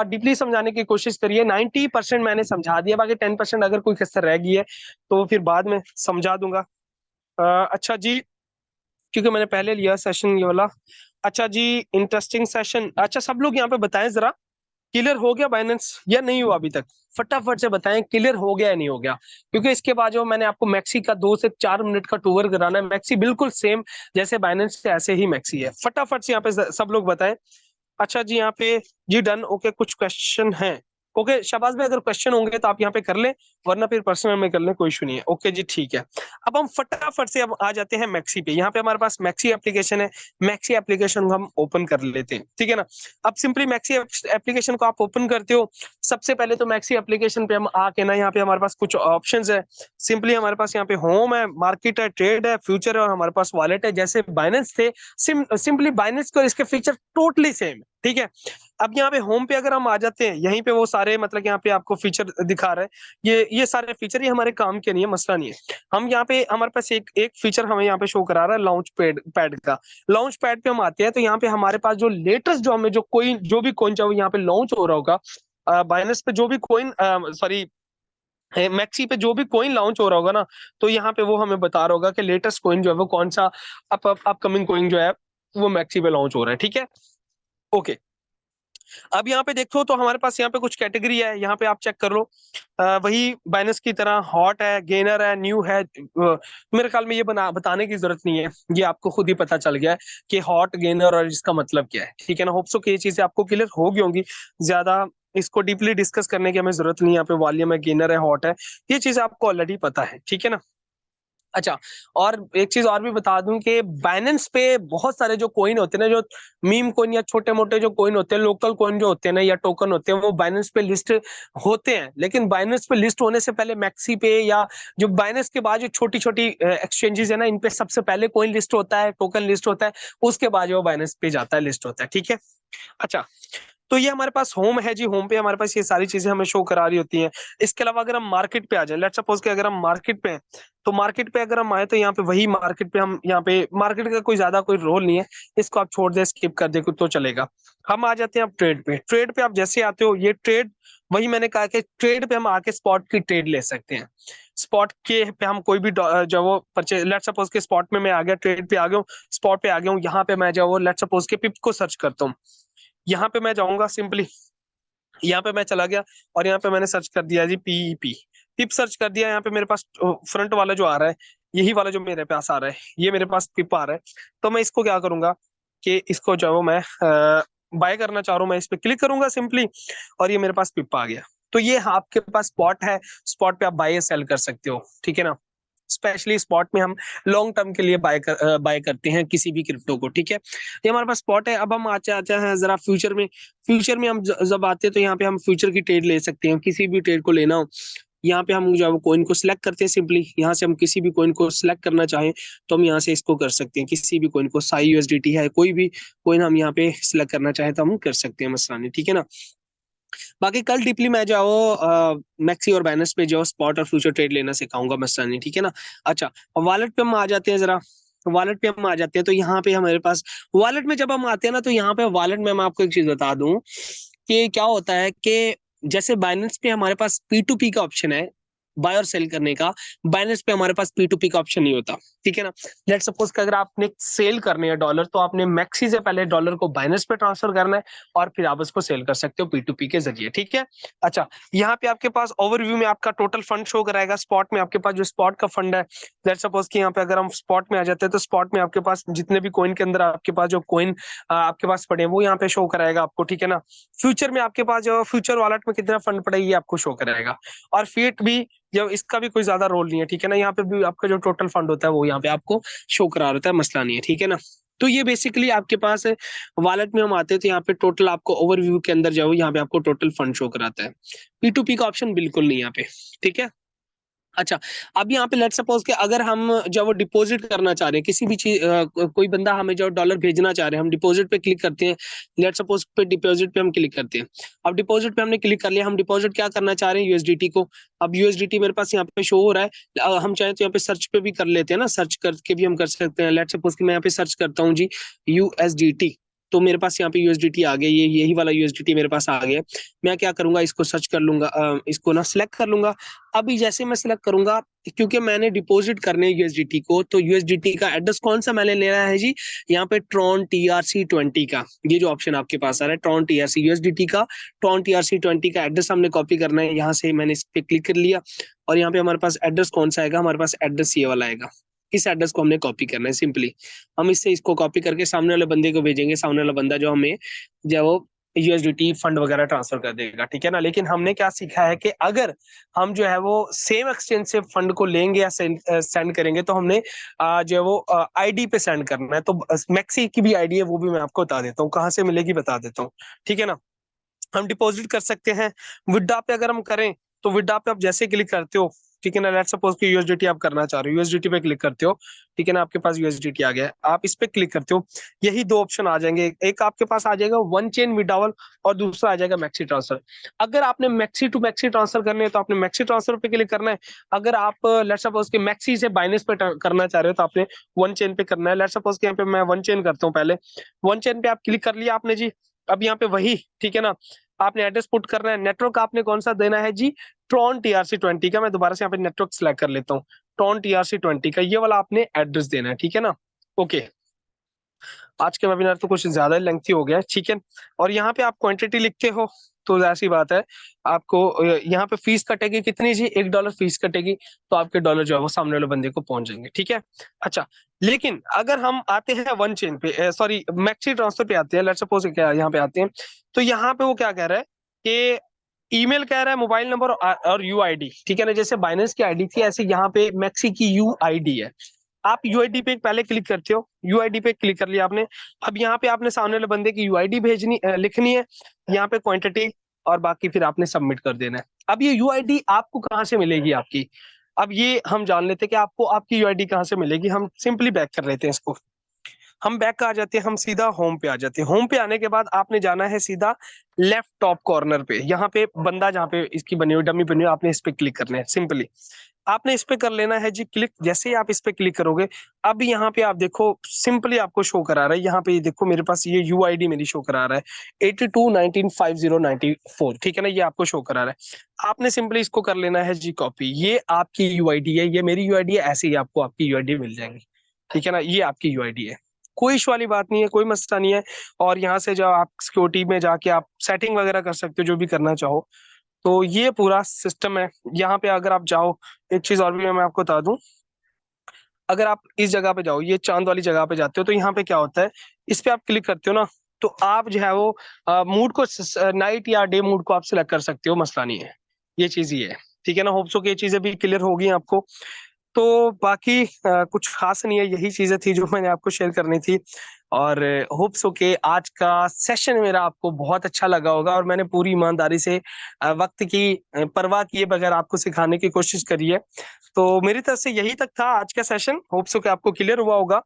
डीपली समझाने की कोशिश करी है, 90% मैंने समझा दिया, बाकी 10% अगर कोई कसर रह गई है तो फिर बाद में समझा दूंगा। अच्छा जी, क्योंकि मैंने पहले लिया सेशन ये वाला। अच्छा जी, इंटरेस्टिंग सेशन। अच्छा, सब लोग यहाँ पे बताएं जरा, क्लियर हो गया बाइनेंस या नहीं हुआ अभी तक? फटाफट से बताएं क्लियर हो गया या नहीं हो गया, क्योंकि इसके बाद जो मैंने आपको मैक्सी का 2 से 4 मिनट का टूर कराना है। मैक्सी बिल्कुल सेम जैसे बाइनेंस से ऐसे ही मैक्सी है। फटाफट से यहाँ पे सब लोग बताएं। अच्छा जी, यहाँ पे जी डन। ओके, कुछ क्वेश्चन है? ओके शाबाश भाई, अगर क्वेश्चन होंगे तो आप यहाँ पे कर लें, वरना फिर पर्सनल में कर लें, कोई इशू नहीं है। ओके जी ठीक है। अब हम फटाफट से अब आ जाते हैं मैक्सी पे। यहाँ पे हमारे पास मैक्सी एप्लीकेशन है, मैक्सी एप्लीकेशन को हम ओपन कर लेते हैं। ठीक है ना। अब सिंपली मैक्सी एप्लीकेशन को आप ओपन करते हो। सबसे पहले तो मैक्सी एप्लीकेशन पे हम आके ना, यहाँ पे हमारे पास कुछ ऑप्शन है। सिंपली हमारे पास यहाँ पे होम है, मार्केट है, ट्रेड है, फ्यूचर है, और हमारे पास वॉलेट है। जैसे बाइनेंस थे, सिंपली बाइनेंस को इसके फीचर टोटली सेम। ठीक है। अब यहाँ पे होम पे अगर हम आ जाते हैं, यहीं पे वो सारे मतलब यहाँ पे आपको फीचर दिखा रहे हैं। ये सारे फीचर ये हमारे काम के नहीं है, मसला नहीं है। हम यहाँ पे हमारे पास एक फीचर हमें यहाँ पे शो करा रहा है लॉन्च पैड का। लॉन्च पैड पे हम आते हैं तो यहाँ पे हमारे पास जो लेटेस्ट जो हमें जो भी कोइन चाहे यहाँ पे लॉन्च हो रहा होगा, बाइनेंस पे जो भी कोइन, सॉरी मैक्सी पे जो भी कोइन लॉन्च हो रहा होगा ना, तो यहाँ पे वो हमें बता रहा होगा कि लेटेस्ट कोइन जो है वो कौन सा अपकमिंग कोइन जो है वो मैक्सी पे लॉन्च हो रहा है। ठीक है। ओके, अब यहाँ पे देखो तो हमारे पास यहाँ पे कुछ कैटेगरी है, यहाँ पे आप चेक कर लो। वही बाइनस की तरह हॉट है, गेनर है, न्यू है। मेरे ख्याल में ये बताने की जरूरत नहीं है, ये आपको खुद ही पता चल गया है कि हॉट, गेनर और इसका मतलब क्या है। ठीक है ना, होप सो कि ये चीजें आपको क्लियर हो गई होंगी। ज्यादा इसको डीपली डिस्कस करने की हमें जरूरत नहीं है। यहाँ पे वॉल्यूम है, गेनर है, हॉट है, ये चीजें आपको ऑलरेडी पता है। ठीक है ना। अच्छा, और एक चीज और भी बता दूं कि बाइनेंस पे बहुत सारे जो कॉइन होते हैं ना, जो मीम कॉइन या छोटे मोटे जो कॉइन होते हैं, लोकल कॉइन जो होते हैं ना, या टोकन होते हैं, वो बाइनेंस पे लिस्ट होते हैं। लेकिन बाइनेंस पे लिस्ट होने से पहले मैक्सी पे या जो बाइनेंस के बाद जो छोटी छोटी एक्सचेंजेस है ना, इन पे सबसे पहले कॉइन लिस्ट होता है, टोकन लिस्ट होता है, उसके बाद वो बाइनेंस पे जाता है, लिस्ट होता है। ठीक है। अच्छा, तो ये हमारे पास होम है जी। होम पे हमारे पास ये सारी चीजें हमें शो करा रही होती हैं। इसके अलावा अगर हम मार्केट पे आ जाए, लेट्स सपोज कि अगर हम मार्केट पे हैं, तो मार्केट पे अगर हम आए तो यहाँ पे वही मार्केट पे हम, यहाँ पे मार्केट का कोई ज्यादा कोई रोल नहीं है, इसको आप छोड़ दे, स्किप कर दे तो चलेगा। हम आ जाते हैं अब ट्रेड पे। ट्रेड पे आप जैसे आते हो, ये ट्रेड, वही मैंने कहा कि ट्रेड पे हम आके स्पॉट की ट्रेड ले सकते हैं। स्पॉट के पे हम कोई भी जो वो परचेज, लेट सपोज के स्पॉट में मैं आ गया, ट्रेड पे आ गया हूँ, स्पॉट पे आ गया हूँ, यहाँ पे मैं जो लेट सपोज के पिप को सर्च करता हूँ। यहाँ पे मैं जाऊंगा सिंपली, यहाँ पे मैं चला गया और यहाँ पे मैंने सर्च कर दिया जी पीईपी, पिप सर्च कर दिया। यहाँ पे मेरे पास फ्रंट वाला जो आ रहा है, यही वाला जो मेरे पास आ रहा है, ये मेरे पास पिप आ रहा है। तो मैं इसको क्या करूंगा कि इसको जो मैं बाय करना चाह रहा हूँ, मैं इस पे क्लिक करूंगा सिंपली, और ये मेरे पास पिप आ गया। तो ये आपके पास स्पॉट है, स्पॉट पे आप बाय सेल कर सकते हो। ठीक है ना। स्पेशली स्पॉट में हम लॉन्ग टर्म के लिए बाय करते हैं किसी भी क्रिप्टो को। ठीक है, ये हमारे पास स्पॉट है। अब हम आते हैं जरा फ्यूचर में। फ्यूचर में हम जब आते हैं तो यहाँ पे हम फ्यूचर की ट्रेड ले सकते हैं, किसी भी ट्रेड को लेना हो। यहाँ पे हम जो है कोइन को सिलेक्ट करते हैं सिंपली, यहाँ से हम किसी भी कोइन को सिलेक्ट करना चाहें तो हम यहाँ से इसको कर सकते हैं, किसी भी कोइन को, साई यूएसडीटी है, कोई भी कोइन हम यहाँ पे सिलेक्ट करना चाहें तो हम कर सकते हैं, मसला नहीं। ठीक है ना। बाकी कल डीपली मैं जाओ मैक्सी और बाइनेंस पे जो स्पॉट और फ्यूचर ट्रेड लेना सिखाऊंगा, मसला नहीं। ठीक है ना। अच्छा, वॉलेट पे हम आ जाते हैं जरा। वॉलेट पे हम आ जाते हैं तो यहाँ पे हमारे पास, वॉलेट में जब हम आते हैं ना, तो यहाँ पे वॉलेट में मैं आपको एक चीज बता दूं कि क्या होता है कि जैसे बाइनेंस पे हमारे पास पी टू पी का ऑप्शन है, बाय और सेल करने का। बाइनेंस पे हमारे पास पी टू पी का ऑप्शन नहीं होता। ठीक है ना। लेट सपोज कि अगर आपने सेल करने है डॉलर, तो आपने मैक्सी से पहले डॉलर को बाइनेंस पे ट्रांसफर करना है, और फिर आप उसको सेल कर सकते हो P2P के जरिए। ठीक है। अच्छा, यहाँ पे आपके पास ओवरव्यू में आपका टोटल फंड शो कराएगा। स्पॉट में आपके पास जो स्पॉट का फंड है, लेट सपोज कि यहाँ पे अगर हम स्पॉट में आ जाते हैं, तो स्पॉट में आपके पास जितने भी कॉइन के अंदर आपके पास जो कॉइन आपके पास पड़े हैं, वो यहाँ पे शो कराएगा आपको। ठीक है ना। फ्यूचर में आपके पास जो फ्यूचर वॉलेट में कितना फंड पड़ा है, ये आपको शो कराएगा। और फीट भी, जब इसका भी कोई ज्यादा रोल नहीं है। ठीक है ना। यहाँ पे भी आपका जो टोटल फंड होता है वो यहाँ पे आपको शो करा रहता है, मसला नहीं है। ठीक है ना। तो ये बेसिकली आपके पास वॉलेट में हम आते हैं तो यहाँ पे टोटल आपको ओवरव्यू के अंदर जाओ, यहाँ पे आपको टोटल फंड शो कराता है। P2P का ऑप्शन बिल्कुल नहीं यहाँ पे। ठीक है। अच्छा, अब यहाँ पे लेट सपोज कि अगर हम जब वो डिपॉजिट करना चाह रहे हैं किसी भी चीज, कोई बंदा हमें जो डॉलर भेजना चाह रहे हैं, हम डिपॉजिट पे क्लिक करते हैं। लेट सपोज पे डिपॉजिट पे हम क्लिक करते हैं। अब डिपॉजिट पे हमने क्लिक कर लिया, हम डिपॉजिट क्या करना चाह रहे हैं, यूएसडीटी को। अब यूएसडीटी मेरे पास यहाँ पे शो हो रहा है। हम चाहे तो यहाँ पे सर्च पे भी कर लेते हैं ना, सर्च करके भी हम कर सकते हैं। लेट सपोज कि मैं यहाँ पे सर्च करता हूँ जी यूएसडीटी, तो मेरे पास यहाँ पे यूएसडीटी आ गया, ये यही वाला यूएसडीटी मेरे पास आ गया। मैं क्या करूंगा, इसको सर्च कर लूंगा, इसको ना सिलेक्ट कर लूंगा। अभी जैसे मैं सिलेक्ट करूंगा, क्योंकि मैंने डिपॉजिट करने यूएसडीटी को, तो यूएसडीटी का एड्रेस कौन सा मैंने लेना है जी, यहाँ पे ट्रॉन TRC20 का, ये जो ऑप्शन आपके पास आ रहा है ट्रॉन TRC यूएसडीटी का, ट्रॉन TRC20 का एड्रेस हमने कॉपी करना है। यहाँ से मैंने इस पे क्लिक कर लिया, और यहाँ पे हमारे पास एड्रेस कौन सा आएगा, हमारे पास एड्रेस ये वाला आएगा। इस एड्रेस को हमने कॉपी करना है सिंपली। हम इससे इसको कॉपी करके सामने वाले बंदे को भेजेंगे, सामने वाला बंदा जो हमें जो वो यूएसडीटी फंड वगैरह ट्रांसफर कर देगा। ठीक है ना। लेकिन हमने क्या सीखा है कि अगर हम जो है वो सेम एक्सचेंज से फंड को लेंगे या सेंड करेंगे, तो हमने जो है वो आईडी पे सेंड करना है। तो मैक्सी की भी आईडी है, वो भी मैं आपको बता देता हूँ, कहाँ से मिलेगी बता देता हूँ। ठीक है ना। हम डिपॉजिट कर सकते हैं। विड्रॉ पे अगर हम करें, तो विड्रॉ पे आप जैसे क्लिक करते हो, ठीक है ना, लेट्स सपोज कि यूएसडीटी आप करना चाह रहे हो, यूएसडीटी पे क्लिक करते हो। ठीक है ना, आपके पास यूएसडीटी आ गया है, आप इस पे क्लिक करते हो, यही दो ऑप्शन आ जाएंगे। एक आपके पास आ जाएगा वन चेन विड्रॉवल, और दूसरा आ जाएगा मैक्सी ट्रांसफर। अगर आपने मैक्सी टू मैक्सी ट्रांसफर करने हैं, तो आपने मैक्सी ट्रांसफर पे क्लिक करना है। अगर आप लेट्स सपोज कि मैक्सी से बाइनेंस पे करना चाह रहे हो, तो आपने वन चेन पे करना है। लेट्स सपोज कि यहाँ पे मैं वन चेन करता हूँ पहले। वन चेन पे आप क्लिक कर लिया आपने जी। अब यहाँ पे वही, ठीक है ना, आपने एड्रेस पुट करना है। नेटवर्क आपने कौन सा देना है जी, ट्रॉन TRC20 का। मैं दोबारा से यहाँ पे नेटवर्क सिलेक्ट कर लेता हूँ, ट्रॉन TRC20 का ये वाला आपने एड्रेस देना है। ठीक है ना। ओके। आज के वेबिनार तो कुछ ज्यादा लेंथी हो गया है, ठीक है। और यहाँ पे आप क्वांटिटी लिखते हो तो ऐसी बात है, आपको यहाँ पे फीस कटेगी कितनी जी, $1 फीस कटेगी, तो आपके डॉलर जो है वो सामने वाले बंदे को पहुंच जाएंगे, ठीक है। अच्छा, लेकिन अगर हम आते हैं वन चेन पे, सॉरी मैक्सी ट्रांसफर पे आते हैं, लेट्स सपोज क्या यहाँ पे आते हैं, तो यहाँ पे वो क्या कह रहा है कि ईमेल कह रहा है, मोबाइल नंबर और यूआईडी, ठीक है ना। जैसे बाइनेंस की आईडी थी, ऐसे यहाँ पे मैक्सी की यूआईडी है। आप यूआईडी पे पहले क्लिक करते हो, यूआईडी पे क्लिक कर लिया आपने। अब यहाँ पे आपने सामने वाले बंदे की यूआईडी भेजनी लिखनी है, यहाँ पे क्वांटिटी, और बाकी फिर आपने सबमिट कर देना है। अब ये यूआईडी आपको कहाँ से मिलेगी आपकी, अब ये हम जान लेते हैं कि आपको आपकी यूआईडी कहाँ से मिलेगी। हम सिंपली बैक कर लेते हैं इसको, हम बैक आ जाते हैं, हम सीधा होम पे आ जाते हैं। होम पे आने के बाद आपने जाना है सीधा लेफ्ट टॉप कॉर्नर पे, यहाँ पे बंदा जहाँ पे इसकी बनी हुई डमी बनी हुई, आपने इस पे क्लिक करना है। सिंपली आपने इस पे कर लेना है जी क्लिक। जैसे ही आप इस पे क्लिक करोगे, अब यहाँ पे आप देखो सिंपली आपको शो करा रहा है, यहाँ पे देखो मेरे पास ये यूआईडी मेरी शो करा रहा है 82195094, ठीक है ना, ये आपको शो करा रहा है। आपने सिंपली इसको कर लेना है जी कॉपी, ये आपकी यूआईडी है, ये मेरी यूआईडी है, ऐसे ही आपको आपकी यूआईडी मिल जाएंगी, ठीक है ना, ये आपकी यूआईडी है। कोई इशू वाली बात नहीं है, कोई मसला नहीं है। और यहाँ से जब आप सिक्योरिटी में जाके आप सेटिंग वगैरह कर सकते हो, जो भी करना चाहो, तो ये पूरा सिस्टम है। यहाँ पे अगर आप जाओ, एक चीज और भी मैं आपको बता दूं, अगर आप इस जगह पे जाओ, ये चांद वाली जगह पे जाते हो, तो यहाँ पे क्या होता है, इस पे आप क्लिक करते हो ना, तो आप जो है वो मूड को, नाइट या डे मूड को आप सिलेक्ट कर सकते हो, मसला नहीं है। ये चीज ही है, ठीक है ना। होप सो कि ये चीजें भी क्लियर होगी आपको। तो बाकी कुछ खास नहीं है, यही चीजें थी जो मैंने आपको शेयर करनी थी। और होप सो के आज का सेशन मेरा आपको बहुत अच्छा लगा होगा, और मैंने पूरी ईमानदारी से वक्त की परवाह किए बगैर आपको सिखाने की कोशिश करी है। तो मेरी तरफ से यही तक था आज का सेशन, होप सो के आपको क्लियर हुआ होगा।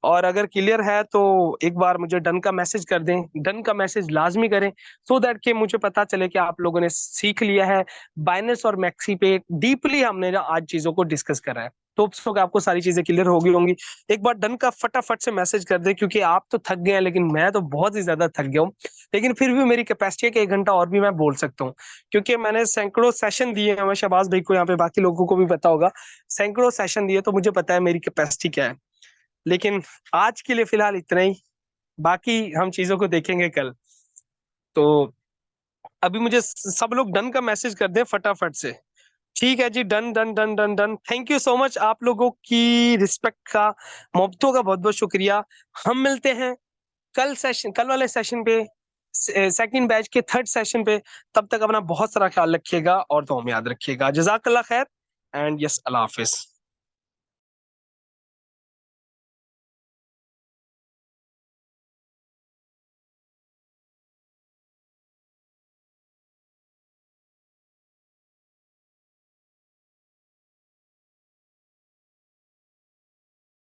और अगर क्लियर है तो एक बार मुझे डन का मैसेज कर दें, डन का मैसेज लाजमी करें, सो दैट कि मुझे पता चले कि आप लोगों ने सीख लिया है। बाइनेंस और मैक्सी पे डीपली हमने आज चीजों को डिस्कस करा है, तो होप आपको सारी चीजें क्लियर हो गई होंगी। एक बार डन का फटाफट से मैसेज कर दे, क्योंकि आप तो थक गए हैं, लेकिन मैं तो बहुत ही ज्यादा थक गया हूँ। लेकिन फिर भी मेरी कैपेसिटी है कि 1 घंटा और भी मैं बोल सकता हूँ, क्योंकि मैंने सैकड़ों सेशन दिए हैं। मैं शहबाज भाई को, यहाँ पे बाकी लोगों को भी पता होगा, सैकड़ों सेशन दिए, तो मुझे पता है मेरी कैपेसिटी क्या है। लेकिन आज के लिए फिलहाल इतना ही, बाकी हम चीजों को देखेंगे कल। तो अभी मुझे सब लोग डन का मैसेज कर दें फटाफट से। ठीक है जी, done done done done done. Thank you so much, आप लोगों की रिस्पेक्ट का, मोहब्बतों का बहुत बहुत शुक्रिया। हम मिलते हैं कल सेशन, कल वाले सेशन पे, सेकंड बैच के थर्ड सेशन पे। तब तक अपना बहुत सारा ख्याल रखिएगा और दुआ में याद रखिएगा। जज़ाकल्लाह खैर एंड यस, अल्लाह हाफिज।